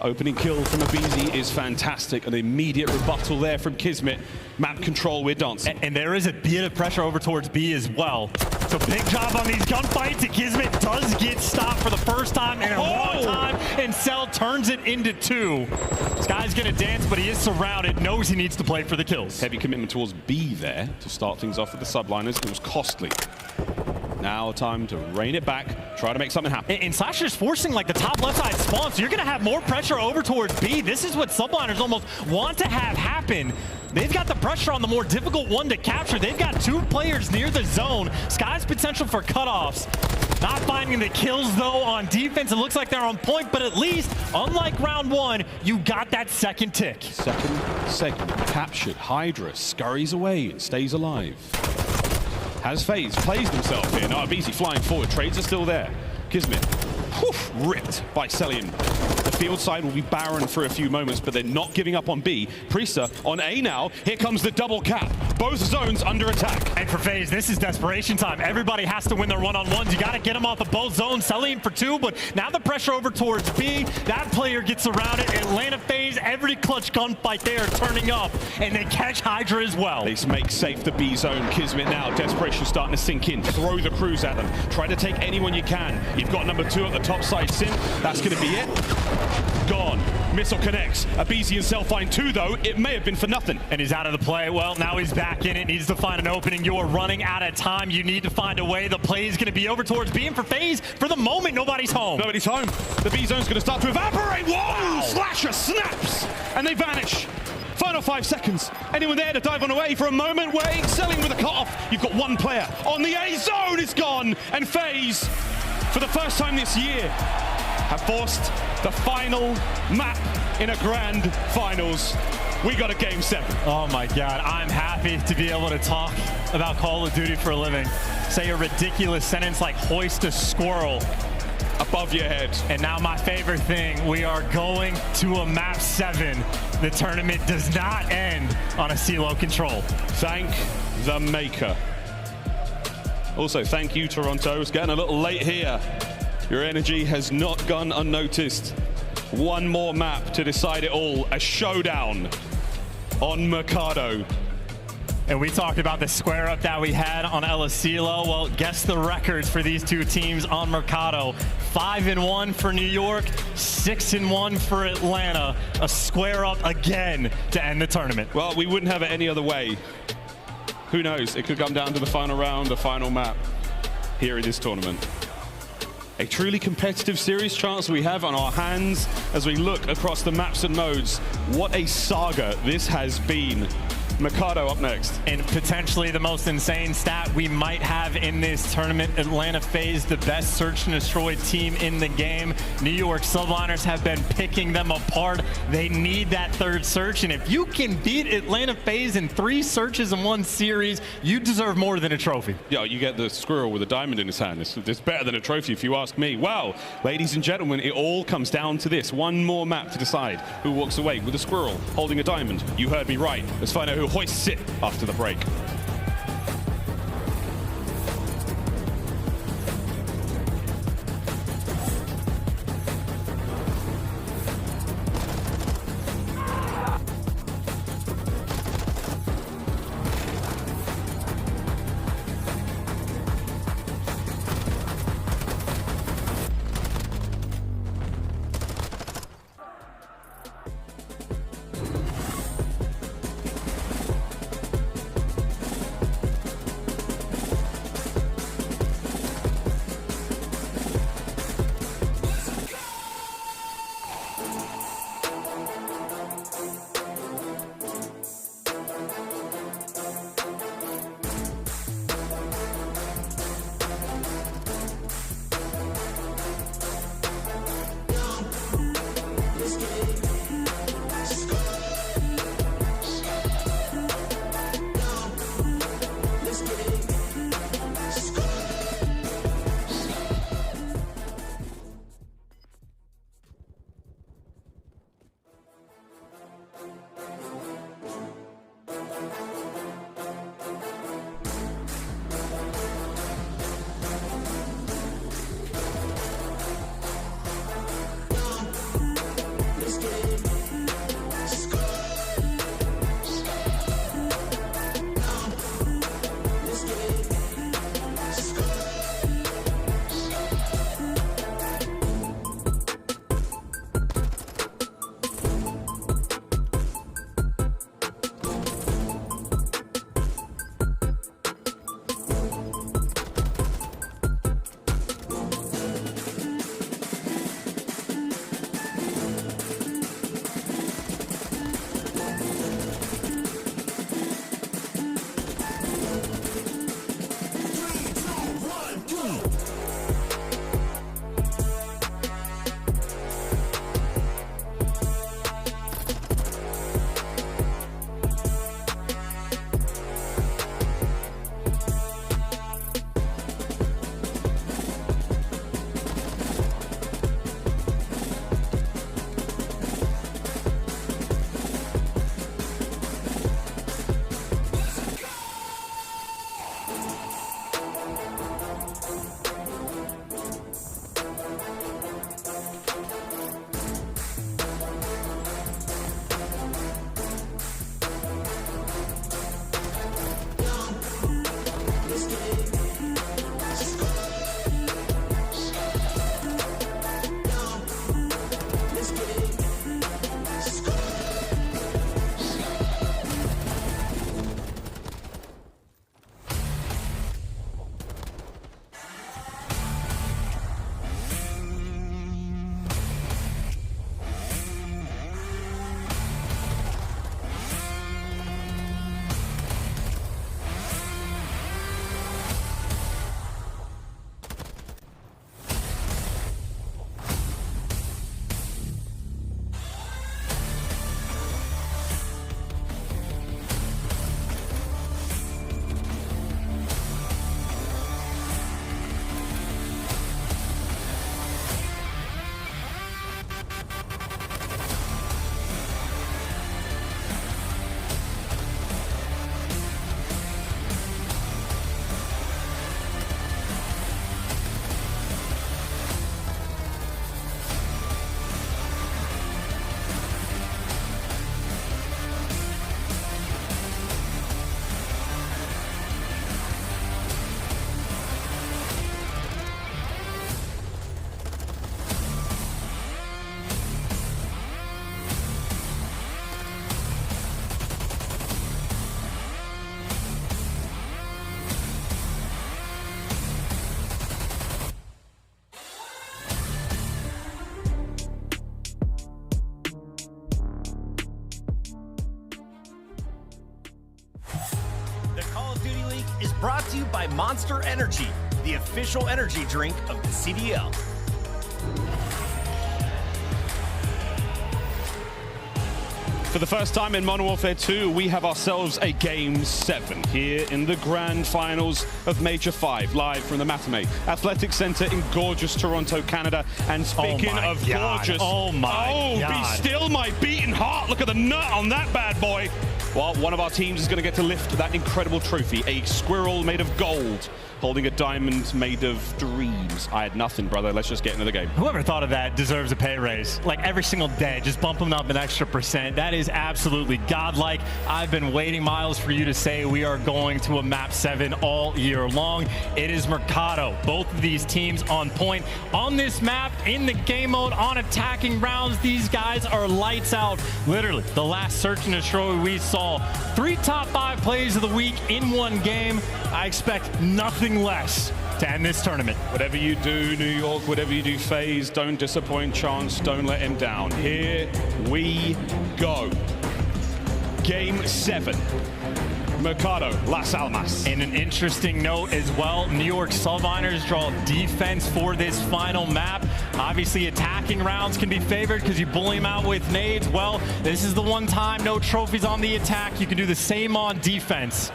Opening kill from aBeZy is fantastic. An immediate rebuttal there from KiSMET. Map control, we're dancing. And there is a bit of pressure over towards B as well. So big job on these gunfights, and KiSMET does get stopped for the first time in a long time, and Cell turns it into 2. This guy's gonna dance, but he is surrounded, knows he needs to play for the kills. Heavy commitment towards B there to start things off with the Subliners. It was costly. Now time to rein it back, try to make something happen. And Slasher's forcing like the top left side spawn, so you're gonna have more pressure over towards B. This is what Subliners almost want to have happen. They've got the pressure on the more difficult one to capture. They've got 2 players near the zone. Skyz potential for cutoffs. Not finding the kills though on defense. It looks like they're on point, but at least, unlike round 1, you got that second tick. Second segment captured. HyDra scurries away and stays alive. Has FaZe plays themselves here. Now aBeZy flying forward. Trades are still there. KiSMET, ripped by Cellium. The field side will be barren for a few moments, but they're not giving up on B. Priestahh on A now. Here comes the double cap. Both zones under attack. And for FaZe, this is desperation time. Everybody has to win their one-on-ones. You got to get them off of both zones. Cellium for 2, but now the pressure over towards B. That player gets around it. Atlanta FaZe, every clutch gunfight, they are turning up, and they catch HyDra as well. They make safe the B zone. KiSMET now, desperation starting to sink in. Throw the cruise at them. Try to take anyone you can. You've got number 2 at the top side, Simp. That's going to be it. Gone. Missile connects. aBeZy and Cell find 2 though. It may have been for nothing. And he's out of the play. Well, now he's back in it. Needs to find an opening. You are running out of time. You need to find a way. The play is going to be over towards B, and for FaZe, for the moment, nobody's home. Nobody's home. The B zone's going to start to evaporate. Whoa! Wow. Slasher snaps, and they vanish. Final 5 seconds. Anyone there to dive on away for a moment? Wait, Cellium with a cutoff. You've got one player on the A zone. It's gone, and FaZe, for the first time this year, have forced the final map in a grand finals. We got a game 7. Oh my God, I'm happy to be able to talk about Call of Duty for a living. Say a ridiculous sentence like hoist a squirrel above your head. And now my favorite thing, we are going to a map 7. The tournament does not end on a CeeLo control. Thank the maker. Also, thank you, Toronto. It's getting a little late here. Your energy has not gone unnoticed. One more map to decide it all. A showdown on Mercado. And we talked about the square up that we had on CeeLo. Well, guess the records for these two teams on Mercado. 5-1 for New York, 6-1 for Atlanta. A square up again to end the tournament. Well, we wouldn't have it any other way. Who knows? It could come down to the final round, the final map here in this tournament. A truly competitive series chance we have on our hands as we look across the maps and nodes. What a saga this has been. Mercado up next. And potentially the most insane stat we might have in this tournament. Atlanta FaZe, the best search and destroy team in the game. New York Subliners have been picking them apart. They need that third search, and if you can beat Atlanta FaZe in 3 searches in 1 series, you deserve more than a trophy. Yeah, you get the squirrel with a diamond in his hand. It's better than a trophy if you ask me. Wow, ladies and gentlemen, it all comes down to this. One more map to decide who walks away with a squirrel holding a diamond. You heard me right. Let's find out who hoists it after the break. is brought to you by Monster Energy, the official energy drink of the CDL. For the first time in Modern Warfare 2, we have ourselves a Game 7 here in the grand finals of Major 5, live from the Matinee Athletic Center in gorgeous Toronto, Canada. And speaking of gorgeous, be still my beating heart. Look at the nut on that bad boy. Well, one of our teams is going to get to lift that incredible trophy, a squirrel made of gold, holding a diamond made of dreams. I had nothing, brother. Let's just get into the game. Whoever thought of that deserves a pay raise. Like every single day, just bump them up an extra %. That is absolutely godlike. I've been waiting, Miles, for you to say we are going to a map 7 all year long. It is Mercado. Both of these teams on point. On this map, in the game mode, on attacking rounds, these guys are lights out. Literally, the last search and destroy we saw. 3 top 5 plays of the week in one game. I expect nothing less to end this tournament. Whatever you do, New York, whatever you do, FaZe, don't disappoint Chance, don't let him down. Here we go. Game 7. Mercado, Las Almas. And an interesting note as well, New York Subliners draw defense for this final map. Obviously, attacking rounds can be favored because you bully them out with nades. Well, this is the one time, no trophies on the attack. You can do the same on defense.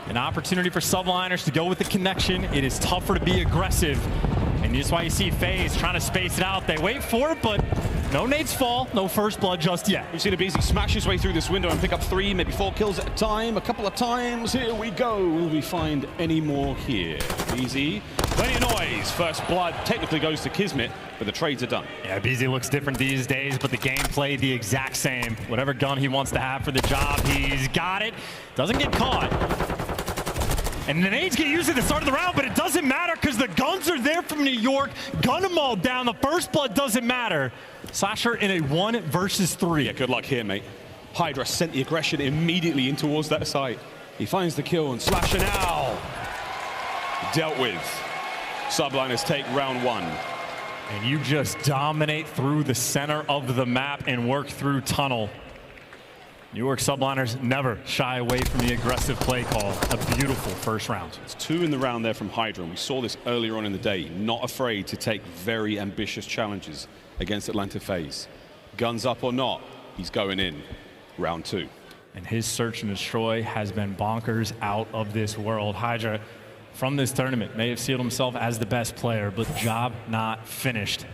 An opportunity for Subliners to go with the connection. It is tougher to be aggressive. And that's why you see FaZe trying to space it out. They wait for it, but no nades fall, no first blood just yet. We've seen aBeZy smash his way through this window and pick up 3, maybe 4 kills at a time. A couple of times. Here we go. Will we find any more here? aBeZy, plenty of noise. First blood technically goes to KiSMET, but the trades are done. Yeah, aBeZy looks different these days, but the gameplay the exact same. Whatever gun he wants to have for the job, he's got it. Doesn't get caught. And the nades get used at the start of the round, but it doesn't matter because the guns are there from New York. Gun them all down. The first blood doesn't matter. Slasher in a 1 versus 3. Yeah, good luck here, mate. HyDra sent the aggression immediately in towards that site. He finds the kill and Slasher now dealt with. Subliners take round 1. And you just dominate through the center of the map and work through tunnel. New York Subliners never shy away from the aggressive play call. A beautiful first round. It's 2 in the round there from HyDra, and we saw this earlier on in the day. Not afraid to take very ambitious challenges against Atlanta FaZe. Guns up or not, he's going in. Round 2. And his search and destroy has been bonkers, out of this world. HyDra, from this tournament, may have sealed himself as the best player, but job not finished.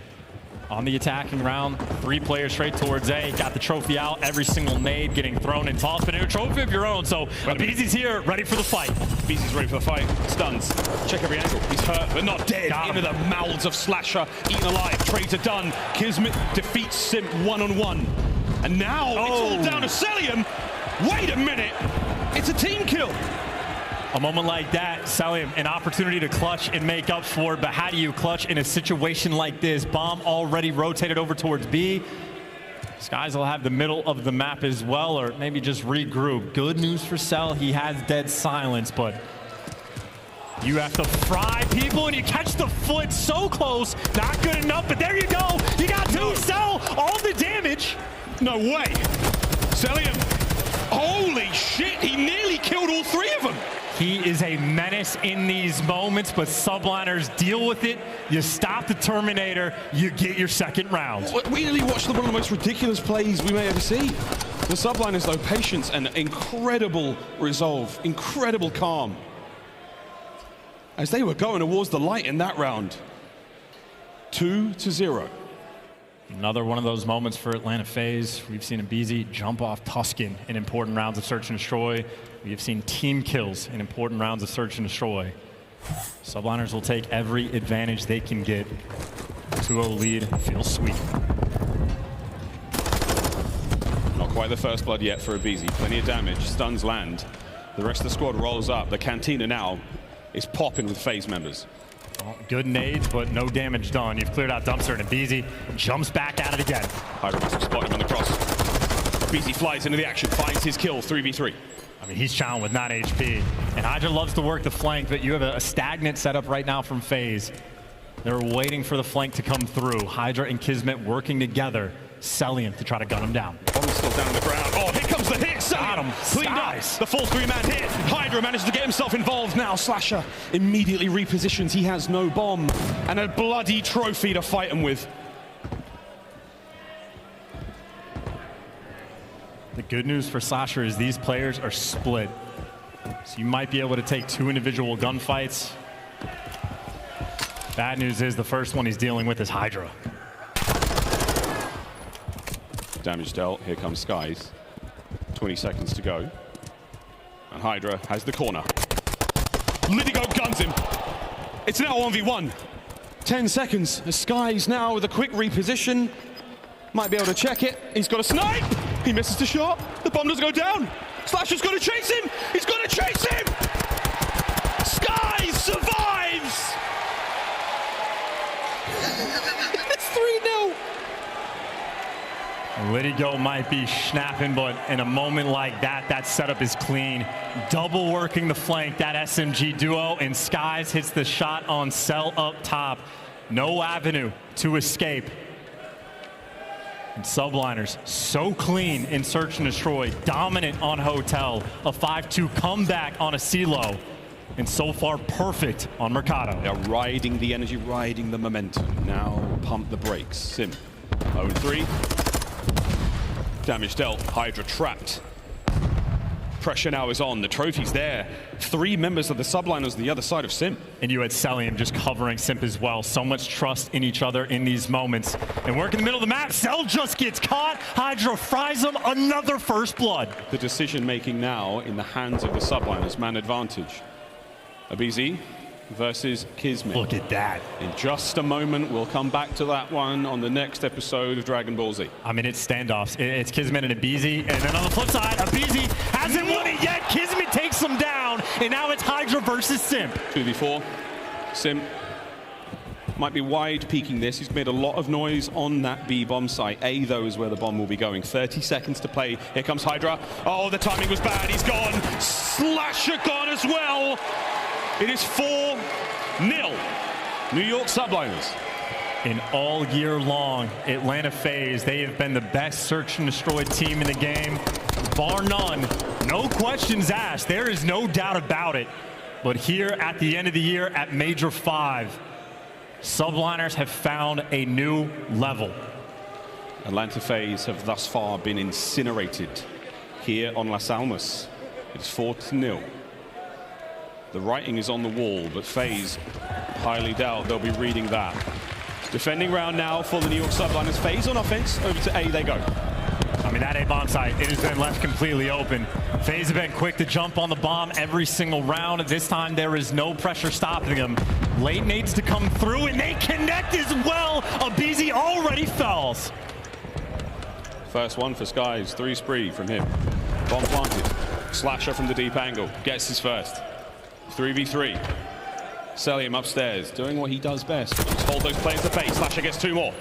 On the attacking round, 3 players straight towards A. Got the trophy out. Every single nade getting thrown and tossed, but a trophy of your own. So aBeZy's here, ready for the fight. aBeZy's ready for the fight. Stuns. Check every angle. He's hurt, but not dead. Into the mouths of Slasher. Eaten alive. Trades are done. KiSMET defeats Simp 1-on-1. And now it's all down to Cellium. Wait a minute. It's a team kill. A moment like that, Cellium, an opportunity to clutch and make up for it, but how do you clutch in a situation like this? Bomb already rotated over towards B. Skyz will have the middle of the map as well, or maybe just regroup. Good news for Cell, he has dead silence, but you have to fry people and you catch the foot so close. Not good enough, but there you go. You got 2 Cell, all the damage. No way. Cellium, holy shit, he nearly killed all 3 of them. He is a menace in these moments, but Subliners deal with it. You stop the Terminator, you get your second round. We nearly watched one of the most ridiculous plays we may ever see. The Subliners, though, patience and incredible resolve, incredible calm. As they were going towards the light in that round. 2-0. Another one of those moments for Atlanta FaZe. We've seen aBeZy jump off Tuscan in important rounds of search and destroy. We have seen team kills in important rounds of search and destroy. Subliners will take every advantage they can get. 2-0 lead feels sweet. Not quite the first blood yet for aBeZy. Plenty of damage. Stuns land. The rest of the squad rolls up. The Cantina now is popping with FaZe members. Well, good nades, but no damage done. You've cleared out Dumpster, and aBeZy jumps back at it again. HyDra must have spotted him on the cross. aBeZy flies into the action, finds his kill, 3v3. I mean, he's challenged with 9 HP. And HyDra loves to work the flank, but you have a stagnant setup right now from FaZe. They're waiting for the flank to come through. HyDra and KiSMET working together. Cellium to try to gun him down. Bomb's still down on the ground. Oh, here comes the hit. Cellium him. Cleaned up. The full 3-man hit. HyDra manages to get himself involved now. Slasher immediately repositions. He has no bomb and a bloody trophy to fight him with. The good news for Slasher is these players are split. So you might be able to take 2 individual gunfights. Bad news is the first one he's dealing with is HyDra. Damage dealt. Here comes Skyz. 20 seconds to go. And HyDra has the corner. Lidigo guns him. It's now 1v1. 10 seconds. Skyz now with a quick reposition. Might be able to check it. He's got a snipe. He misses the shot. The bomb doesn't go down. Slasher's got to chase him. He's got to chase him. Skyz survives. It's 3-0. Lidigo might be snapping, but in a moment like that, that setup is clean. Double working the flank, that SMG duo, and Skyz hits the shot on Cell up top. No avenue to escape. And Subliners, so clean in Search and Destroy, dominant on Hotel, a 5-2 comeback on a CeeLo, and so far perfect on Mercado. They're riding the energy, riding the momentum. Now pump the brakes. Simp, 0-3. Damage dealt, HyDra trapped. Pressure now is on, the trophy's there. 3 members of the Subliners on the other side of Simp. And you had Cellium just covering Simp as well. So much trust in each other in these moments. And work in the middle of the map, Cell just gets caught. HyDra fries him, another first blood. The decision making now in the hands of the Subliners, man advantage. aBeZy versus KiSMET. Look at that. In just a moment, we'll come back to that one on the next episode of Dragon Ball Z. I mean, it's standoffs. It's KiSMET and aBeZy. And then on the flip side, aBeZy hasn't won it yet. KiSMET takes him down. And now it's HyDra versus Simp. 2v4. Simp might be wide peeking this. He's made a lot of noise on that B bomb site. A, though, is where the bomb will be going. 30 seconds to play. Here comes HyDra. Oh, the timing was bad. He's gone. Slasher gone as well. It is 4-0. New York Subliners. And all year long, Atlanta FaZe, they have been the best Search and Destroy team in the game. Bar none. No questions asked. There is no doubt about it. But here at the end of the year at Major 5, Subliners have found a new level. Atlanta FaZe have thus far been incinerated here on Las Almas. It's 4-0. The writing is on the wall, but FaZe, highly doubt they'll be reading that. Defending round now for the New York Subliners. FaZe on offense, over to A they go. I mean, that A bomb site, it has been left completely open. FaZe have been quick to jump on the bomb every single round. This time, there is no pressure stopping them. Late nades to come through, and they connect as well. aBeZy already falls. First one for Skyz, 3 spree from him. Bomb planted. Slasher from the deep angle, gets his first. 3v3. Cellium upstairs, doing what he does best, which is hold those players at bay. Slasher gets 2 more.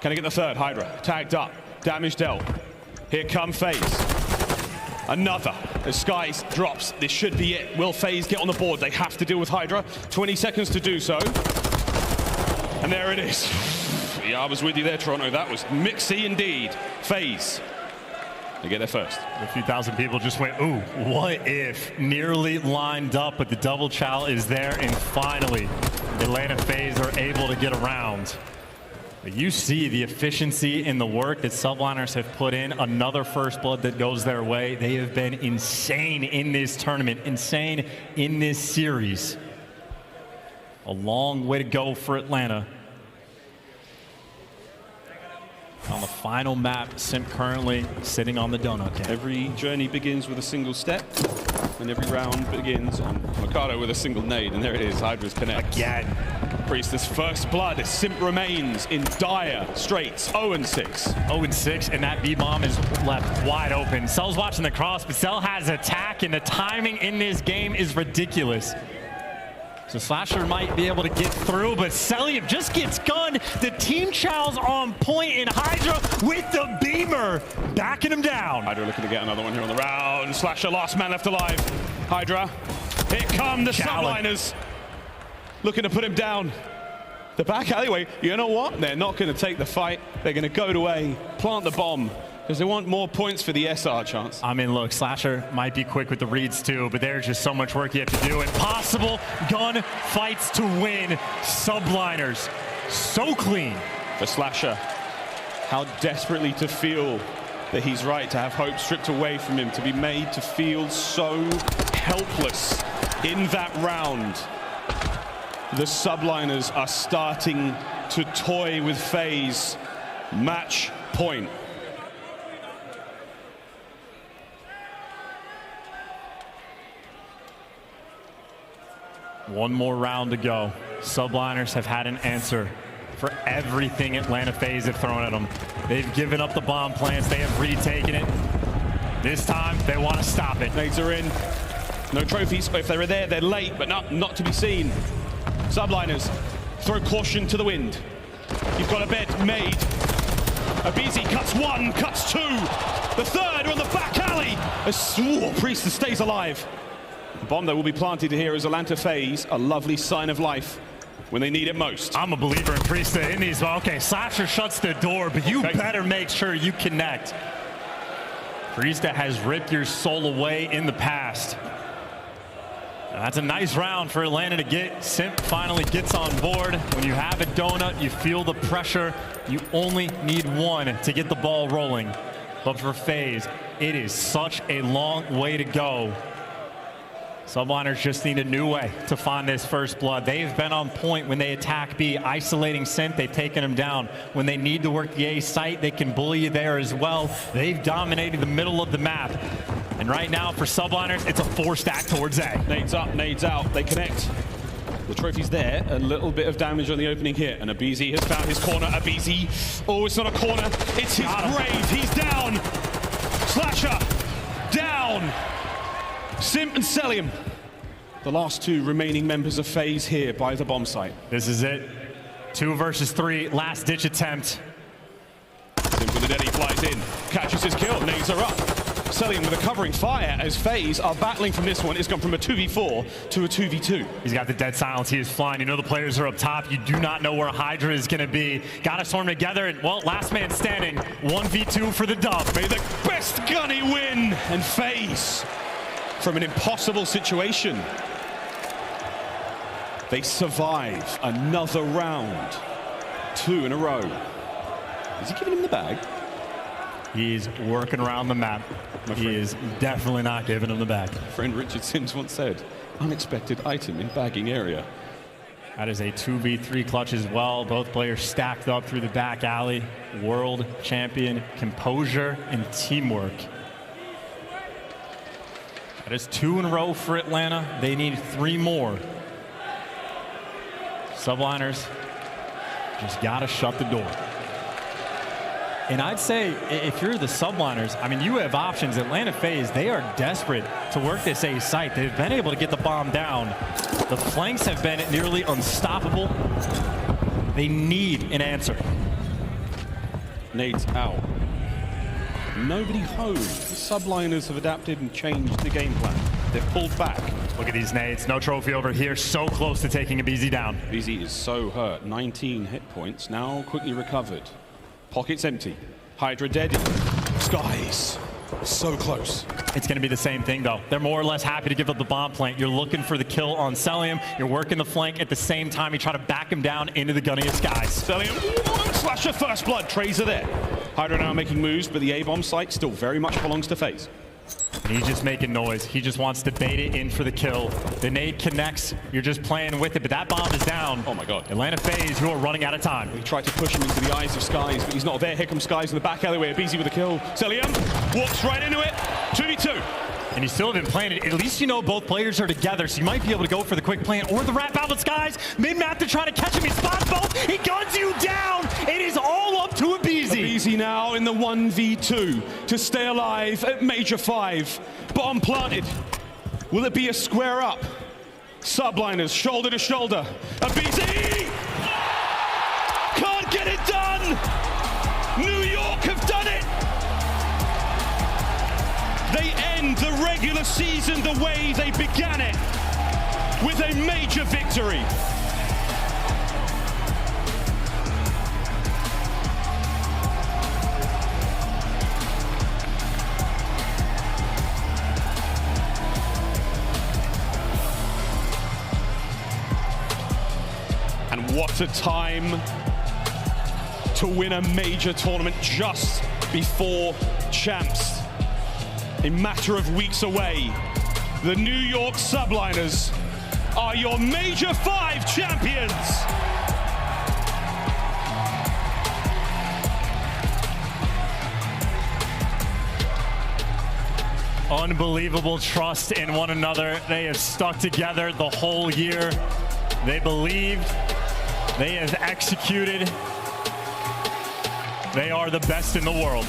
Can he get the third? HyDra tagged up. Damage dealt. Here come FaZe. Another. As Skyz drops, this should be it. Will FaZe get on the board? They have to deal with HyDra. 20 seconds to do so. And there it is. Yeah, I was with you there, Toronto. That was mixy indeed. FaZe. They get there first. A few thousand people just went, ooh, what if? Nearly lined up, but the double chow is there, and finally, Atlanta FaZe are able to get around. But you see the efficiency in the work that Subliners have put in. Another first blood that goes their way. They have been insane in this tournament, insane in this series. A long way to go for Atlanta. On the final map, Simp currently sitting on the donut can. Every journey begins with a single step, and every round begins on Mercado with a single nade, and there it is, HyDra's connect. Again. Priestahh's first blood as Simp remains in dire straits, 0-6. 0-6, and that B-bomb is left wide open. Cell's watching the cross, but Cell has attack, and the timing in this game is ridiculous. So Slasher might be able to get through, but Cellium just gets gunned. The team chow's on point, and HyDra with the beamer, backing him down. HyDra looking to get another one here on the round. Slasher, last man left alive. HyDra, here come the Subliners. Looking to put him down. The back alleyway, you know what? They're not going to take the fight. They're going to go to A, plant the bomb, Because they want more points for the SR chance. I mean, look, Slasher might be quick with the reads too, but there's just so much work you have to do. Impossible gun fights to win. Subliners, so clean. For Slasher, how desperately to feel that he's right, to have hope stripped away from him, to be made to feel so helpless in that round. The Subliners are starting to toy with FaZe. Match point. One more round to go. Subliners have had an answer for everything Atlanta FaZe have thrown at them. They've given up the bomb plants. They have retaken it. This time, they want to stop it. Nades are in. No trophies. If they were there, they're late, but not to be seen. Subliners, throw caution to the wind. You've got a bet made. aBeZy cuts one, cuts two. The third on the back alley. Priestahh stays alive. The bomb that will be planted here is Atlanta FaZe, a lovely sign of life when they need it most. I'm a believer in Priestahh in these. Okay, Slasher shuts the door, but you better make sure you connect. Priestahh has ripped your soul away in the past. That's a nice round for Atlanta to get. Simp finally gets on board. When you have a donut, you feel the pressure. You only need one to get the ball rolling. But for FaZe, it is such a long way to go. Subliners just need a new way to find this first blood. They've been on point when they attack B, isolating Simp. They've taken him down. When they need to work the A site, they can bully you there as well. They've dominated the middle of the map. And right now for Subliners, it's a 4-stack towards A. Nades up, nades out, they connect. The trophy's there, a little bit of damage on the opening hit, and aBeZy has found his corner. aBeZy, oh, it's not a corner, it's his grave. He's down. Slasher, down. Simp and Cellium, the last two remaining members of FaZe here by the bomb site. This is it. 2 versus 3, last ditch attempt. Simp with a dead, he flies in, catches his kill, nades are up. Cellium with a covering fire as FaZe are battling from this one. It's gone from a 2v4 to a 2v2. He's got the dead silence. He is flying. You know the players are up top. You do not know where HyDra is going to be. Got to swarm together. And, well, last man standing. 1v2 for the dub. May the best gunny win. And FaZe, from an impossible situation, they survive another round. 2 in a row. Is he giving him the bag? He's working around the map. He is definitely not giving him the bag. Friend Richard Sims once said, unexpected item in bagging area. That is a 2v3 clutch as well. Both players stacked up through the back alley. World champion, composure, and teamwork. That is 2 in a row for Atlanta. They need 3 more. Subliners just gotta shut the door. And I'd say if you're the Subliners, I mean, you have options. Atlanta FaZe, they are desperate to work this A site. They've been able to get the bomb down. The flanks have been nearly unstoppable. They need an answer. Nades out. Nobody home. The Subliners have adapted and changed the game plan. They've pulled back. Look at these nades. No trophy over here. So close to taking aBeZy down. aBeZy is so hurt. 19 hit points. Now quickly recovered. Pockets empty. HyDra dead. Skyz. So close. It's going to be the same thing, though. They're more or less happy to give up the bomb plant. You're looking for the kill on Cellium. You're working the flank at the same time. You try to back him down into the gunny of Skyz. Cellium, Slasher, first blood. Drazah there. HyDra now making moves, but the A-bomb site still very much belongs to FaZe. He's just making noise. He just wants to bait it in for the kill. The nade connects. You're just playing with it, but that bomb is down. Oh my God. Atlanta FaZe, you are running out of time. He tried to push him into the eyes of Skyz, but he's not there. Here comes Skyz in the back alleyway. aBeZy with a kill. Cellium walks right into it. 2v2. And you still haven't planned it. At least you know both players are together, so you might be able to go for the quick plant or the wrap out with Skyz. Mid-map to try to catch him. He spots both. He guns you down. It is all up to aBeZy. aBeZy now in the 1v2 to stay alive at Major 5. Bomb planted. Will it be a square up? Subliners shoulder to shoulder. aBeZy can't get it done. New York have done it. They end the regular season the way they began it, with a major victory. What a time to win a major tournament just before champs. A matter of weeks away, the New York Subliners are your Major 5 champions. Unbelievable trust in one another. They have stuck together the whole year. They believed. They have executed. They are the best in the world.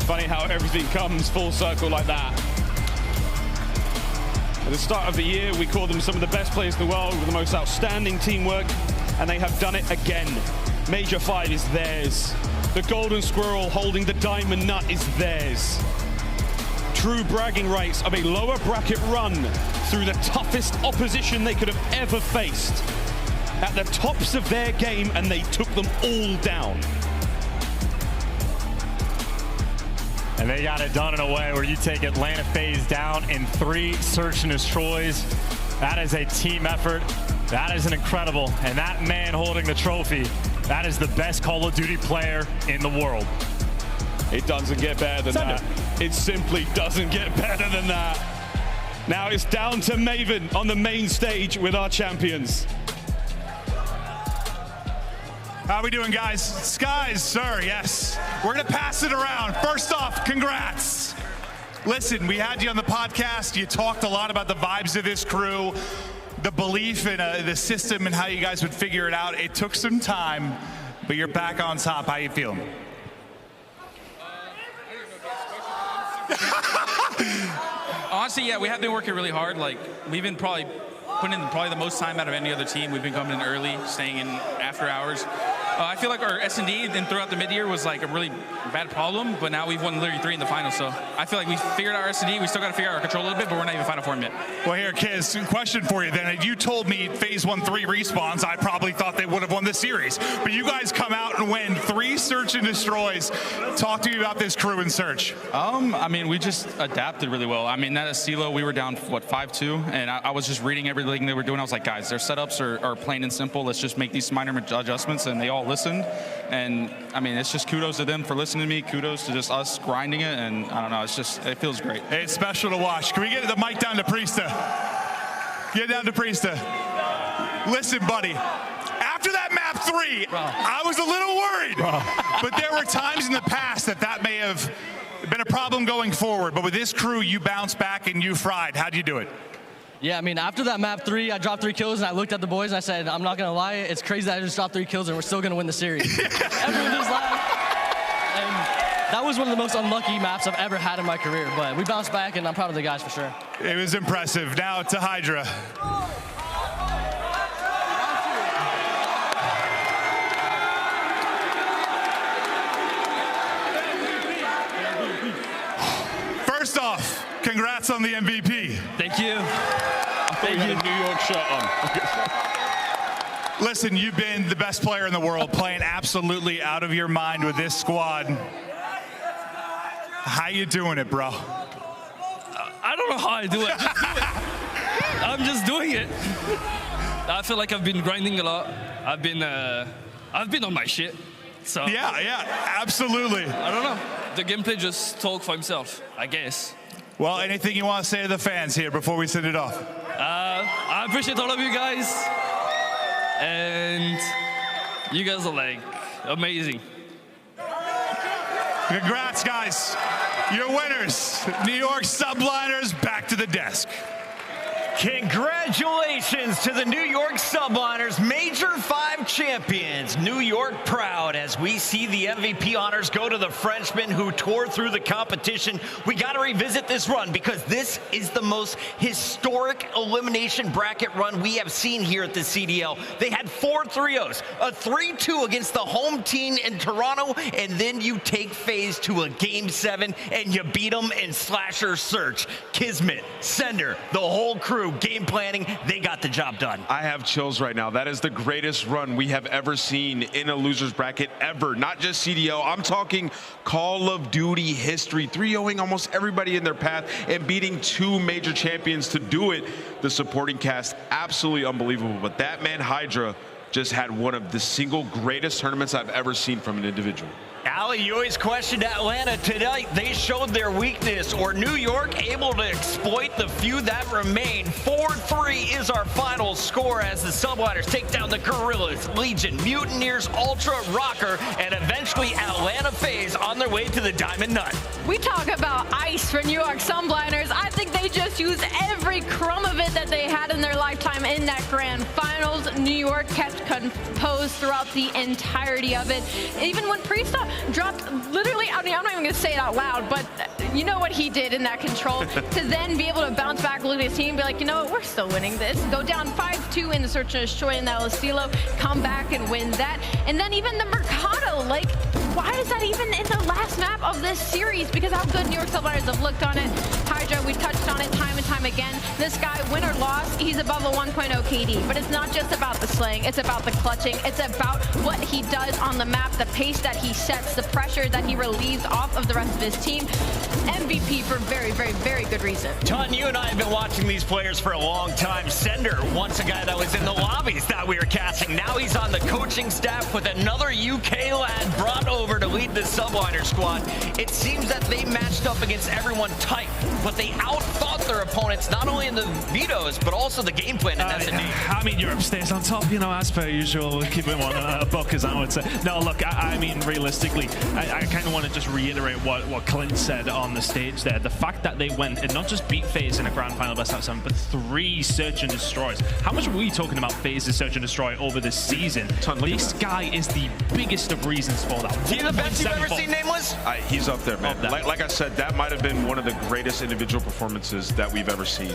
Funny how everything comes full circle like that. At the start of the year, we called them some of the best players in the world with the most outstanding teamwork, and they have done it again. Major 5 is theirs. The golden squirrel holding the diamond nut is theirs. True bragging rights of a lower bracket run through the toughest opposition they could have ever faced. At the tops of their game, and they took them all down. And they got it done in a way where you take Atlanta FaZe down in 3 search and destroys. That is a team effort. That is an incredible. And that man holding the trophy, that is the best Call of Duty player in the world. It doesn't get better than that. It simply doesn't get better than that. Now it's down to Maven on the main stage with our champions. How we doing, guys? Skyz, sir, yes. We're gonna pass it around. First off, congrats. Listen, we had you on the podcast. You talked a lot about the vibes of this crew, the belief in the system and how you guys would figure it out. It took some time, but you're back on top. How you feeling? Honestly, yeah, we have been working really hard. Like, we've been putting in the most time out of any other team. We've been coming in early, staying in after hours. I feel like our S&D then throughout the mid-year was like a really bad problem, but now we've won literally 3 in the final. So I feel like we figured out our S&D. We still got to figure out our control a little bit, but we're not even final form yet. Well, here, Kiz, question for you then. If you told me FaZe won 3 respawns, I probably thought they would have won the series. But you guys come out and win 3 search and destroys. Talk to me about this crew in search. I mean, we just adapted really well. I mean, at Silo, we were down, what, 5-2? And I was just reading everything they were doing. I was like, guys, their setups are plain and simple. Let's just make these minor adjustments. And they all listened. And I mean, it's just kudos to them for listening to me. Kudos to just us grinding it. And I don't know, it feels great. It's special to watch. Can we get the mic down to Priestahh? Get down to Priestahh. Listen, buddy. After that map 3, I was a little worried. But there were times in the past that may have been a problem going forward. But with this crew, you bounced back and you fried. How'd you do it? Yeah, I mean, after that map 3, I dropped 3 kills, and I looked at the boys, and I said, I'm not going to lie, it's crazy that I just dropped 3 kills, and we're still going to win the series. Everyone just laughed. And that was one of the most unlucky maps I've ever had in my career, but we bounced back, and I'm proud of the guys for sure. It was impressive. Now to HyDra. First off, congrats on the MVP. Thank you. Thank you. New York shirt on. Listen, you've been the best player in the world, playing absolutely out of your mind with this squad. How you doing it, bro? I don't know how I do it. Just do it. I'm just doing it. I feel like I've been grinding a lot. I've been on my shit. So yeah, absolutely. I don't know. The gameplay just talks for himself, I guess. Well, anything you want to say to the fans here before we send it off? I appreciate all of you guys. And you guys are like amazing. Congrats, guys. You're winners. New York Subliners back to the desk. Congratulations to the New York Subliners, Major 5 champions. New York proud as we see the MVP honors go to the Frenchman who tore through the competition. We got to revisit this run because this is the most historic elimination bracket run we have seen here at the CDL. They had 4 3-0s, a 3-2 against the home team in Toronto, and then you take FaZe to a Game 7 and you beat them in Slasher Search. KiSMET, Sender, the whole crew through, game planning, they got the job done. I have chills right now. That is the greatest run we have ever seen in a loser's bracket ever. Not just CDL. I'm talking Call of Duty history. 3-0ing almost everybody in their path and beating 2 major champions to do it. The supporting cast, absolutely unbelievable. But that man, HyDra, just had one of the single greatest tournaments I've ever seen from an individual. Ali, you always questioned Atlanta. Tonight, they showed their weakness, or New York able to exploit the few that remain. 4-3 is our final score as the Subliners take down the Guerrillas, Legion, Mutineers, Ultra, Røkkr, and eventually Atlanta FaZe on their way to the Diamond Nut. We talk about ice for New York Subliners. I think they just used every crumb of it that they had in their lifetime in that grand finals. New York kept composed throughout the entirety of it. Even when Priestahh dropped literally, I mean, I'm not even going to say it out loud, but you know what he did in that control to then be able to bounce back, look at his team, and be like, you know what, we're still winning this. Go down 5-2 in the search and destroy in that Estilo, come back and win that. And then even the Mercado, like, why is that even in the last map of this series? Because how good New York Subliners have looked on it. HyDra, we touched on it time and time again. This guy, win or loss, he's above a 1.0 KD. But it's not just about the slaying, it's about the clutching. It's about what he does on the map, the pace that he sets, the pressure that he relieves off of the rest of his team. MVP for very, very, very good reason. Ton, you and I have been watching these players for a long time. Sender, once a guy that was in the lobbies that we were casting. Now he's on the coaching staff with another UK lad brought over to lead the Subliner squad. It seems that they matched up against everyone tight, but they outthought their opponents, not only in the vetoes, but also the game plan in S&D. I mean, Europe stays on top, you know, as per usual, keeping one a buck, as I would say. No, look, I mean, realistically, I kind of want to just reiterate what Clint said on the stage there. The fact that they went and not just beat FaZe in a grand final best out of 7, but 3 search and destroys. How much were we talking about FaZe's search and destroy over this season? This guy is the biggest of reasons for that. Is he the best you've ever seen, Nameless? He's up there, man. Like I said, that might have been one of the greatest individual performances that we've ever seen.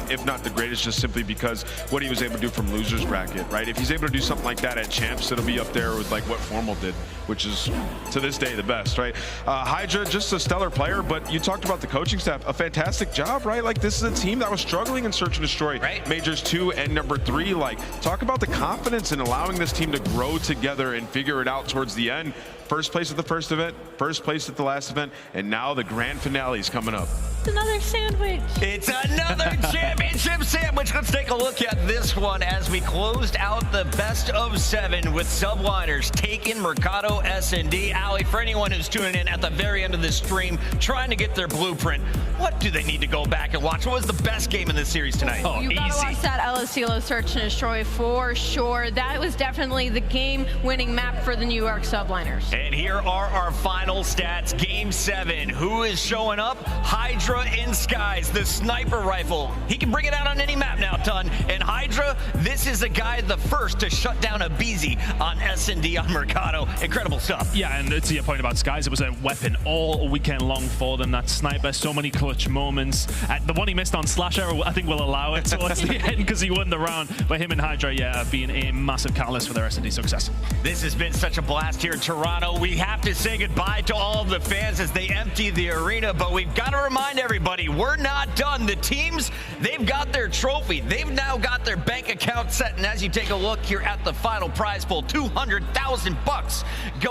If not the greatest, just simply because what he was able to do from loser's bracket, right? If he's able to do something like that at champs, it'll be up there with like what Formal did, which is to this day the best, right? HyDra, just a stellar player, but you talked about the coaching staff, a fantastic job, right? Like this is a team that was struggling in search and destroy, right? Majors 2 and number 3. Like, talk about the confidence in allowing this team to grow together and figure it out towards the end. First place at the first event, first place at the last event, and now the grand finale is coming up. It's another sandwich. It's another championship sandwich. Let's take a look at this one as we closed out the best of 7 with Subliners taking Mercado S&D. Ali, for anyone who's tuning in at the very end of this stream, trying to get their blueprint, what do they need to go back and watch? What was the best game in this series tonight? Oh, you gotta watch that El Estilo search and destroy for sure. That was definitely the game-winning map for the New York Subliners. And here are our final stats. Game 7. Who is showing up? HyDra in Skyz, the sniper rifle. He can bring it out on any map now, Ton. And HyDra, this is the guy, the first to shut down aBeZy on S&D on Mercado. Incredible stuff. Yeah, and to your point about Skyz, it was a weapon all weekend long for them. That sniper, so many clutch moments. The one he missed on Slasher, I think we'll allow it towards the end because he won the round. But him and HyDra, yeah, being a massive catalyst for their S&D success. This has been such a blast here in Toronto. We have to say goodbye to all of the fans as they empty the arena, but we've got to remind everybody, we're not done. The teams, they've got their trophy. They've now got their bank account set, and as you take a look here at the final prize pool, $200,000 go